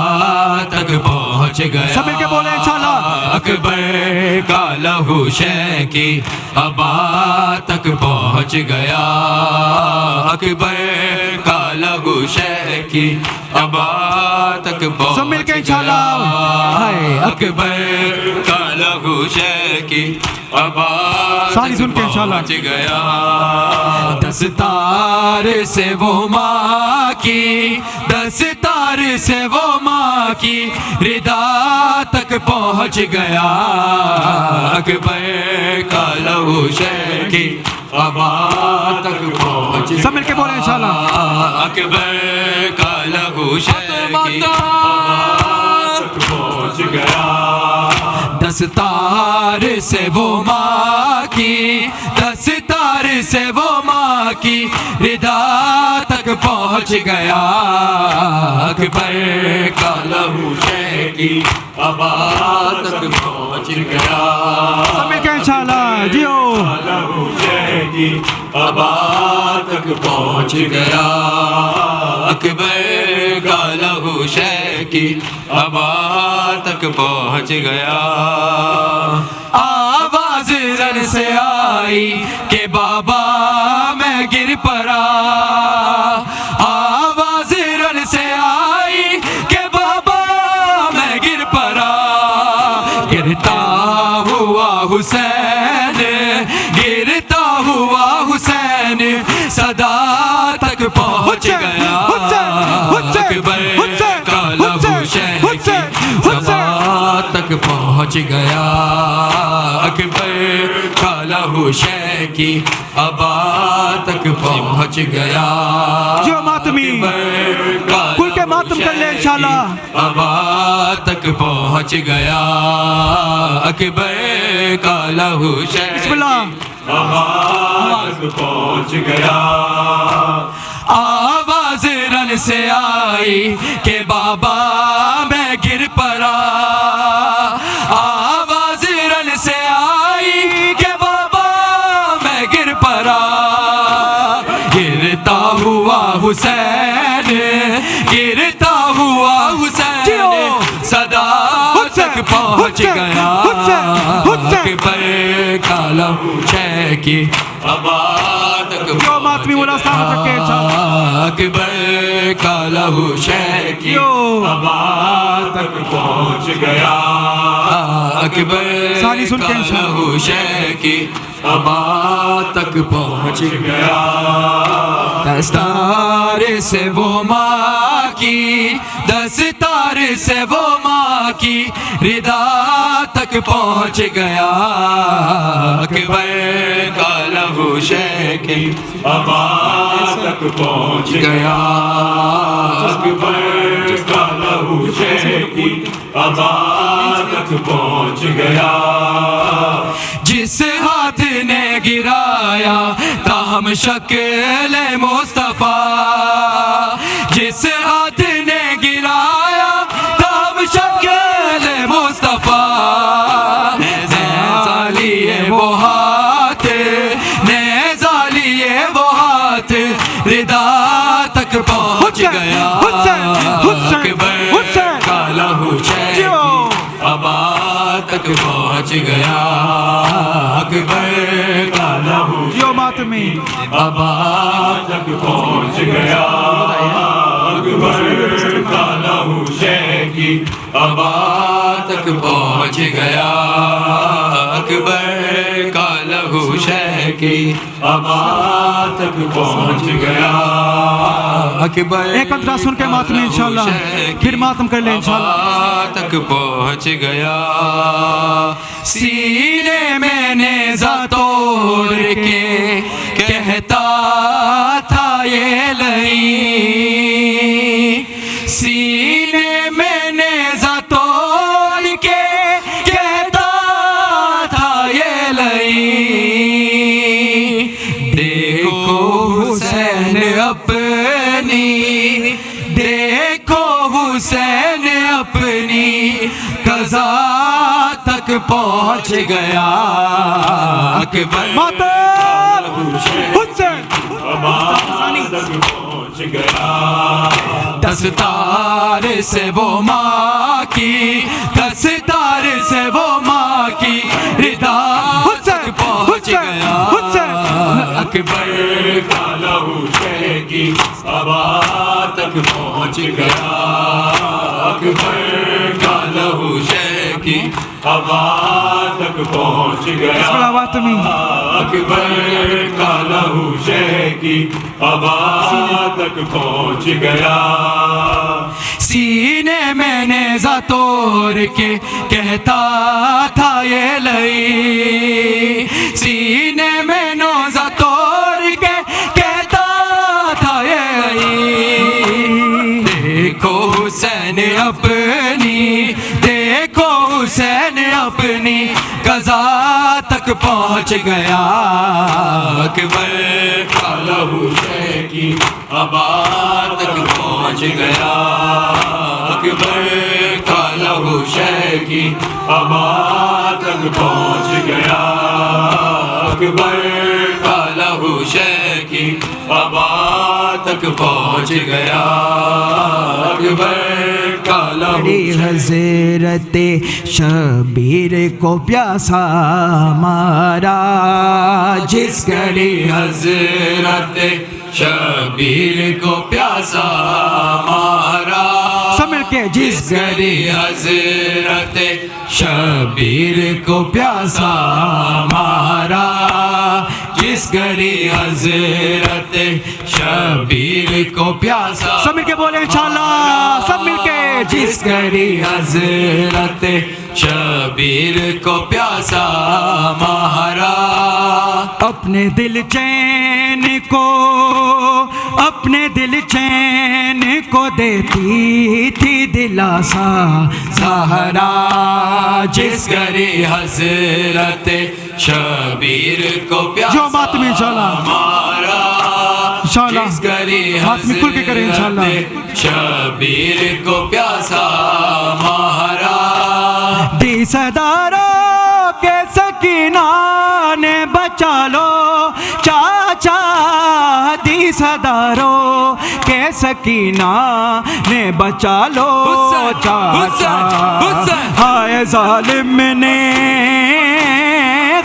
तक पहुँच गया सब मिलके बोले इंशाल्लाह अकबर का लहू शह की अबा तक पहुँच गया अकबर का लहू शह की अबा तक पहुँच सब मिलके इंशाल्लाह हाय अकबर का लहू शह की अबा सारी सुन के इंशाल्लाह पहुँच गया दस्तार से वो माँ की दस्तार से वो माँ की रिदा तक पहुँच गया अकबर का लहू शह की अबा तक पहुँच सब मिलके बोले इंशाल्लाह अकबर का लहू शह की पहुँच गया दस्तार से वो माँ की दस्तार से वो माँ की रिदा तक पहुँच गया अकबर का लहू शह की अबा तक पहुँच गया सब मिलके इंशाल्लाह जियो लहू शह की अबा तक पहुँच गया अकबर का लहू शह की अबा तक पहुँच गया आवाज रन से आई कि बाबा मैं गिर पड़ा आवाज रन से आई कि बाबा मैं गिर पड़ा गिरता हुआ हुसैन गिरता हुआ हुसैन सदा तक पहुँच गया अकबर का लहू शह की सदा तक पहुँच गया अकबर का लहू शह की अबा तक पहुँच गया जो मातमी कुल के मातम कर ले इंशाल्लाह अबा तक पहुँच गया अकबर का लहू शह बिस्मिल्लाह अबा तक पहुँच गया आवाज रन से आई कि बाबा मैं गिर पड़ा आवाज रन से आई कि बाबा मैं गिर पड़ा गिरता हुआ हुसैन गिरता हुआ हुसैन सदा तक पहुँच गया अकबर का लहू शह की अबा तक जो मातमी बोला सामने रख के इंशाल्लाह अकबर का लहू शह की अबा तक पहुँच गया अकबर सारी सुन के का लहू शह की अबा तक पहुँच गया दस्तार से वो माँ की दस्तार से वो माँ की रिदा तक पहुँच गया अकबर का लहू शह की अबा तक पहुँच गया अकबर का लहू शह की अबा तक पहुँच गया जिस हाथ ने गिराया ताहम शक्ल मुस्तफा जिस हाथ ने गिराया ताहम शक्ल मुस्तफा नेज़ा लिए वो हाथ नेज़ा लिए वो हाथ रिदा तक पहुँच गया अकबर का लहू शह की अबा तक पहुँच गया अकबर का लहू जो मातमी अबा तक पहुँच गया अकबर का लहू शह की अबा तक पहुँच गया अकबर का लहू शह की अबा तक पहुँच गया अकबर एक अंतरा सुन के मातमी इंशाल्लाह फिर मातम कर ले इंशाल्लाह तक पहुँच गया सीने में नेज़ा तोड़ के कहता था ये नहीं رضا تک پہنچ گیا اکبر دستار سے وہ ماں کی دستار سے وہ ماں کی ردا تک پہنچ گیا اکبر کا لہو شہ کی ہوا تک پہنچ گیا اکبر کا لہو شہ کی ہوا تک پہنچ گیا اکبر کا لہو شہ کی ہوا تک پہنچ گیا سینے میں نیزہ توڑ کے کہتا تھا یہ لئی سینے میں نیزہ توڑ کے کہتا تھا یہ لئی دیکھو حسین اپنی دیکھو حسین اپنی قضا تک پہنچ گیا اکبر کا لہو شہ کی ہوا تک پہنچ گیا اکبر کا لہو شہ کی ہوا تک پہنچ گیا اکبر کا لہو شہ کی ہوا تک پہنچ گیا اکبر کا لہو حضرت شبیر کو پیاسا مارا جس گھڑی حضرت شبیر کو پیاسا مارا سب مل کے جس گھڑی حضرت شبیر کو پیاسا مارا جس گھڑی حضرت شبیر کو پیاسا سب مل کے بولے انشاءاللہ سب مل کے جس گھڑی حضرت شبیر کو پیاسا مارا اپنے دل چین کو اپنے دل چین کو دیتی تھی دلاسا زہرا جس گھڑی حضرت شبیر کو پیاسا جو بات میں مارا جس گھڑی حضرت شبیر کو پیاسا مارا دی صداروں کے سکینہ نے بچا لو چاچا دی صداروں کے سکینہ نے بچا لو چاچا ہائے ظالم نے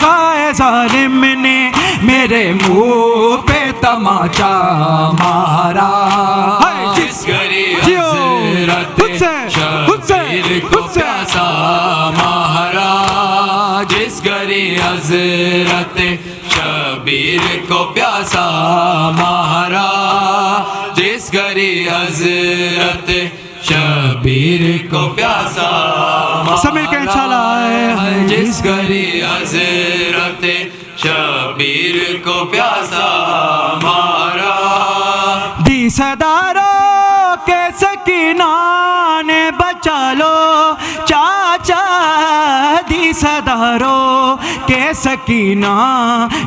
ہائے ظالم نے میرے منہ پہ تماچا مارا جس گھڑی حضرت شبیر کو پیاسا مارا جس گھڑی حضرت شبیر کو پیاسا مارا جس گھڑی حضرت شبیر کو پیاسا سب مل کے انشاءاللہ جس گھڑی حضرت شبیر کو پیاسا مارا دی صداروں کے سکینہ نے بچا لو چاچا دی صداروں کے سکینہ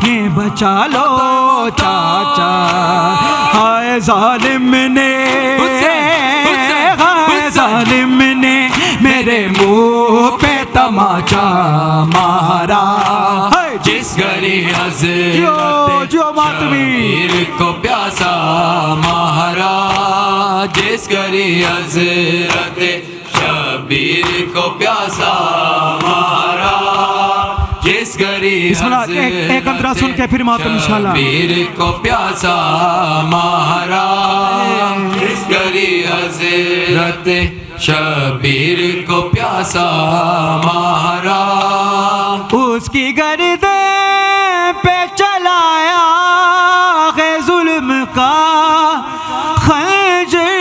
نے بچا لو چاچا ہائے ظالم نے ہائے ظالم نے میرے منہ پہ تماچا مارا جس گھڑی حضرت شبیر کو پیاسا مارا جس گھڑی حضرت شبیر کو پیاسا مارا جس گھڑی ایک انترا سن کے پھر ماتم انشاءاللہ شبیر کو پیاسا مارا جس گھڑی حضرت شبیر کو پیاسا مارا اس کی گردن پہ چلایا ہے ظلم کا خنجر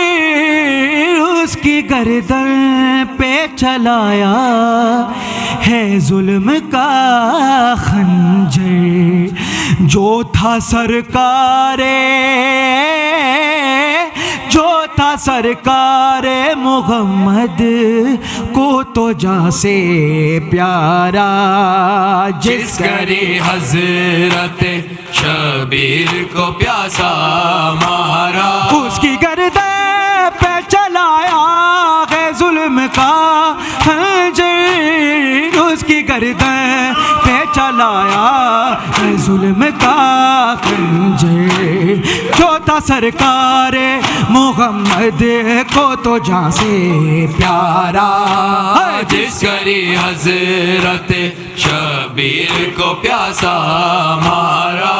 اس کی گردن پہ چلایا ہے ظلم کا خنجر جو تھا سرکار محمد کو تو جہاں سے پیارا جس گھڑی حضرت شبیر کو پیاسا مارا اس کی گردن پہ چلایا ہے ظلم کا خنجر گردن پہ چلایا ہے ظلم کا خنجر، جو تھا سرکار محمد کو تو جان سے پیارا، جس کری حضرت شبیر کو پیاسا مارا،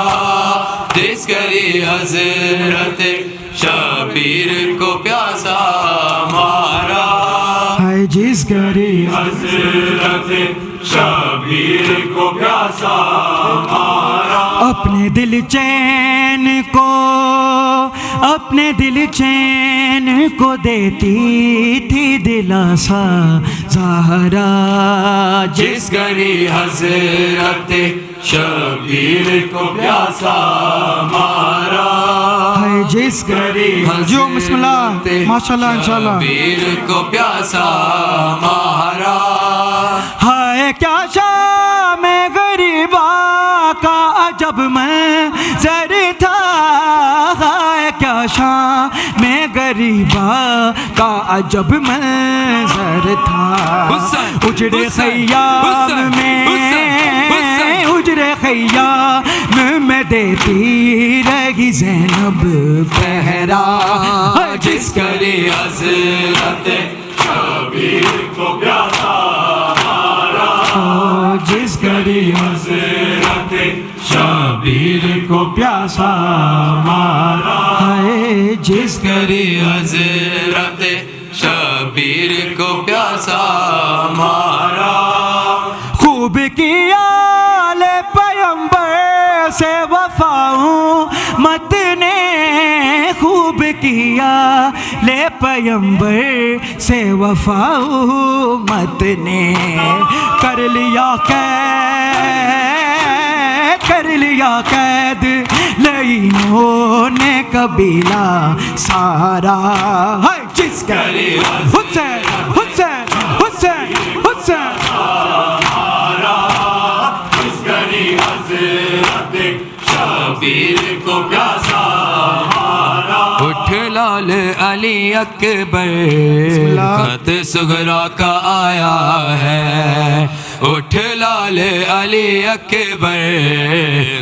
جس کری حضرت شبیر کو پیاسا مارا، ہے جس کری حضرت شبیر کو پیاسا مارا، اپنے دل چین کو، اپنے دل چین کو دیتی تھی دلاسا زہرا، جس کری حضرت شبیر کو پیاسا مارا، ہے جس کری جو بسم اللہ ماشاءاللہ انشاءاللہ شبیر کو پیاسا مارا، ہائے کیا شام غریبا کا عجب منظر تھا، ہائے کیا شام غریبا کا عجب منظر تھا، اجڑے خیام میں، اجڑے خیام میں دیتی رہی زینب پہرا، جس کری حضرت شبیر کو پیاسا مارا، جس کری حضرت شبیر کو پیاسا مارا، ہے جس کری حضرت شبیر کو پیاسا مارا، خوب کیا لے پیمبر سے وفاؤں مت نے، خوب کیا لے پیمبر سے وفاؤں مت نے، کر لیا قید، کر لیا قید لئینوں نے قبیلہ سارا، ہے جس کا حسین حسین حسین حسین شبیر کو پیاسا مارا، اٹھ لال علی اکبر خط صغرا کا آیا ہے، اٹھ لال علی اکبر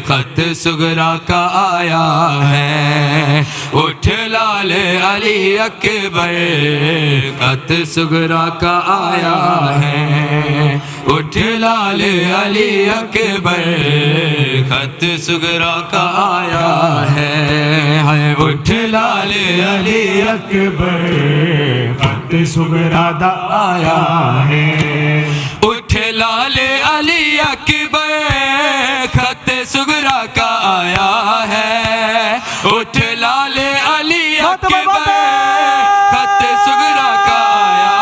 خط صغرا کا آیا ہے، اٹھ لال علی اکبر خط صغرا کا آیا ہے، اٹھ لال علی اکبر خط صغرا کا آیا ہے، اٹھ لال علی اکبر خط صغرا دا آیا ہے، اٹھ لال علی اکبر خط صغرا کا آیا ہے، اٹھ لال علی اکبر خط صغرا کا آیا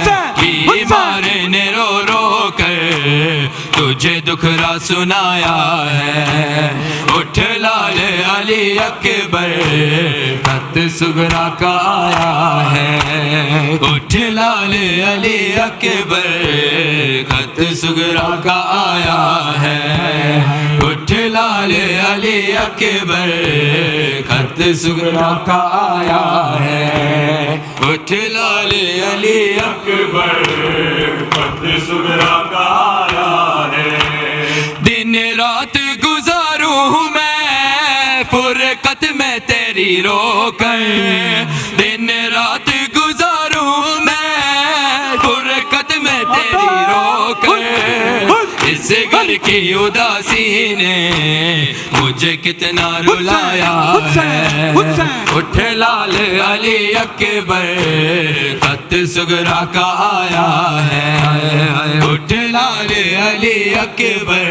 ہے، بیمار نے رو رو کر تجھے دکھرا سنایا ہے، اٹھ لال علی اکبر خط صغرا کا آیا ہے، اٹھ لال علی اکبر خط صغرا کا آیا ہے، اٹھ لال علی اکبر خط صغرا کا آیا ہے، اٹھ لال علی اکبر خط صغرا کا آیا ہے، دن رات گزاروں میں فرقت میں تیری رو کر، دن رات گزاروں میں فرقت میں تیری رو کر، اس گھر کی اداسی نے مجھے کتنا رلایا ہے، اٹھ لال علی اکبر خط صغرا کا آیا ہے، اٹھ لال علی اکبر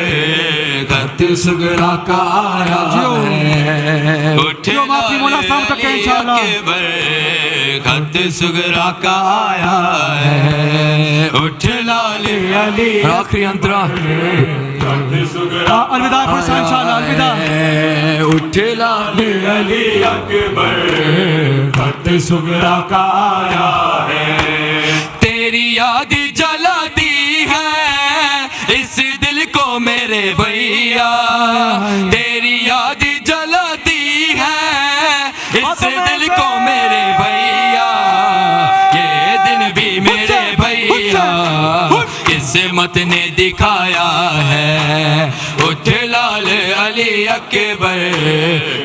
خط صغرا کا آیا ہے، اٹھ لال علی اکبر خط صغرا کا آیا ہے، اٹھ لال علی آخری انترا الوداع پڑھ انشاءاللہ الوداع، اٹھ لال علی اکبر خط صغرا کا آیا ہے، تیری یاد جلاتی ہے اس دل کو میرے بھیا، تیری یاد جلاتی ہے اس دل کو میرے بھیا، یہ دن بھی میرے بھیا کس عاصمت نے دکھایا ہے. اٹھ لال علی اکبر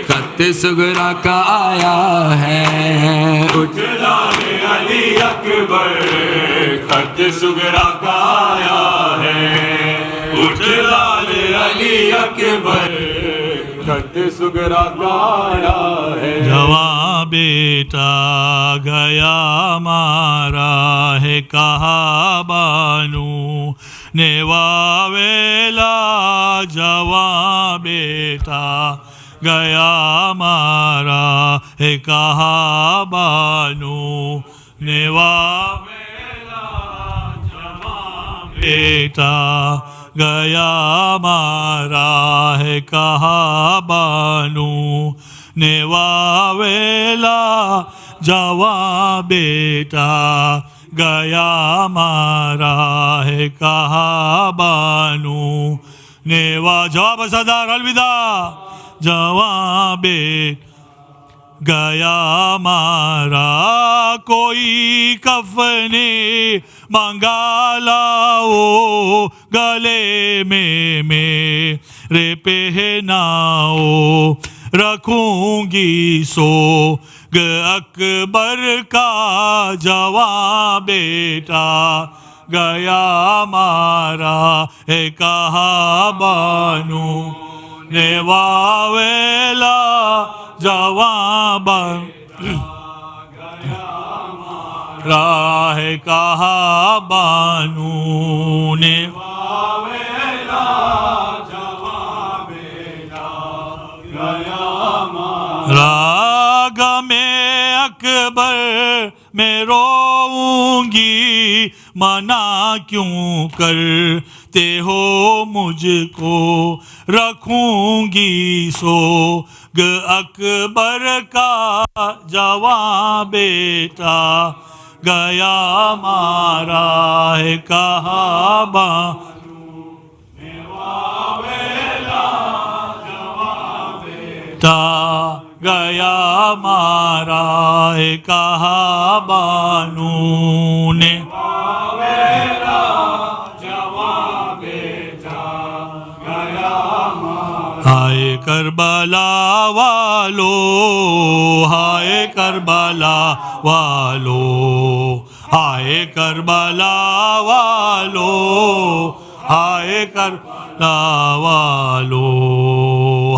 خط صغرا کا آیا ہے. اٹھ لال علی اکبر خط صغرا کا آیا ہے. اٹھ لال علی اکبر خط صغرا کا آیا ہے. جواں بیٹا گیا مارا ہے کہا بانو نے واویلا. جواں بیٹا گیا مارا ہے کہا بانو نے واویلا. جواں بیٹا گیا مارا ہے کہا بانو نے واویلا. جواں بیٹا گیا مارا ہے کہا بانو نے وا. جواب صدر الوداع. جواں بیٹا گیا مارا کوئی کفنے منگا لاؤ گلے میں میرے پہناؤ. رکھوں گی سوگ اکبر کا. جواں بیٹا گیا مارا ہے کہا بانو نے واویلا. جواں راہ کہا بانو نے واویلا. جواں بیٹا گیا مارا. راگ میں اکبر میں روؤں گی منع کیوں کرتے ہو مجھ کو. رکھوں گی سوگ اکبر کا. جواں بیٹا گیا مارا ہے کہا بانو نے واویلا. جواں بیٹا گیا مارا ہے کہا بانو نے واویلا. جواں بیٹا گیا مارا. ہائے کربلا والو ہائے کربلا والو ہائے کربلا والو ہائے کربلا والو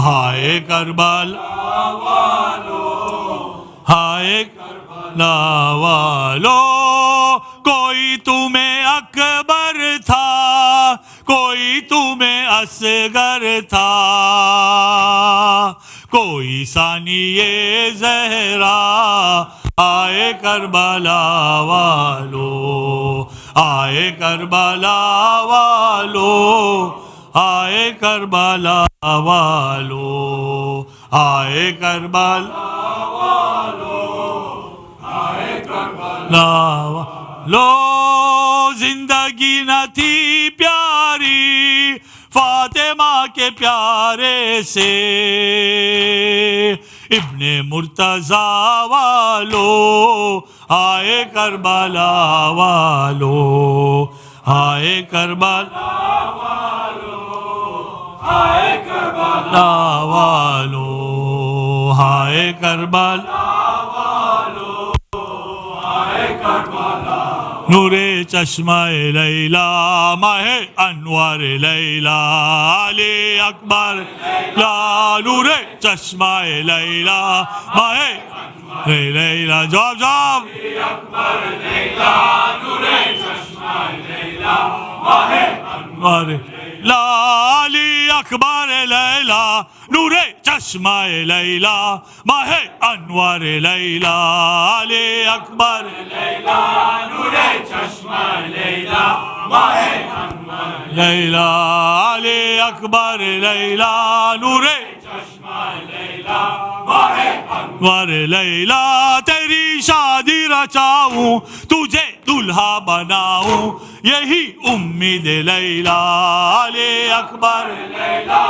ہائے کربلا والو ہائے کربلا والو. کوئی تمہیں اکبر تھا کوئی تمہیں اصغر تھا کوئی ثانی زہرا. آئے کربلا والو آئے کربلا والو آئے کربلا والو آئے کربلا والو آئے کربلا والو. زندگی نہ تھی پیاری فاطمہ کے پیارے سے. ابن مرتضیٰ والو آئے کربلا والو آئے کربلا والو آئے کربلا والو آئے کربلا والو آئے کربلا. نور چشمہ لیلا ماہ انوار لیلا علی اکبر لا. نور چشمہ لیلا ماہ لیلا. جواب جواب. اکبر لیلا نور چشمہ لیلا ماہ انوار لا. علی اکبر لیلا نور چشمہ لیلا ماہ انوار لیلا. علی اکبر لیلا نور چشمہ لیلا ماہ انوار لیلا. علی اکبر لیلا نور چشمہ لیلا ماہ انوار لیلا. تیری شادی رچاؤں تجھے دلہا بناؤں یہی امید لیلا. علی اکبر لیلا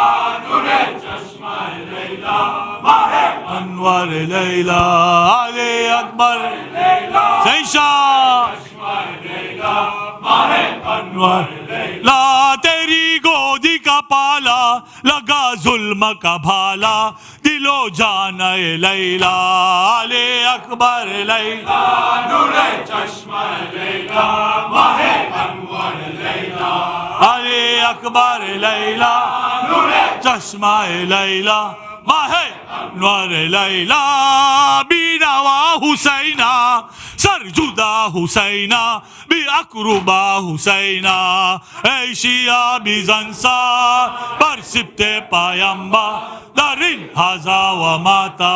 نور چشمہ لیلا ماہ انوار لیلا. علی اکبر لیلا شاہ چشمہ لیلا ماہ انور لیلا تیری گودی کا پالا لگا ظلم کا بھالا دل و جان لیلا علی اکبر لیلا نور چشمہ لیلا ماہ انور لیلا علی اکبر لیلا نور چشمہ لیلا ماہ انور لیلا بینوا حسینہ سر جدا حسینہ بی اقربا حسینہ ای شیعہ بیزنسار پر سبت پیمبر درین حضا و ماتا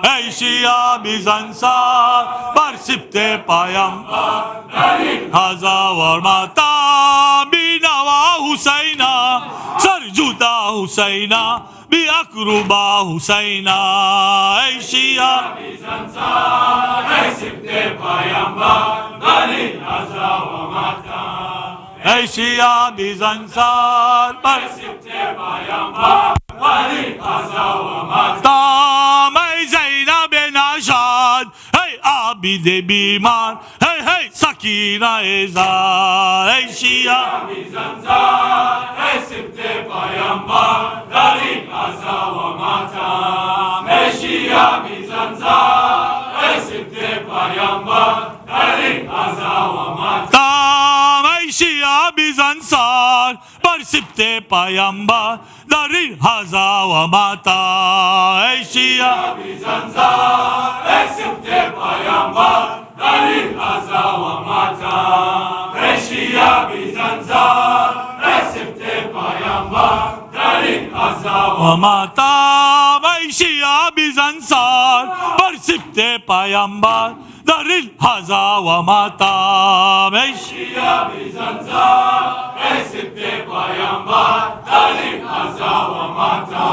ای شیعہ بیزنسار پر سبت پیمبر درین حضا و ماتا بینوا حسینہ سر جدا حسینہ بی اقربا حسینہ ای شیعہ بیزنسار ای سبت پیمبر درین حضا و ماتا ای شیعہ بیزنسار پر سبت پیمبر درین حضا و ماتا تام ای زینب نشاد ای عابد بیمار ای سکینہ زار ای شیعہ بیزنسار ای سبت پیمبر درین حضا و ماتا ای شیعہ بیزنسار ای سبت پیمبر درین حضا و ماتا تام ای شیعہ بیزنسار پر سبت پیمبر درین حضا و ماتا ای شیعہ بیزنسار ای سبت پیمبر درین حضا و ماتا ای شیعہ بیزنسار ای سبت پیمبر درین حضا و و ماتا ای شیعہ بیزنسار پر سبت پیمبر درین حضا و ماتا ای شیعہ بیزنسار ای سبت پیمبر درین حضا و ماتا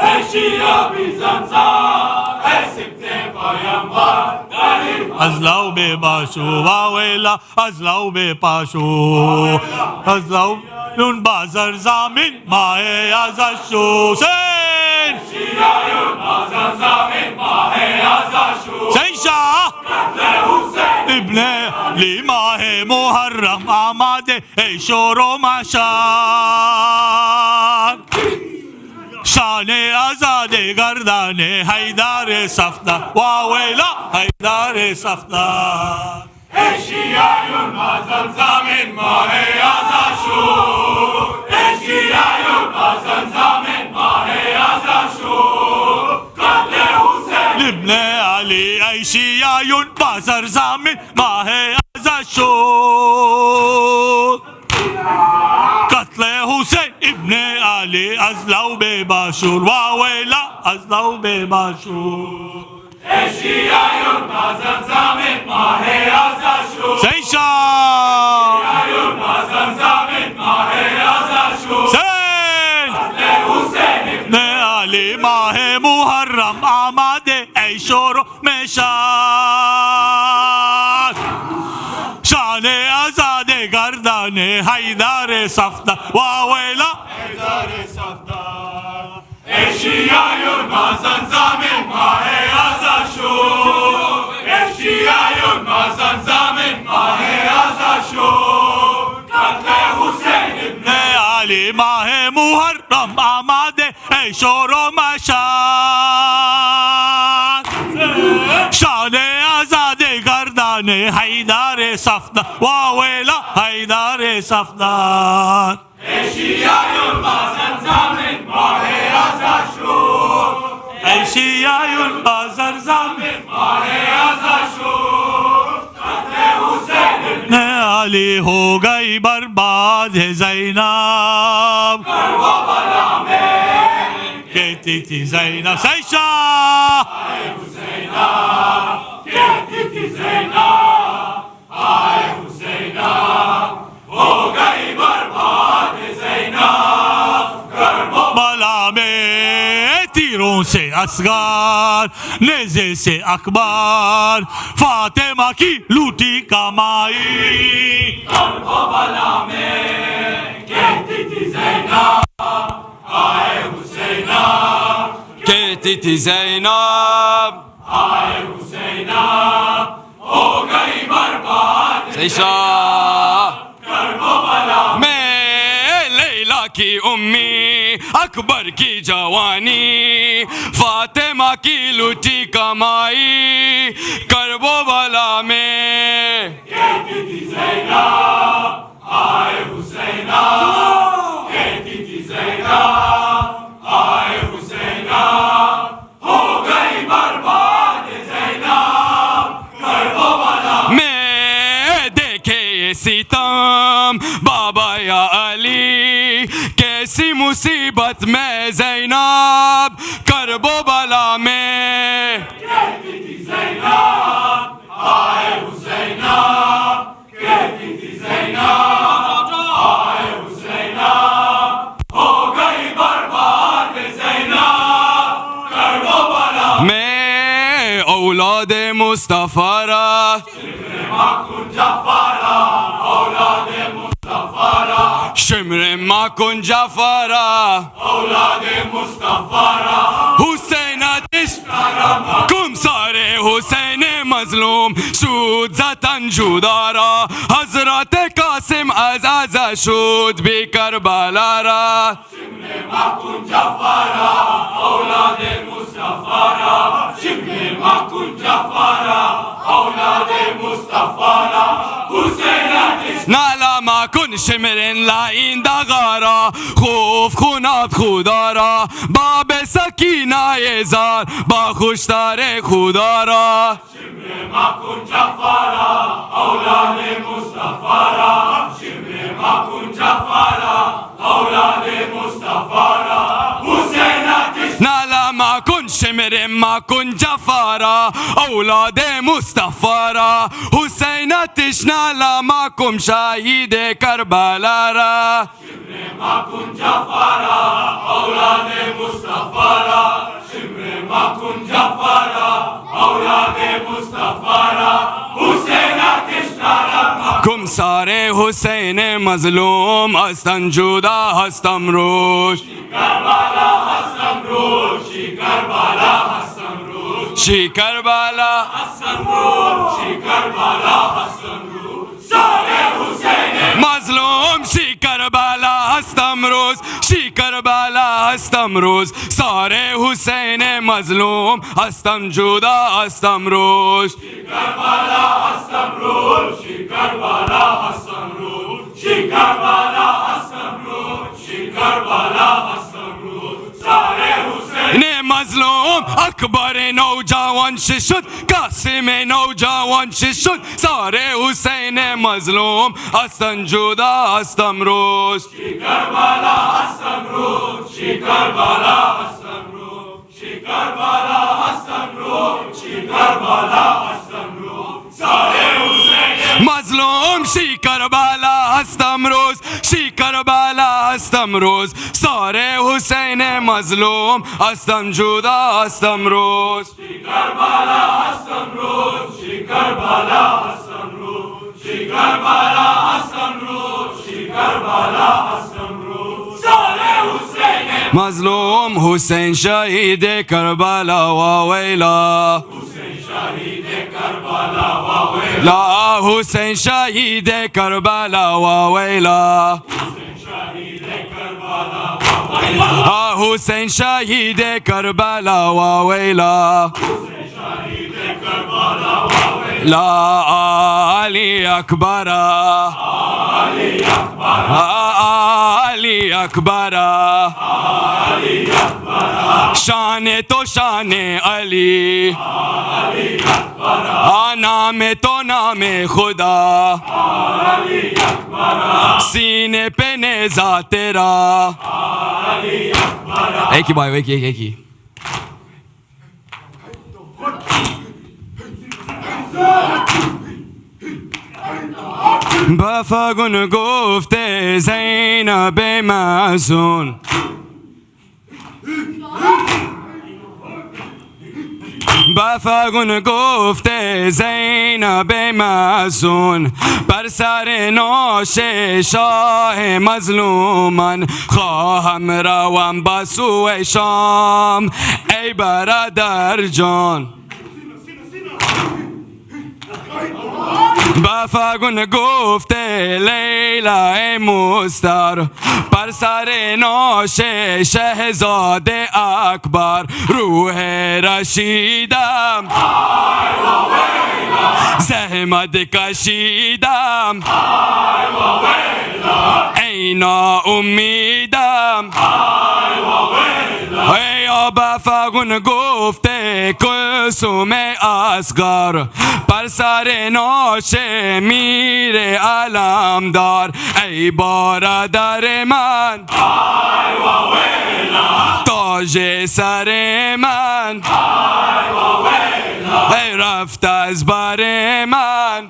ای شیعہ بیزنسار ای سبت پیمبر درین ازلاو بے باشو واویلا ازلاو بے پاشو ازلاو نون بازر زامن ماہ ازشو سین شیعہ یون بازر زامن ماہ ازشو سین شاہ ابن لی ماہ محرم آماده ای شور و مشان شان آزاد گردان حیدر صفدر واویلا حیدر صفدر ای شیعہ یون بازر زامن ماہ ازشو ای شیعہ یون بازر زامن ماہ ازشو قتل حسین ابن علی ای شیعیون بازر زامن ماہ ازشو قتل حسین ابن علی ازلاو بے باشور واویلا ازلاو بے باشور ای شیعہ یون بازر زامن ماہ ازشو سیشا شیعہ یون بازر زامن ماہ ازشو سین قتل حسین ابن علی ماہ محرم آماده ای شور و مشان شان آزاد گردان حیدر صفدر واویلا حیدر صفدر ای شیعہ یون بازر زامن ماہ ازشو ای شیعہ یون بازر زامن ماہ ازشو قتل حسین ابن علی ماہ محرم آماده ای شور و مشان شان آزاد گردان حیدر صفدر واویلا حیدر صفدر ای شیعہ یون بازر زامن ماہ ازشو ای شیعیون بازر زامن ماہ ازشو قتل حسین ابن علی ہو گئی برباد ہے زینب کربلا بلا میں کہتی تھی زینب سیشا آئے حسینہ کہتی تھی زینب آئے حسینہ ہو گئی برباد زینب بلا میں تیروں سے اصغر نیزے سے اکبر فاطمہ کی لوٹی کمائی کربلا میں کہتی تھی زینب آئے حسینہ کہتی تھی زینب آئے حسینہ ہو گئی برباد سیشا की उम्मी अकबर की जवानी फातिमा की लुटी कमाई करबो वाला में कहती थी ज़ैनब आए हुसैना कहती थी ज़ैनब आए हुसैना हो गई बर्बाद ज़ैनब करबो वाला में देखे ये सितम बाबा या अली कैसी मुसीबत में ज़ैनब करबो वाला में कहती थी ज़ैनब आए हुसैना कहती थी ज़ैनब आए हुसैना हो गई बर्बाद ज़ैनब करबो वाला मैं औलाद मुस्तफ़ा रा माकुन जफरा औलाद मुस्तफा रा शिमर माकुन जफरा औलाद मुस्तफा रा हुसैन आतिश कुम सारे हुसैन मजलूम शूद जतन जुदारा हजरत कासिम अज़ाज़ शूद भी करबला रा शिमर माकुन जफरा औलाद मुस्तफा रा शिमर माकुन जफरा औलाद मुस्तफा रा हुसैन आतिश नाला माकुन शिमरन लाइन दगारा खूफ खुनात खुदारा बाब सकीना जार बाखुशतारे खुदारा शिमर माकुन जफरा औलाद मुस्तफा रा शिमर माकुन जफरा औलाद मुस्तफा रा हुसैन आतिश नाला माकुन शिमर माकुन जफारा औलाद मुस्तफारा हुसैन आतिश नाला माकुम शाहिद करबला रा शिमर माकुन जफरा औलाद मुस्तफा रा शिमर माकुन जफरा औलाद मुस्तफा रा हुसैन आतिश नाला कुम सारे हुसैन मजलूम हस्तन जुदा हस्तम रोश करबला हसन रोश करबला हसन रोश करबला हसन रोश करबला हसन रोश सारे हुसैन मजलूम करबला हस्तम रोज करबला हस्तम रोज सारे हुसैन मजलूम हस्तम जुदा हस्तम रोज करबला हसन रोश करबला हसन रोश करबला हसन रोश करबला हसन रोश सारे हुसैन ने मजलूम अकबर नौजवान शिशुद कासिम नौजवान शिशुद सारे हुसैन मजलूम हस्तन जुदा हस्तम रोज करबला हसन रोश करबला हसन रोश करबला हसन रोश करबला हसन रोश सारे हुसैन मजलूम करबला हस्तम रोज करबला हस्तम रोज सारे हुसैन मजलूम हस्तम जुदा हस्तम रोज करबला हसन रोश करबला हसन रोश करबला हसन रोश करबला हसन रोश सारे हुसैन मजलूम हुसैन शहीद करबला वावैला हुसैन शहीद करबला वावैला ला हुसैन शहीद करबला वावैला हुसैन शहीद करबला वावैला हुसैन शहीद करबला वावैला हुसैन शहीद करबला वावैला ला अली अकबर अली अकबर अली अकबर अली अकबर शान तो शान अली अली अकबर नाम तो नाम खुदा अली अकबर सीने पे नेज़ा तेरा अली अकबर एक ही भाई एक ही बफगुन गुफ्ते ज़ैनब मासून बफगुन गुफ्ते ज़ैनब मासून पर सर नौशे शाह मजलूमन ख्वाहम रवम बसुए शाम ای برادر جان بفگن گفته لیلا مستر پر سر ناش شهزاده اکبر روح رشیدم زحمت کشیدم ای نا امیدم یا بفگن گفته کلثوم اصغر پر سر ناش میر علمدار ای برادر من تاج سر من ای رفت از بر من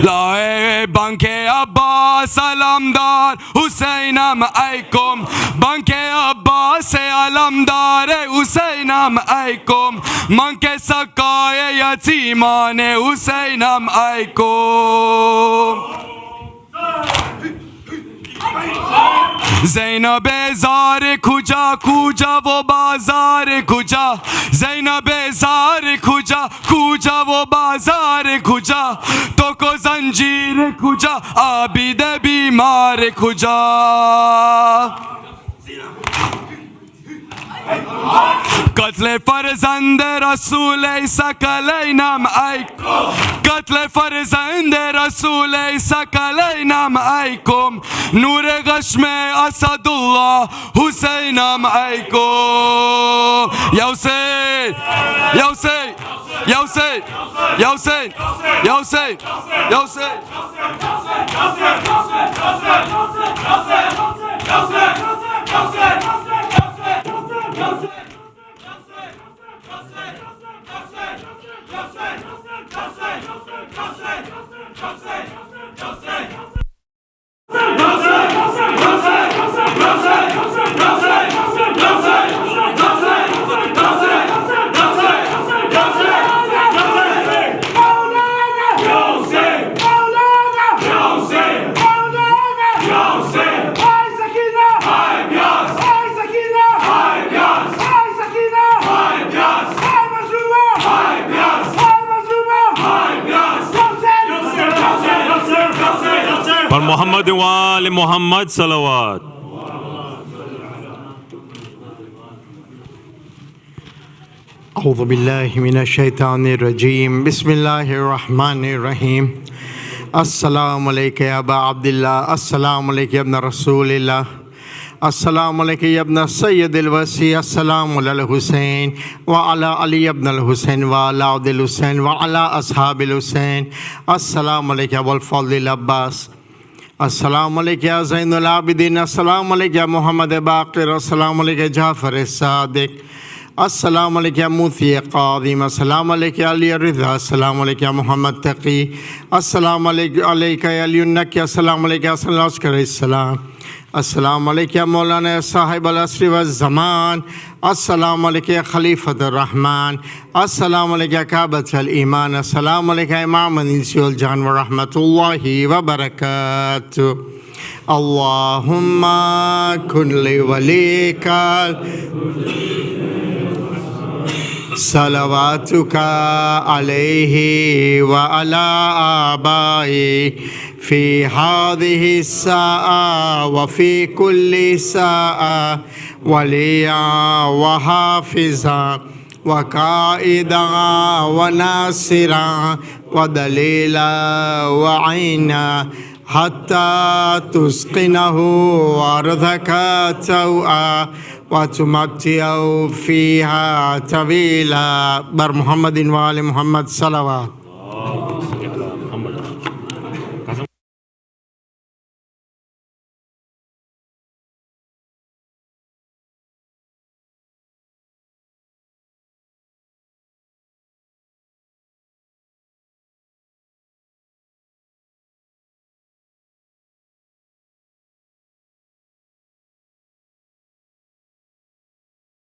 لای بانک عباس علمدار حسینم ایکم بانک عباس علمدار حسینم ایکم من که سکای یتیمان حسینم ایکم زینب زار کجا کجا و بازار کجا زینب زار کجا کجا و بازار کجا تو کو زنجیر کجا عابد بیمار کجا قتل فرزند رسول ثقلینم ایکم قتل فرزند رسول ثقلینم ایکم نور غشم اسدالله حسینم ایکم یا حسین یا حسین یا حسین یا حسین یا حسین یا حسین پر محمد وآل محمد صلوات. اعوذ باللہ من الشیطان الرجیم بسم اللہ الرحمن الرحیم السلام علیکم یا ابا عبداللہ السلام علیکم ابن رسول اللہ السلام علیکم یا ابن سید الوسی السلام علی الحسین وعلی علی ابن الحسین وعلی عبد الحسین وعلی اصحاب الحسین السلام علیکم ابو الفضل العباس السلام علیکم یا زین العابدین السلام علیکم یا محمد باقر السلام علیکم جعفر الصادق السلام علیکم یا موتی قادم السلام علیکم علی الرضا السلام علیکم یا محمد تقی السلام علیکم یا علی النکی السلام علیکم یا صلی اللہ علیہ السلام السلام علیکم یا مولانا صاحب العصر والزمان السلام علیکم یا خلیفۃ الرحمن السلام علیکم یا کعبۃ الایمان السلام علیکم یا امام الانس والجان ورحمۃ اللہ وبرکاتہ اللہم کن لولیک صلواتک علیہ وعلی آبائہ فی هذه الساعة وفي كل ساعة وليا وحافظا وقائدا وناصرا ودليلا وعينا حتى تسقنه أرضك توعا وتمتعه فيها طويلا بر محمد وآل محمد صلوات.